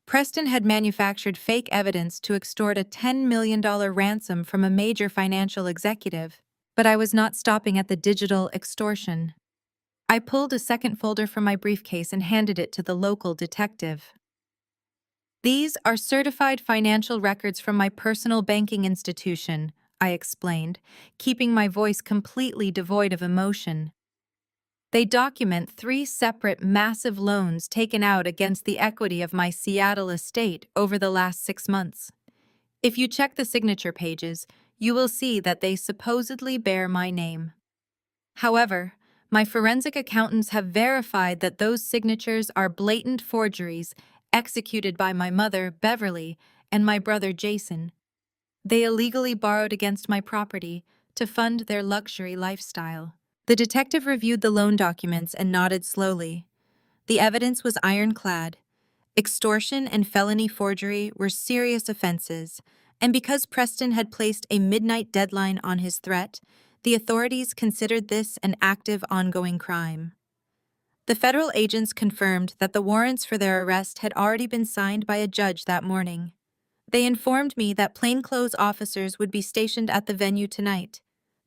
Preston had manufactured fake evidence to extort a $10 million ransom from a major financial executive. But I was not stopping at the digital extortion. I pulled a second folder from my briefcase and handed it to the local detective. These are certified financial records from my personal banking institution, I explained, keeping my voice completely devoid of emotion. They document 3 separate massive loans taken out against the equity of my Seattle estate over the last 6 months. If you check the signature pages, you will see that they supposedly bear my name. However, my forensic accountants have verified that those signatures are blatant forgeries executed by my mother, Beverly, and my brother, Jason. They illegally borrowed against my property to fund their luxury lifestyle. The detective reviewed the loan documents and nodded slowly. The evidence was ironclad. Extortion and felony forgery were serious offenses, and because Preston had placed a midnight deadline on his threat, the authorities considered this an active, ongoing crime. The federal agents confirmed that the warrants for their arrest had already been signed by a judge that morning. They informed me that plainclothes officers would be stationed at the venue tonight.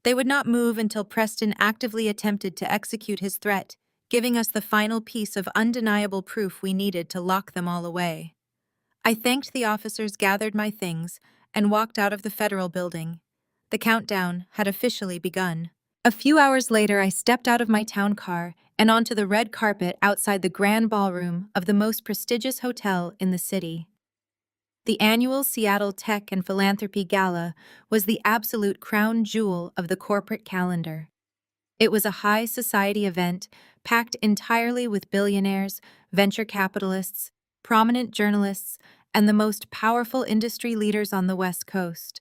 They would not move until Preston actively attempted to execute his threat, giving us the final piece of undeniable proof we needed to lock them all away. I thanked the officers, gathered my things, and walked out of the federal building. The countdown had officially begun. A few hours later, I stepped out of my town car and onto the red carpet outside the grand ballroom of the most prestigious hotel in the city. The annual Seattle Tech and Philanthropy Gala was the absolute crown jewel of the corporate calendar. It was a high society event packed entirely with billionaires, venture capitalists, prominent journalists, and the most powerful industry leaders on the West Coast.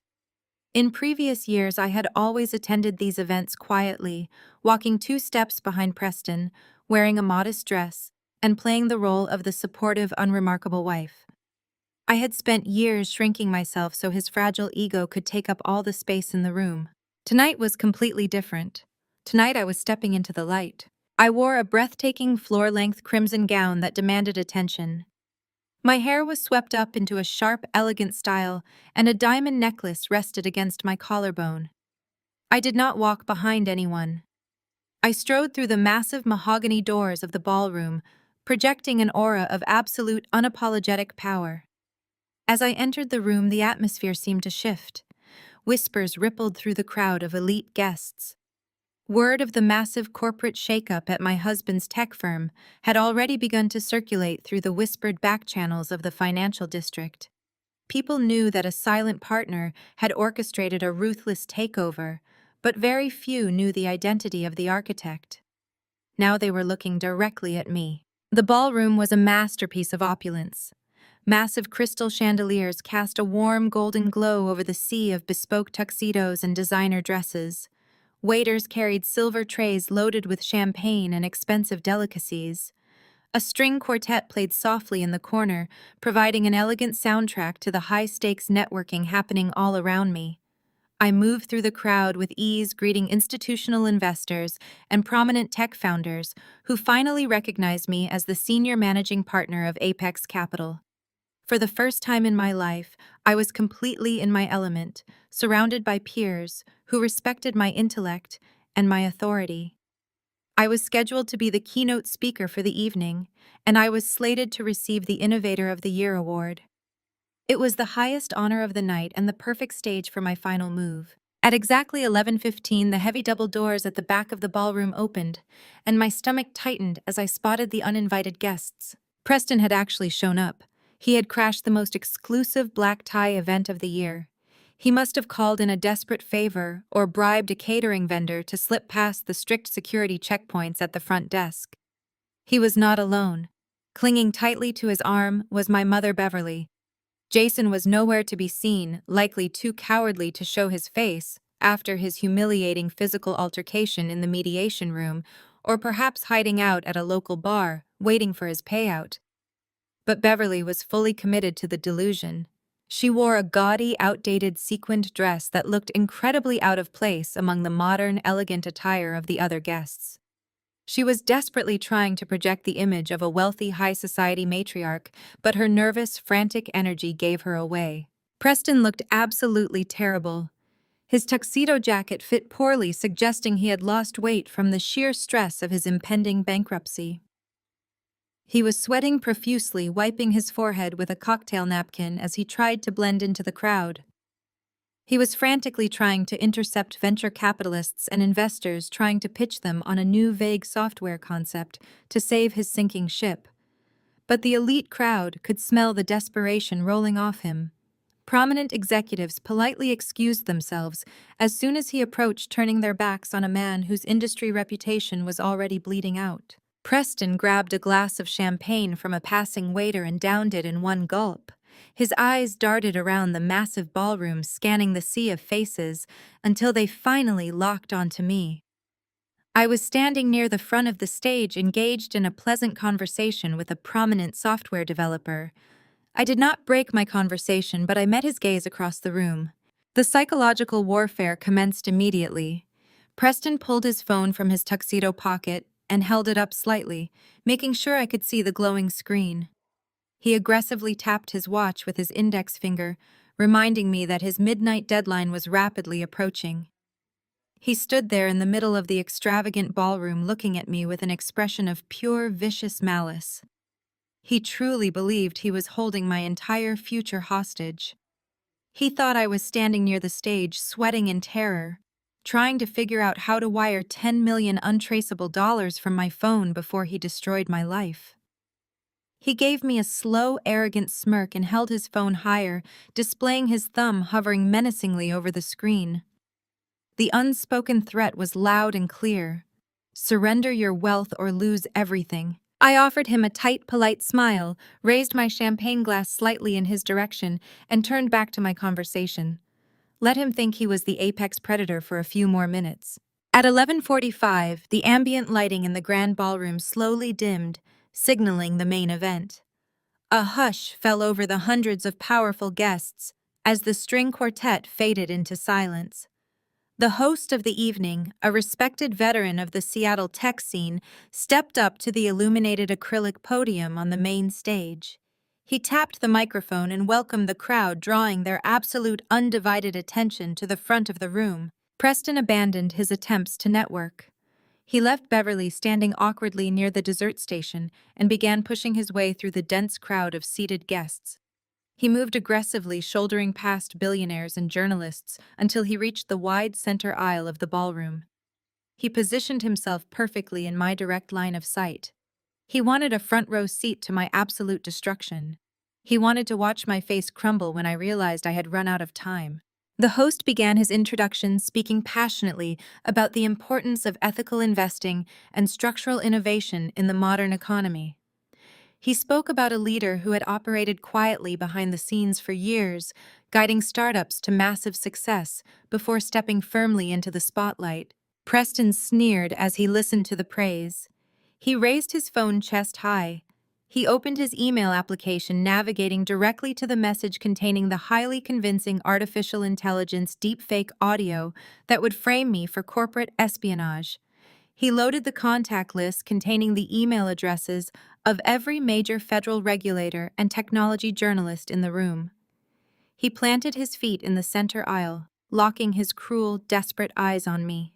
In previous years, I had always attended these events quietly, walking 2 steps behind Preston, wearing a modest dress, and playing the role of the supportive, unremarkable wife. I had spent years shrinking myself so his fragile ego could take up all the space in the room. Tonight was completely different. Tonight I was stepping into the light. I wore a breathtaking floor-length crimson gown that demanded attention. My hair was swept up into a sharp, elegant style, and a diamond necklace rested against my collarbone. I did not walk behind anyone. I strode through the massive mahogany doors of the ballroom, projecting an aura of absolute, unapologetic power. As I entered the room, the atmosphere seemed to shift. Whispers rippled through the crowd of elite guests. Word of the massive corporate shakeup at my husband's tech firm had already begun to circulate through the whispered back channels of the financial district. People knew that a silent partner had orchestrated a ruthless takeover, but very few knew the identity of the architect. Now they were looking directly at me. The ballroom was a masterpiece of opulence. Massive crystal chandeliers cast a warm golden glow over the sea of bespoke tuxedos and designer dresses. Waiters carried silver trays loaded with champagne and expensive delicacies. A string quartet played softly in the corner, providing an elegant soundtrack to the high-stakes networking happening all around me. I moved through the crowd with ease, greeting institutional investors and prominent tech founders who finally recognized me as the senior managing partner of Apex Capital. For the first time in my life, I was completely in my element, surrounded by peers who respected my intellect and my authority. I was scheduled to be the keynote speaker for the evening, and I was slated to receive the Innovator of the Year award. It was the highest honor of the night and the perfect stage for my final move. At exactly 11:15, the heavy double doors at the back of the ballroom opened, and my stomach tightened as I spotted the uninvited guests. Preston had actually shown up. He had crashed the most exclusive black tie event of the year. He must have called in a desperate favor or bribed a catering vendor to slip past the strict security checkpoints at the front desk. He was not alone. Clinging tightly to his arm was my mother, Beverly. Jason was nowhere to be seen, likely too cowardly to show his face after his humiliating physical altercation in the mediation room, or perhaps hiding out at a local bar, waiting for his payout. But Beverly was fully committed to the delusion. She wore a gaudy, outdated sequined dress that looked incredibly out of place among the modern, elegant attire of the other guests. She was desperately trying to project the image of a wealthy high society matriarch, but her nervous, frantic energy gave her away. Preston looked absolutely terrible. His tuxedo jacket fit poorly, suggesting he had lost weight from the sheer stress of his impending bankruptcy. He was sweating profusely, wiping his forehead with a cocktail napkin as he tried to blend into the crowd. He was frantically trying to intercept venture capitalists and investors trying to pitch them on a new vague software concept to save his sinking ship. But the elite crowd could smell the desperation rolling off him. Prominent executives politely excused themselves as soon as he approached, turning their backs on a man whose industry reputation was already bleeding out. Preston grabbed a glass of champagne from a passing waiter and downed it in one gulp. His eyes darted around the massive ballroom, scanning the sea of faces until they finally locked onto me. I was standing near the front of the stage, engaged in a pleasant conversation with a prominent software developer. I did not break my conversation, but I met his gaze across the room. The psychological warfare commenced immediately. Preston pulled his phone from his tuxedo pocket and held it up slightly, making sure I could see the glowing screen. He aggressively tapped his watch with his index finger, reminding me that his midnight deadline was rapidly approaching. He stood there in the middle of the extravagant ballroom, looking at me with an expression of pure, vicious malice. He truly believed he was holding my entire future hostage. He thought I was standing near the stage, sweating in terror, trying to figure out how to wire 10 million untraceable dollars from my phone before he destroyed my life. He gave me a slow, arrogant smirk and held his phone higher, displaying his thumb hovering menacingly over the screen. The unspoken threat was loud and clear. Surrender your wealth or lose everything. I offered him a tight, polite smile, raised my champagne glass slightly in his direction, and turned back to my conversation. Let him think he was the apex predator for a few more minutes. At 11:45, the ambient lighting in the grand ballroom slowly dimmed, signaling the main event. A hush fell over the hundreds of powerful guests as the string quartet faded into silence. The host of the evening, a respected veteran of the Seattle tech scene, stepped up to the illuminated acrylic podium on the main stage. He tapped the microphone and welcomed the crowd, drawing their absolute undivided attention to the front of the room. Preston abandoned his attempts to network. He left Beverly standing awkwardly near the dessert station and began pushing his way through the dense crowd of seated guests. He moved aggressively, shouldering past billionaires and journalists until he reached the wide center aisle of the ballroom. He positioned himself perfectly in my direct line of sight. He wanted a front row seat to my absolute destruction. He wanted to watch my face crumble when I realized I had run out of time. The host began his introduction, speaking passionately about the importance of ethical investing and structural innovation in the modern economy. He spoke about a leader who had operated quietly behind the scenes for years, guiding startups to massive success before stepping firmly into the spotlight. Preston sneered as he listened to the praise. He raised his phone chest high. He opened his email application, navigating directly to the message containing the highly convincing artificial intelligence deepfake audio that would frame me for corporate espionage. He loaded the contact list containing the email addresses of every major federal regulator and technology journalist in the room. He planted his feet in the center aisle, locking his cruel, desperate eyes on me.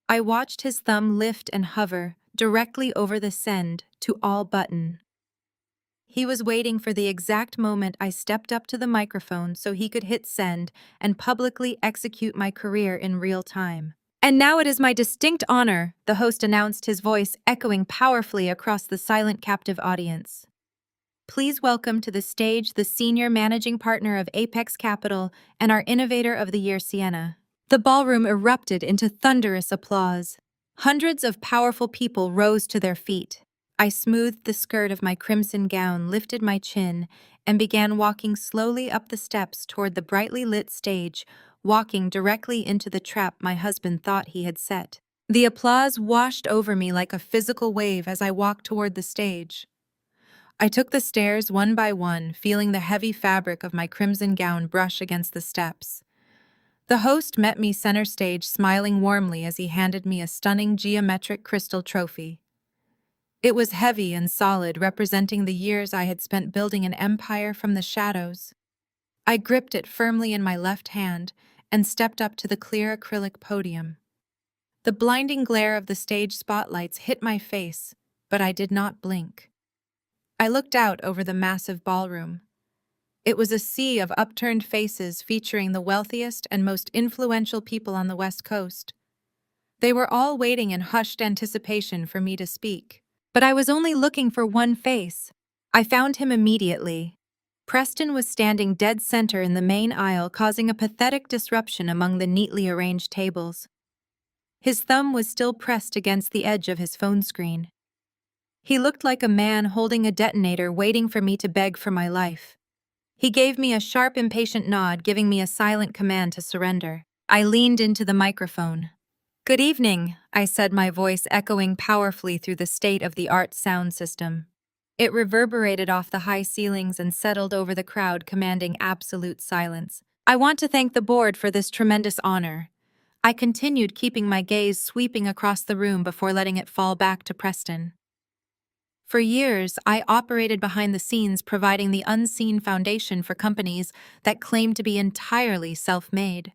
I watched his thumb lift and hover directly over the send to all button. He was waiting for the exact moment I stepped up to the microphone so he could hit send and publicly execute my career in real time. And now it is my distinct honor, the host announced, his voice echoing powerfully across the silent, captive audience. Please welcome to the stage the senior managing partner of Apex Capital and our Innovator of the Year, Sienna. The ballroom erupted into thunderous applause. Hundreds of powerful people rose to their feet. I smoothed the skirt of my crimson gown, lifted my chin, and began walking slowly up the steps toward the brightly lit stage, walking directly into the trap my husband thought he had set. The applause washed over me like a physical wave as I walked toward the stage. I took the stairs one by one, feeling the heavy fabric of my crimson gown brush against the steps. The host met me center stage, smiling warmly as he handed me a stunning geometric crystal trophy. It was heavy and solid, representing the years I had spent building an empire from the shadows. I gripped it firmly in my left hand and stepped up to the clear acrylic podium. The blinding glare of the stage spotlights hit my face, but I did not blink. I looked out over the massive ballroom. It was a sea of upturned faces featuring the wealthiest and most influential people on the West Coast. They were all waiting in hushed anticipation for me to speak. But I was only looking for one face. I found him immediately. Preston was standing dead center in the main aisle, causing a pathetic disruption among the neatly arranged tables. His thumb was still pressed against the edge of his phone screen. He looked like a man holding a detonator waiting for me to beg for my life. He gave me a sharp, impatient nod, giving me a silent command to surrender. I leaned into the microphone. "Good evening," I said, my voice echoing powerfully through the state-of-the-art sound system. It reverberated off the high ceilings and settled over the crowd, commanding absolute silence. "I want to thank the board for this tremendous honor." I continued, keeping my gaze sweeping across the room before letting it fall back to Preston. For years, I operated behind the scenes, providing the unseen foundation for companies that claim to be entirely self-made.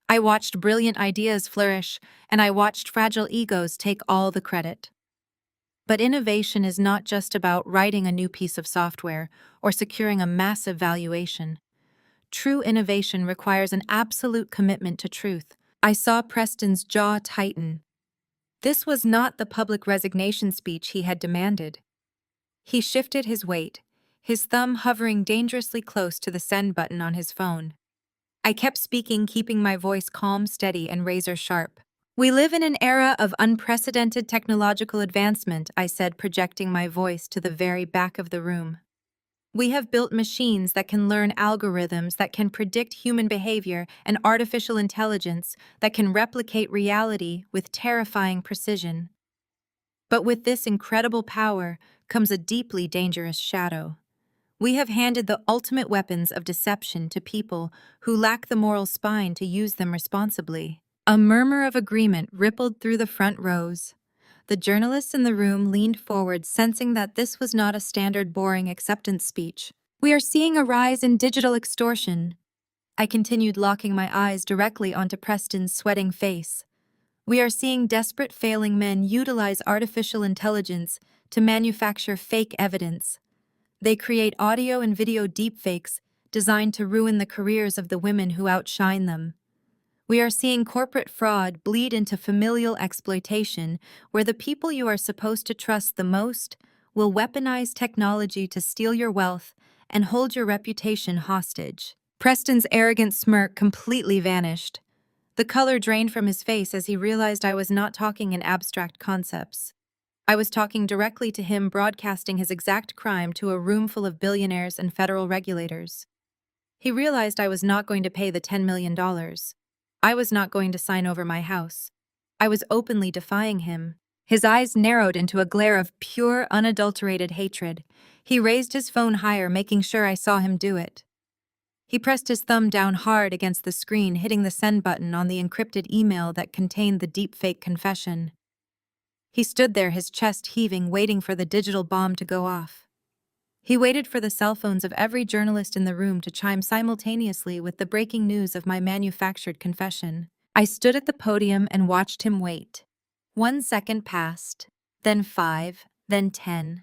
I watched brilliant ideas flourish, and I watched fragile egos take all the credit. But innovation is not just about writing a new piece of software or securing a massive valuation. True innovation requires an absolute commitment to truth. I saw Preston's jaw tighten. This was not the public resignation speech he had demanded. He shifted his weight, his thumb hovering dangerously close to the send button on his phone. I kept speaking, keeping my voice calm, steady, and razor-sharp. "We live in an era of unprecedented technological advancement," I said, projecting my voice to the very back of the room. "We have built machines that can learn algorithms that can predict human behavior and artificial intelligence that can replicate reality with terrifying precision. But with this incredible power comes a deeply dangerous shadow. We have handed the ultimate weapons of deception to people who lack the moral spine to use them responsibly." A murmur of agreement rippled through the front rows. The journalists in the room leaned forward, sensing that this was not a standard boring acceptance speech. "We are seeing a rise in digital extortion." I continued, locking my eyes directly onto Preston's sweating face. "We are seeing desperate, failing men utilize artificial intelligence to manufacture fake evidence. They create audio and video deepfakes designed to ruin the careers of the women who outshine them. We are seeing corporate fraud bleed into familial exploitation, where the people you are supposed to trust the most will weaponize technology to steal your wealth and hold your reputation hostage." Preston's arrogant smirk completely vanished. The color drained from his face as he realized I was not talking in abstract concepts. I was talking directly to him, broadcasting his exact crime to a room full of billionaires and federal regulators. He realized I was not going to pay the $10 million. I was not going to sign over my house. I was openly defying him. His eyes narrowed into a glare of pure, unadulterated hatred. He raised his phone higher, making sure I saw him do it. He pressed his thumb down hard against the screen, hitting the send button on the encrypted email that contained the deepfake confession. He stood there, his chest heaving, waiting for the digital bomb to go off. He waited for the cell phones of every journalist in the room to chime simultaneously with the breaking news of my manufactured confession. I stood at the podium and watched him wait. 1 second passed, then 5, then 10.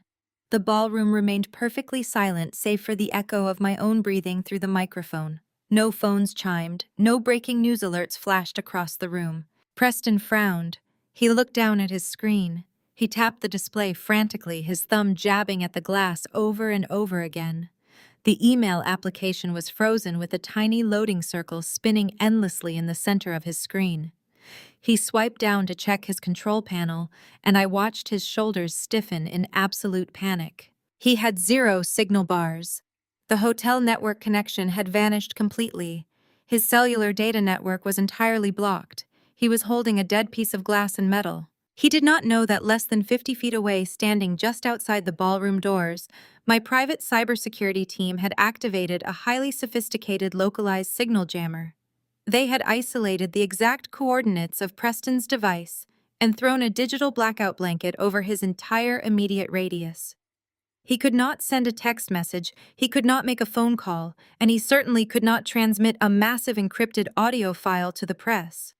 The ballroom remained perfectly silent save for the echo of my own breathing through the microphone. No phones chimed, no breaking news alerts flashed across the room. Preston frowned. He looked down at his screen. He tapped the display frantically, his thumb jabbing at the glass over and over again. The email application was frozen, with a tiny loading circle spinning endlessly in the center of his screen. He swiped down to check his control panel, and I watched his shoulders stiffen in absolute panic. He had 0 signal bars. The hotel network connection had vanished completely. His cellular data network was entirely blocked. He was holding a dead piece of glass and metal. He did not know that less than 50 feet away, standing just outside the ballroom doors, my private cybersecurity team had activated a highly sophisticated localized signal jammer. They had isolated the exact coordinates of Preston's device and thrown a digital blackout blanket over his entire immediate radius. He could not send a text message, he could not make a phone call, and he certainly could not transmit a massive encrypted audio file to the press.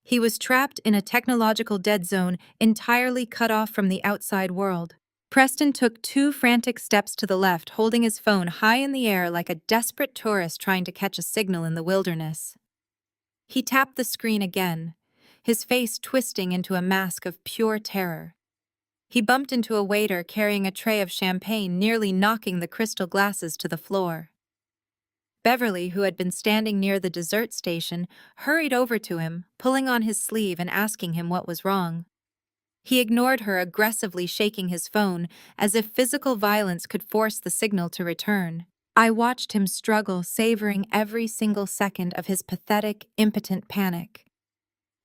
He was trapped in a technological dead zone, entirely cut off from the outside world. Preston took 2 frantic steps to the left, holding his phone high in the air like a desperate tourist trying to catch a signal in the wilderness. He tapped the screen again, his face twisting into a mask of pure terror. He bumped into a waiter carrying a tray of champagne, nearly knocking the crystal glasses to the floor. Beverly, who had been standing near the dessert station, hurried over to him, pulling on his sleeve and asking him what was wrong. He ignored her, aggressively shaking his phone, as if physical violence could force the signal to return. I watched him struggle, savoring every single second of his pathetic, impotent panic.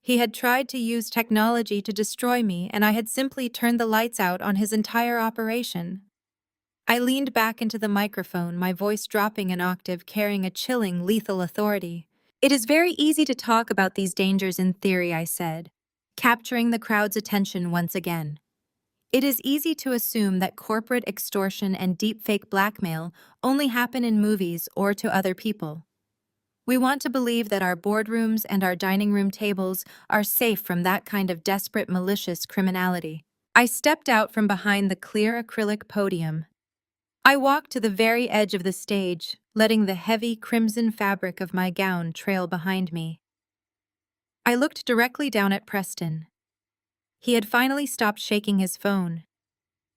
He had tried to use technology to destroy me, and I had simply turned the lights out on his entire operation. I leaned back into the microphone, my voice dropping an octave, carrying a chilling, lethal authority. "It is very easy to talk about these dangers in theory," I said, capturing the crowd's attention once again. "It is easy to assume that corporate extortion and deepfake blackmail only happen in movies or to other people. We want to believe that our boardrooms and our dining room tables are safe from that kind of desperate, malicious criminality." I stepped out from behind the clear acrylic podium. I walked to the very edge of the stage, letting the heavy crimson fabric of my gown trail behind me. I looked directly down at Preston. He had finally stopped shaking his phone.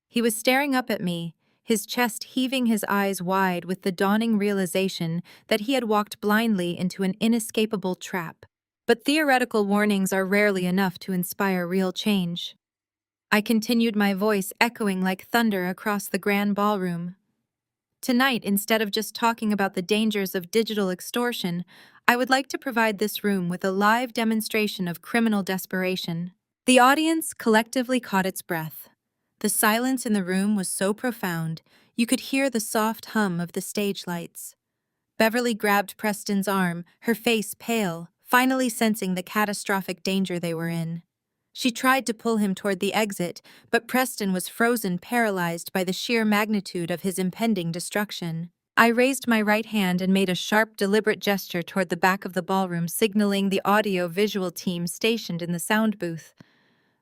He was staring up at me, his chest heaving, his eyes wide with the dawning realization that he had walked blindly into an inescapable trap. But theoretical warnings are rarely enough to inspire real change. I continued, my voice echoing like thunder across the grand ballroom. "Tonight, instead of just talking about the dangers of digital extortion, I would like to provide this room with a live demonstration of criminal desperation." The audience collectively caught its breath. The silence in the room was so profound, you could hear the soft hum of the stage lights. Beverly grabbed Preston's arm, her face pale, finally sensing the catastrophic danger they were in. She tried to pull him toward the exit, but Preston was frozen, paralyzed by the sheer magnitude of his impending destruction. I raised my right hand and made a sharp, deliberate gesture toward the back of the ballroom, signaling the audio-visual team stationed in the sound booth.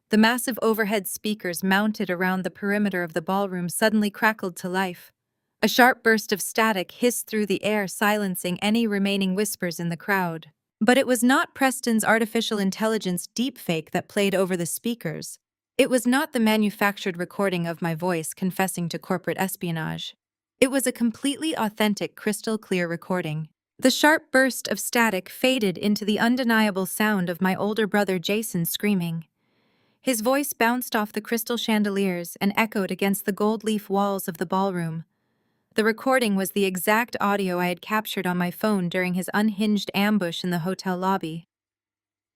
The massive overhead speakers mounted around the perimeter of the ballroom suddenly crackled to life. A sharp burst of static hissed through the air, silencing any remaining whispers in the crowd. But it was not Preston's artificial intelligence deepfake that played over the speakers. It was not the manufactured recording of my voice confessing to corporate espionage. It was a completely authentic, crystal-clear recording. The sharp burst of static faded into the undeniable sound of my older brother Jason screaming. His voice bounced off the crystal chandeliers and echoed against the gold leaf walls of the ballroom. The recording was the exact audio I had captured on my phone during his unhinged ambush in the hotel lobby.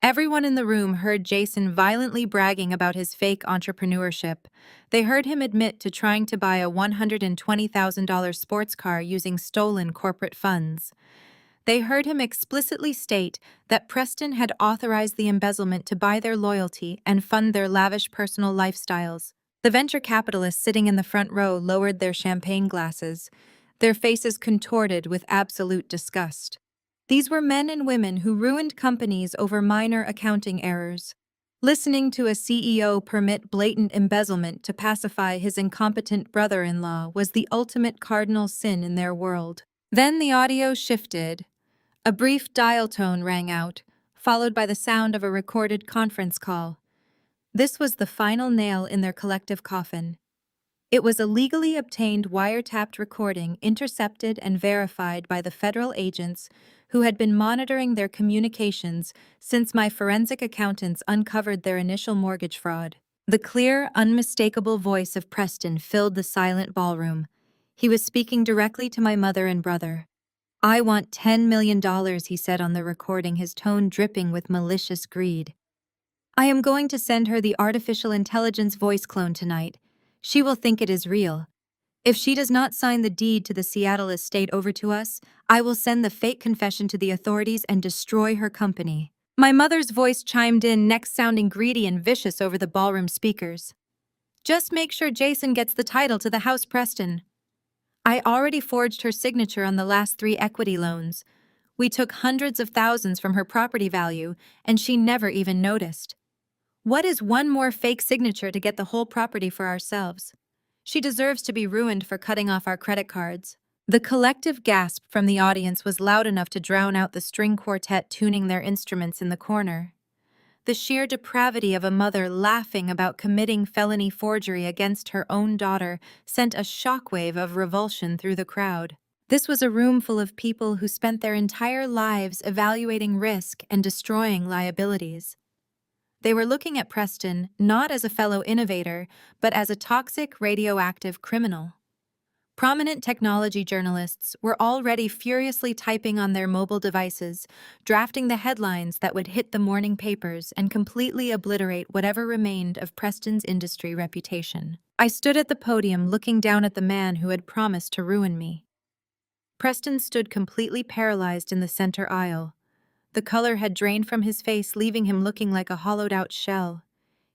Everyone in the room heard Jason violently bragging about his fake entrepreneurship. They heard him admit to trying to buy a $120,000 sports car using stolen corporate funds. They heard him explicitly state that Preston had authorized the embezzlement to buy their loyalty and fund their lavish personal lifestyles. The venture capitalists sitting in the front row lowered their champagne glasses, their faces contorted with absolute disgust. These were men and women who ruined companies over minor accounting errors. Listening to a CEO permit blatant embezzlement to pacify his incompetent brother-in-law was the ultimate cardinal sin in their world. Then the audio shifted. A brief dial tone rang out, followed by the sound of a recorded conference call. This was the final nail in their collective coffin. It was a legally obtained wiretapped recording intercepted and verified by the federal agents who had been monitoring their communications since my forensic accountants uncovered their initial mortgage fraud. The clear, unmistakable voice of Preston filled the silent ballroom. He was speaking directly to my mother and brother. "I want $10 million, he said on the recording, his tone dripping with malicious greed. "I am going to send her the artificial intelligence voice clone tonight. She will think it is real. If she does not sign the deed to the Seattle estate over to us, I will send the fake confession to the authorities and destroy her company." My mother's voice chimed in, next sounding greedy and vicious over the ballroom speakers. "Just make sure Jason gets the title to the house, Preston. I already forged her signature on the last 3 equity loans. We took hundreds of thousands from her property value, and she never even noticed. What is one more fake signature to get the whole property for ourselves? She deserves to be ruined for cutting off our credit cards. The collective gasp from the audience was loud enough to drown out the string quartet tuning their instruments in the corner. The sheer depravity of a mother laughing about committing felony forgery against her own daughter sent a shockwave of revulsion through the crowd. This was a room full of people who spent their entire lives evaluating risk and destroying liabilities. They were looking at Preston not as a fellow innovator, but as a toxic, radioactive criminal. Prominent technology journalists were already furiously typing on their mobile devices, drafting the headlines that would hit the morning papers and completely obliterate whatever remained of Preston's industry reputation. I stood at the podium looking down at the man who had promised to ruin me. Preston stood completely paralyzed in the center aisle. The color had drained from his face, leaving him looking like a hollowed-out shell.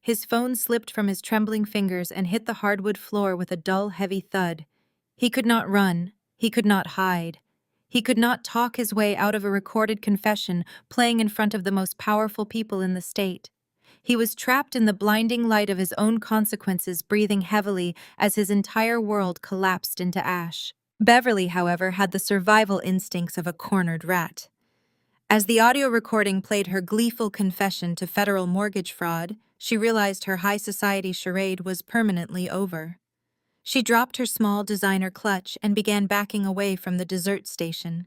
His phone slipped from his trembling fingers and hit the hardwood floor with a dull, heavy thud. He could not run. He could not hide. He could not talk his way out of a recorded confession playing in front of the most powerful people in the state. He was trapped in the blinding light of his own consequences, breathing heavily as his entire world collapsed into ash. Beverly, however, had the survival instincts of a cornered rat. As the audio recording played her gleeful confession to federal mortgage fraud, she realized her high society charade was permanently over. She dropped her small designer clutch and began backing away from the dessert station.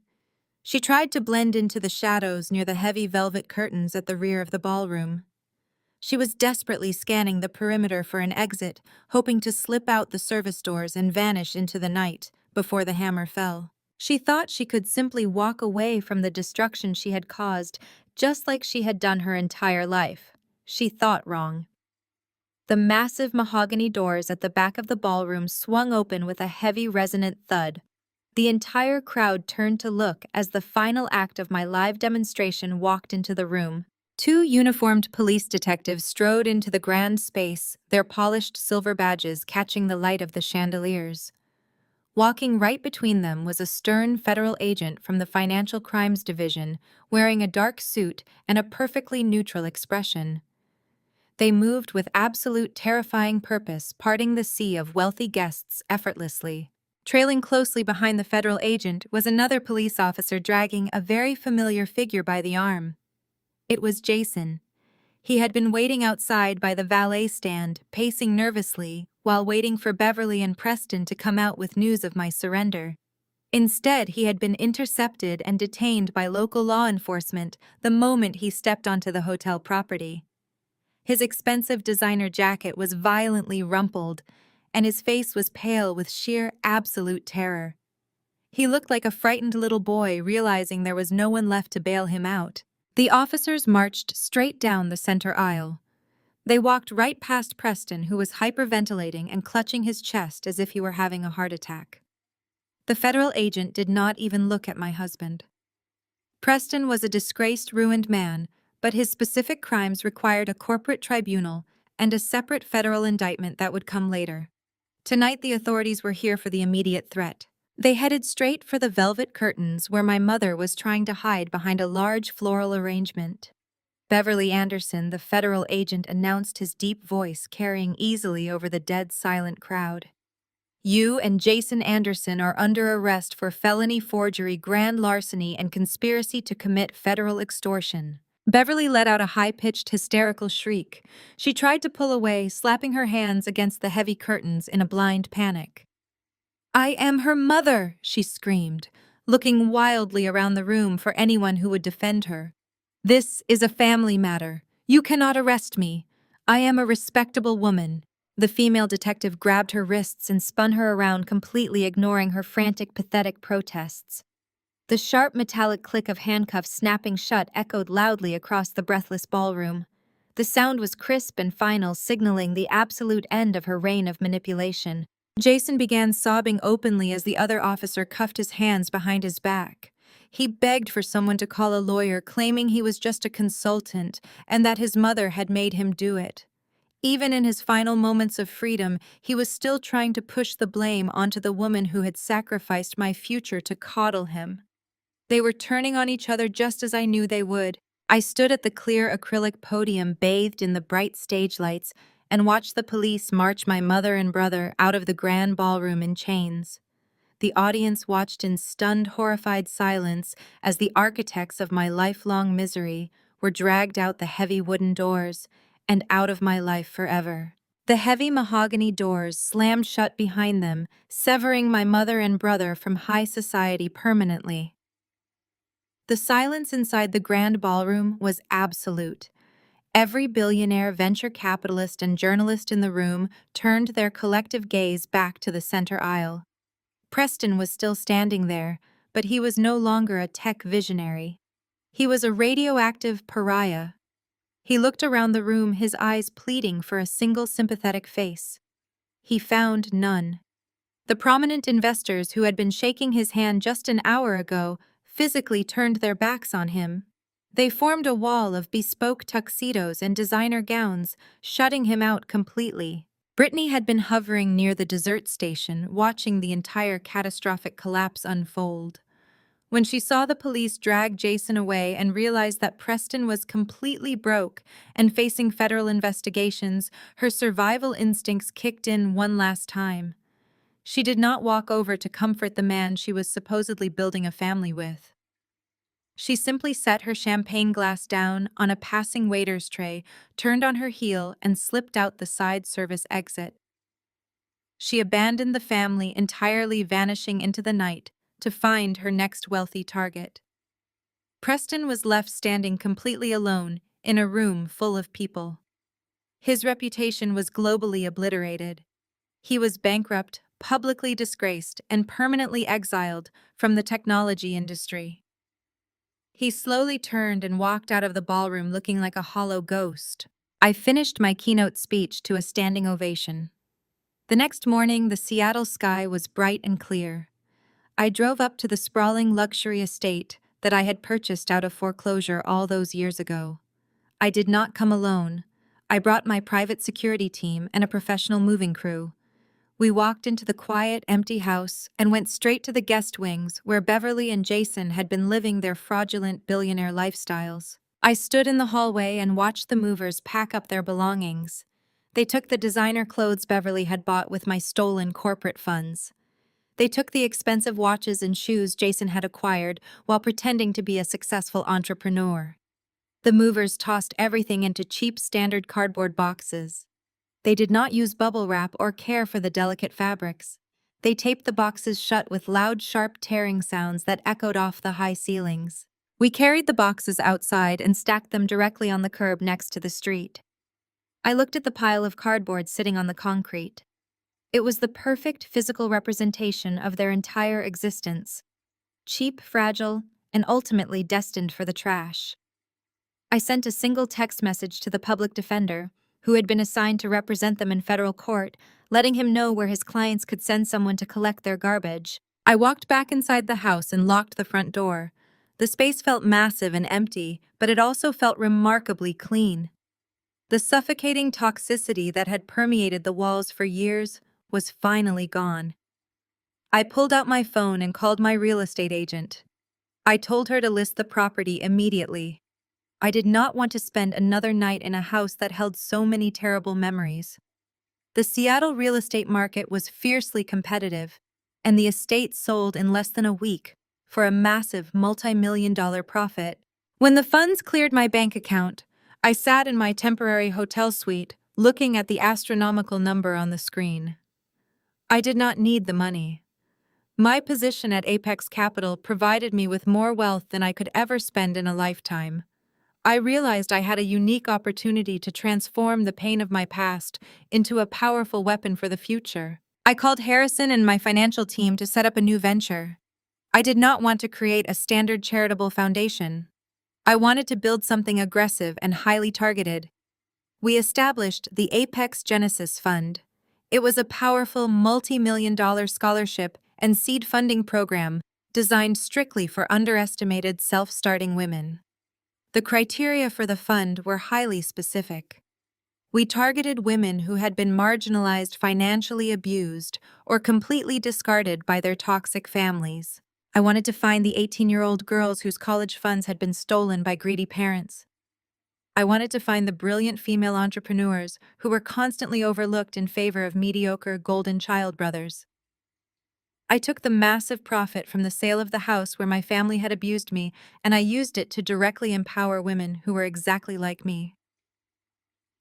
She tried to blend into the shadows near the heavy velvet curtains at the rear of the ballroom. She was desperately scanning the perimeter for an exit, hoping to slip out the service doors and vanish into the night before the hammer fell. She thought she could simply walk away from the destruction she had caused, just like she had done her entire life. She thought wrong. The massive mahogany doors at the back of the ballroom swung open with a heavy, resonant thud. The entire crowd turned to look as the final act of my live demonstration walked into the room. Two uniformed police detectives strode into the grand space, their polished silver badges catching the light of the chandeliers. Walking right between them was a stern federal agent from the Financial Crimes Division, wearing a dark suit and a perfectly neutral expression. They moved with absolute terrifying purpose, parting the sea of wealthy guests effortlessly. Trailing closely behind the federal agent was another police officer dragging a very familiar figure by the arm. It was Jason. He had been waiting outside by the valet stand, pacing nervously, while waiting for Beverly and Preston to come out with news of my surrender. Instead, he had been intercepted and detained by local law enforcement the moment he stepped onto the hotel property. His expensive designer jacket was violently rumpled, and his face was pale with sheer, absolute terror. He looked like a frightened little boy realizing there was no one left to bail him out. The officers marched straight down the center aisle. They walked right past Preston, who was hyperventilating and clutching his chest as if he were having a heart attack. The federal agent did not even look at my husband. Preston was a disgraced, ruined man, but his specific crimes required a corporate tribunal and a separate federal indictment that would come later. Tonight, the authorities were here for the immediate threat. They headed straight for the velvet curtains where my mother was trying to hide behind a large floral arrangement. Beverly Anderson, the federal agent, announced, his deep voice carrying easily over the dead silent crowd. You and Jason Anderson are under arrest for felony forgery, grand larceny, and conspiracy to commit federal extortion. Beverly let out a high-pitched, hysterical shriek. She tried to pull away, slapping her hands against the heavy curtains in a blind panic. "I am her mother," she screamed, looking wildly around the room for anyone who would defend her. "This is a family matter. You cannot arrest me. I am a respectable woman." The female detective grabbed her wrists and spun her around, completely ignoring her frantic, pathetic protests. The sharp metallic click of handcuffs snapping shut echoed loudly across the breathless ballroom. The sound was crisp and final, signaling the absolute end of her reign of manipulation. Jason began sobbing openly as the other officer cuffed his hands behind his back. He begged for someone to call a lawyer, claiming he was just a consultant and that his mother had made him do it. Even in his final moments of freedom, he was still trying to push the blame onto the woman who had sacrificed my future to coddle him. They were turning on each other just as I knew they would. I stood at the clear acrylic podium bathed in the bright stage lights and watched the police march my mother and brother out of the grand ballroom in chains. The audience watched in stunned, horrified silence as the architects of my lifelong misery were dragged out the heavy wooden doors and out of my life forever. The heavy mahogany doors slammed shut behind them, severing my mother and brother from high society permanently. The silence inside the grand ballroom was absolute. Every billionaire, venture capitalist, and journalist in the room turned their collective gaze back to the center aisle. Preston was still standing there, but he was no longer a tech visionary. He was a radioactive pariah. He looked around the room, his eyes pleading for a single sympathetic face. He found none. The prominent investors who had been shaking his hand just an hour ago physically turned their backs on him. They formed a wall of bespoke tuxedos and designer gowns, shutting him out completely. Brittany had been hovering near the dessert station, watching the entire catastrophic collapse unfold. When she saw the police drag Jason away and realized that Preston was completely broke and facing federal investigations, her survival instincts kicked in one last time. She did not walk over to comfort the man she was supposedly building a family with. She simply set her champagne glass down on a passing waiter's tray, turned on her heel, and slipped out the side service exit. She abandoned the family, entirely vanishing into the night to find her next wealthy target. Preston was left standing completely alone in a room full of people. His reputation was globally obliterated. He was bankrupt, publicly disgraced, and permanently exiled from the technology industry. He slowly turned and walked out of the ballroom looking like a hollow ghost. I finished my keynote speech to a standing ovation. The next morning, the Seattle sky was bright and clear. I drove up to the sprawling luxury estate that I had purchased out of foreclosure all those years ago. I did not come alone. I brought my private security team and a professional moving crew. We walked into the quiet, empty house and went straight to the guest wings where Beverly and Jason had been living their fraudulent billionaire lifestyles. I stood in the hallway and watched the movers pack up their belongings. They took the designer clothes Beverly had bought with my stolen corporate funds. They took the expensive watches and shoes Jason had acquired while pretending to be a successful entrepreneur. The movers tossed everything into cheap standard cardboard boxes. They did not use bubble wrap or care for the delicate fabrics. They taped the boxes shut with loud, sharp tearing sounds that echoed off the high ceilings. We carried the boxes outside and stacked them directly on the curb next to the street. I looked at the pile of cardboard sitting on the concrete. It was the perfect physical representation of their entire existence. Cheap, fragile, and ultimately destined for the trash. I sent a single text message to the public defender, who had been assigned to represent them in federal court, letting him know where his clients could send someone to collect their garbage. I walked back inside the house and locked the front door. The space felt massive and empty, but it also felt remarkably clean. The suffocating toxicity that had permeated the walls for years was finally gone. I pulled out my phone and called my real estate agent. I told her to list the property immediately. I did not want to spend another night in a house that held so many terrible memories. The Seattle real estate market was fiercely competitive, and the estate sold in less than a week for a massive multi-million-dollar profit. When the funds cleared my bank account, I sat in my temporary hotel suite, looking at the astronomical number on the screen. I did not need the money. My position at Apex Capital provided me with more wealth than I could ever spend in a lifetime. I realized I had a unique opportunity to transform the pain of my past into a powerful weapon for the future. I called Harrison and my financial team to set up a new venture. I did not want to create a standard charitable foundation. I wanted to build something aggressive and highly targeted. We established the Apex Genesis Fund. It was a powerful multi-million-dollar scholarship and seed funding program designed strictly for underestimated self-starting women. The criteria for the fund were highly specific. We targeted women who had been marginalized, financially abused, or completely discarded by their toxic families. I wanted to find the 18-year-old girls whose college funds had been stolen by greedy parents. I wanted to find the brilliant female entrepreneurs who were constantly overlooked in favor of mediocre golden child brothers. I took the massive profit from the sale of the house where my family had abused me, and I used it to directly empower women who were exactly like me.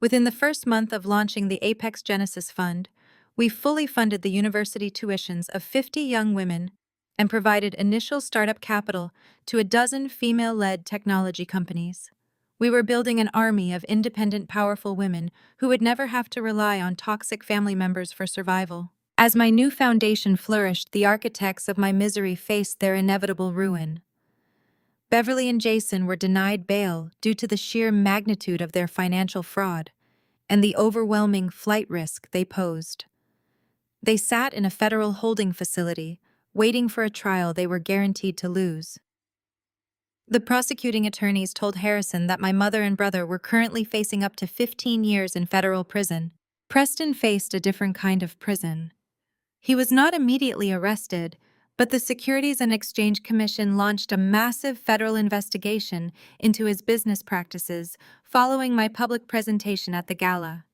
Within the first month of launching the Apex Genesis Fund, we fully funded the university tuitions of 50 young women and provided initial startup capital to a dozen female-led technology companies. We were building an army of independent, powerful women who would never have to rely on toxic family members for survival. As my new foundation flourished, the architects of my misery faced their inevitable ruin. Beverly and Jason were denied bail due to the sheer magnitude of their financial fraud and the overwhelming flight risk they posed. They sat in a federal holding facility, waiting for a trial they were guaranteed to lose. The prosecuting attorneys told Harrison that my mother and brother were currently facing up to 15 years in federal prison. Preston faced a different kind of prison. He was not immediately arrested, but the Securities and Exchange Commission launched a massive federal investigation into his business practices following my public presentation at the gala.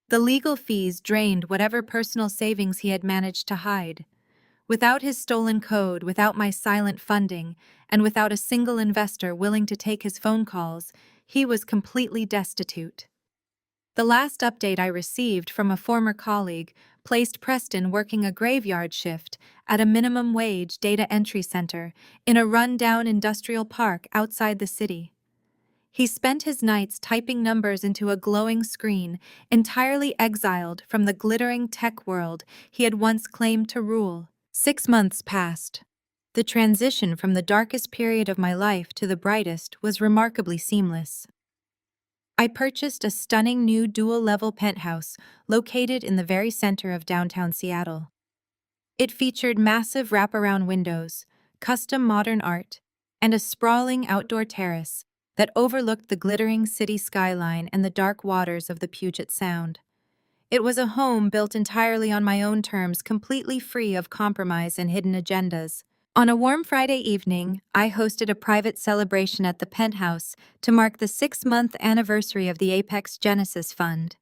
The legal fees drained whatever personal savings he had managed to hide. Without his stolen code, without my silent funding, and without a single investor willing to take his phone calls, he was completely destitute. The last update I received from a former colleague placed Preston working a graveyard shift at a minimum wage data entry center in a run-down industrial park outside the city. He spent his nights typing numbers into a glowing screen, entirely exiled from the glittering tech world he had once claimed to rule. 6 months passed. The transition from the darkest period of my life to the brightest was remarkably seamless. I purchased a stunning new dual-level penthouse located in the very center of downtown Seattle. It featured massive wraparound windows, custom modern art, and a sprawling outdoor terrace that overlooked the glittering city skyline and the dark waters of the Puget Sound. It was a home built entirely on my own terms, completely free of compromise and hidden agendas. On a warm Friday evening, I hosted a private celebration at the penthouse to mark the 6-month anniversary of the Apex Genesis Fund.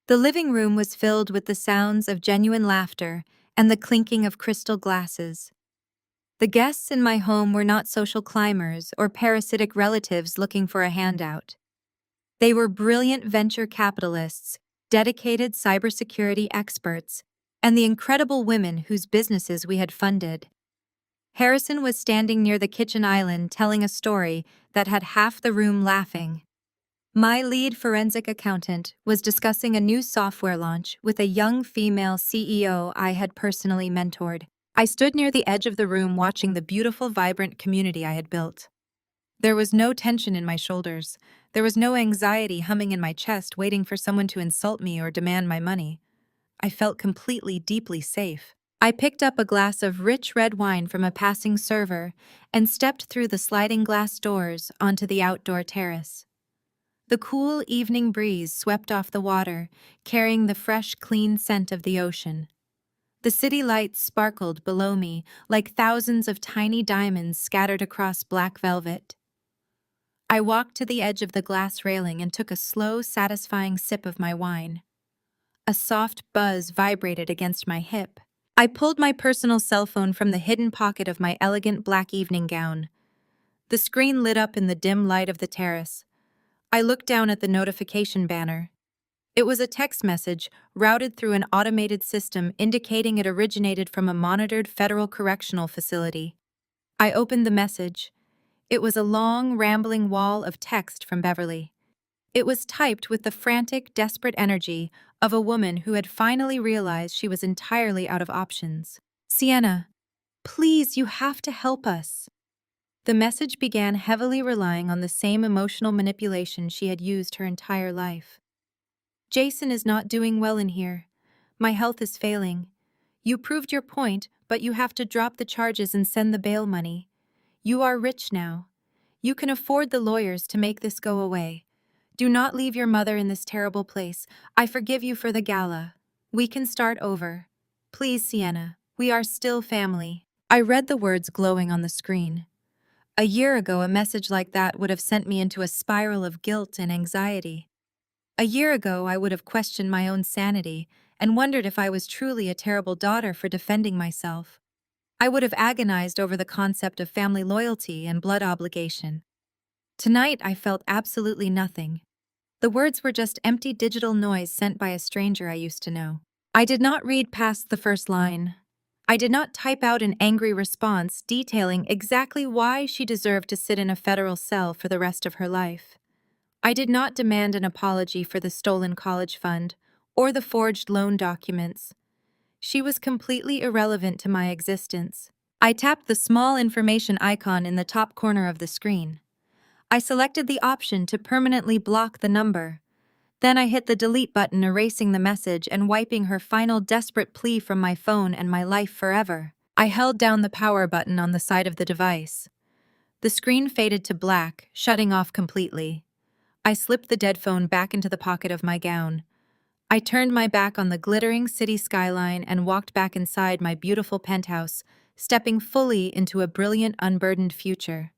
The living room was filled with the sounds of genuine laughter and the clinking of crystal glasses. The guests in my home were not social climbers or parasitic relatives looking for a handout. They were brilliant venture capitalists, dedicated cybersecurity experts, and the incredible women whose businesses we had funded. Harrison was standing near the kitchen island telling a story that had half the room laughing. My lead forensic accountant was discussing a new software launch with a young female CEO I had personally mentored. I stood near the edge of the room watching the beautiful, vibrant community I had built. There was no tension in my shoulders. There was no anxiety humming in my chest waiting for someone to insult me or demand my money. I felt completely, deeply safe. I picked up a glass of rich red wine from a passing server and stepped through the sliding glass doors onto the outdoor terrace. The cool evening breeze swept off the water, carrying the fresh, clean scent of the ocean. The city lights sparkled below me like thousands of tiny diamonds scattered across black velvet. I walked to the edge of the glass railing and took a slow, satisfying sip of my wine. A soft buzz vibrated against my hip. I pulled my personal cell phone from the hidden pocket of my elegant black evening gown. The screen lit up in the dim light of the terrace. I looked down at the notification banner. It was a text message routed through an automated system indicating it originated from a monitored federal correctional facility. I opened the message. It was a long, rambling wall of text from Beverly. It was typed with the frantic, desperate energy of a woman who had finally realized she was entirely out of options. "Sienna, please, you have to help us." The message began heavily relying on the same emotional manipulation she had used her entire life. "Jason is not doing well in here. My health is failing. You proved your point, but you have to drop the charges and send the bail money. You are rich now. You can afford the lawyers to make this go away. Do not leave your mother in this terrible place. I forgive you for the gala. We can start over. Please, Sienna, we are still family." I read the words glowing on the screen. A year ago, a message like that would have sent me into a spiral of guilt and anxiety. A year ago, I would have questioned my own sanity and wondered if I was truly a terrible daughter for defending myself. I would have agonized over the concept of family loyalty and blood obligation. Tonight, I felt absolutely nothing. The words were just empty digital noise sent by a stranger I used to know. I did not read past the first line. I did not type out an angry response detailing exactly why she deserved to sit in a federal cell for the rest of her life. I did not demand an apology for the stolen college fund or the forged loan documents. She was completely irrelevant to my existence. I tapped the small information icon in the top corner of the screen. I selected the option to permanently block the number. Then I hit the delete button, erasing the message and wiping her final desperate plea from my phone and my life forever. I held down the power button on the side of the device. The screen faded to black, shutting off completely. I slipped the dead phone back into the pocket of my gown. I turned my back on the glittering city skyline and walked back inside my beautiful penthouse, stepping fully into a brilliant, unburdened future.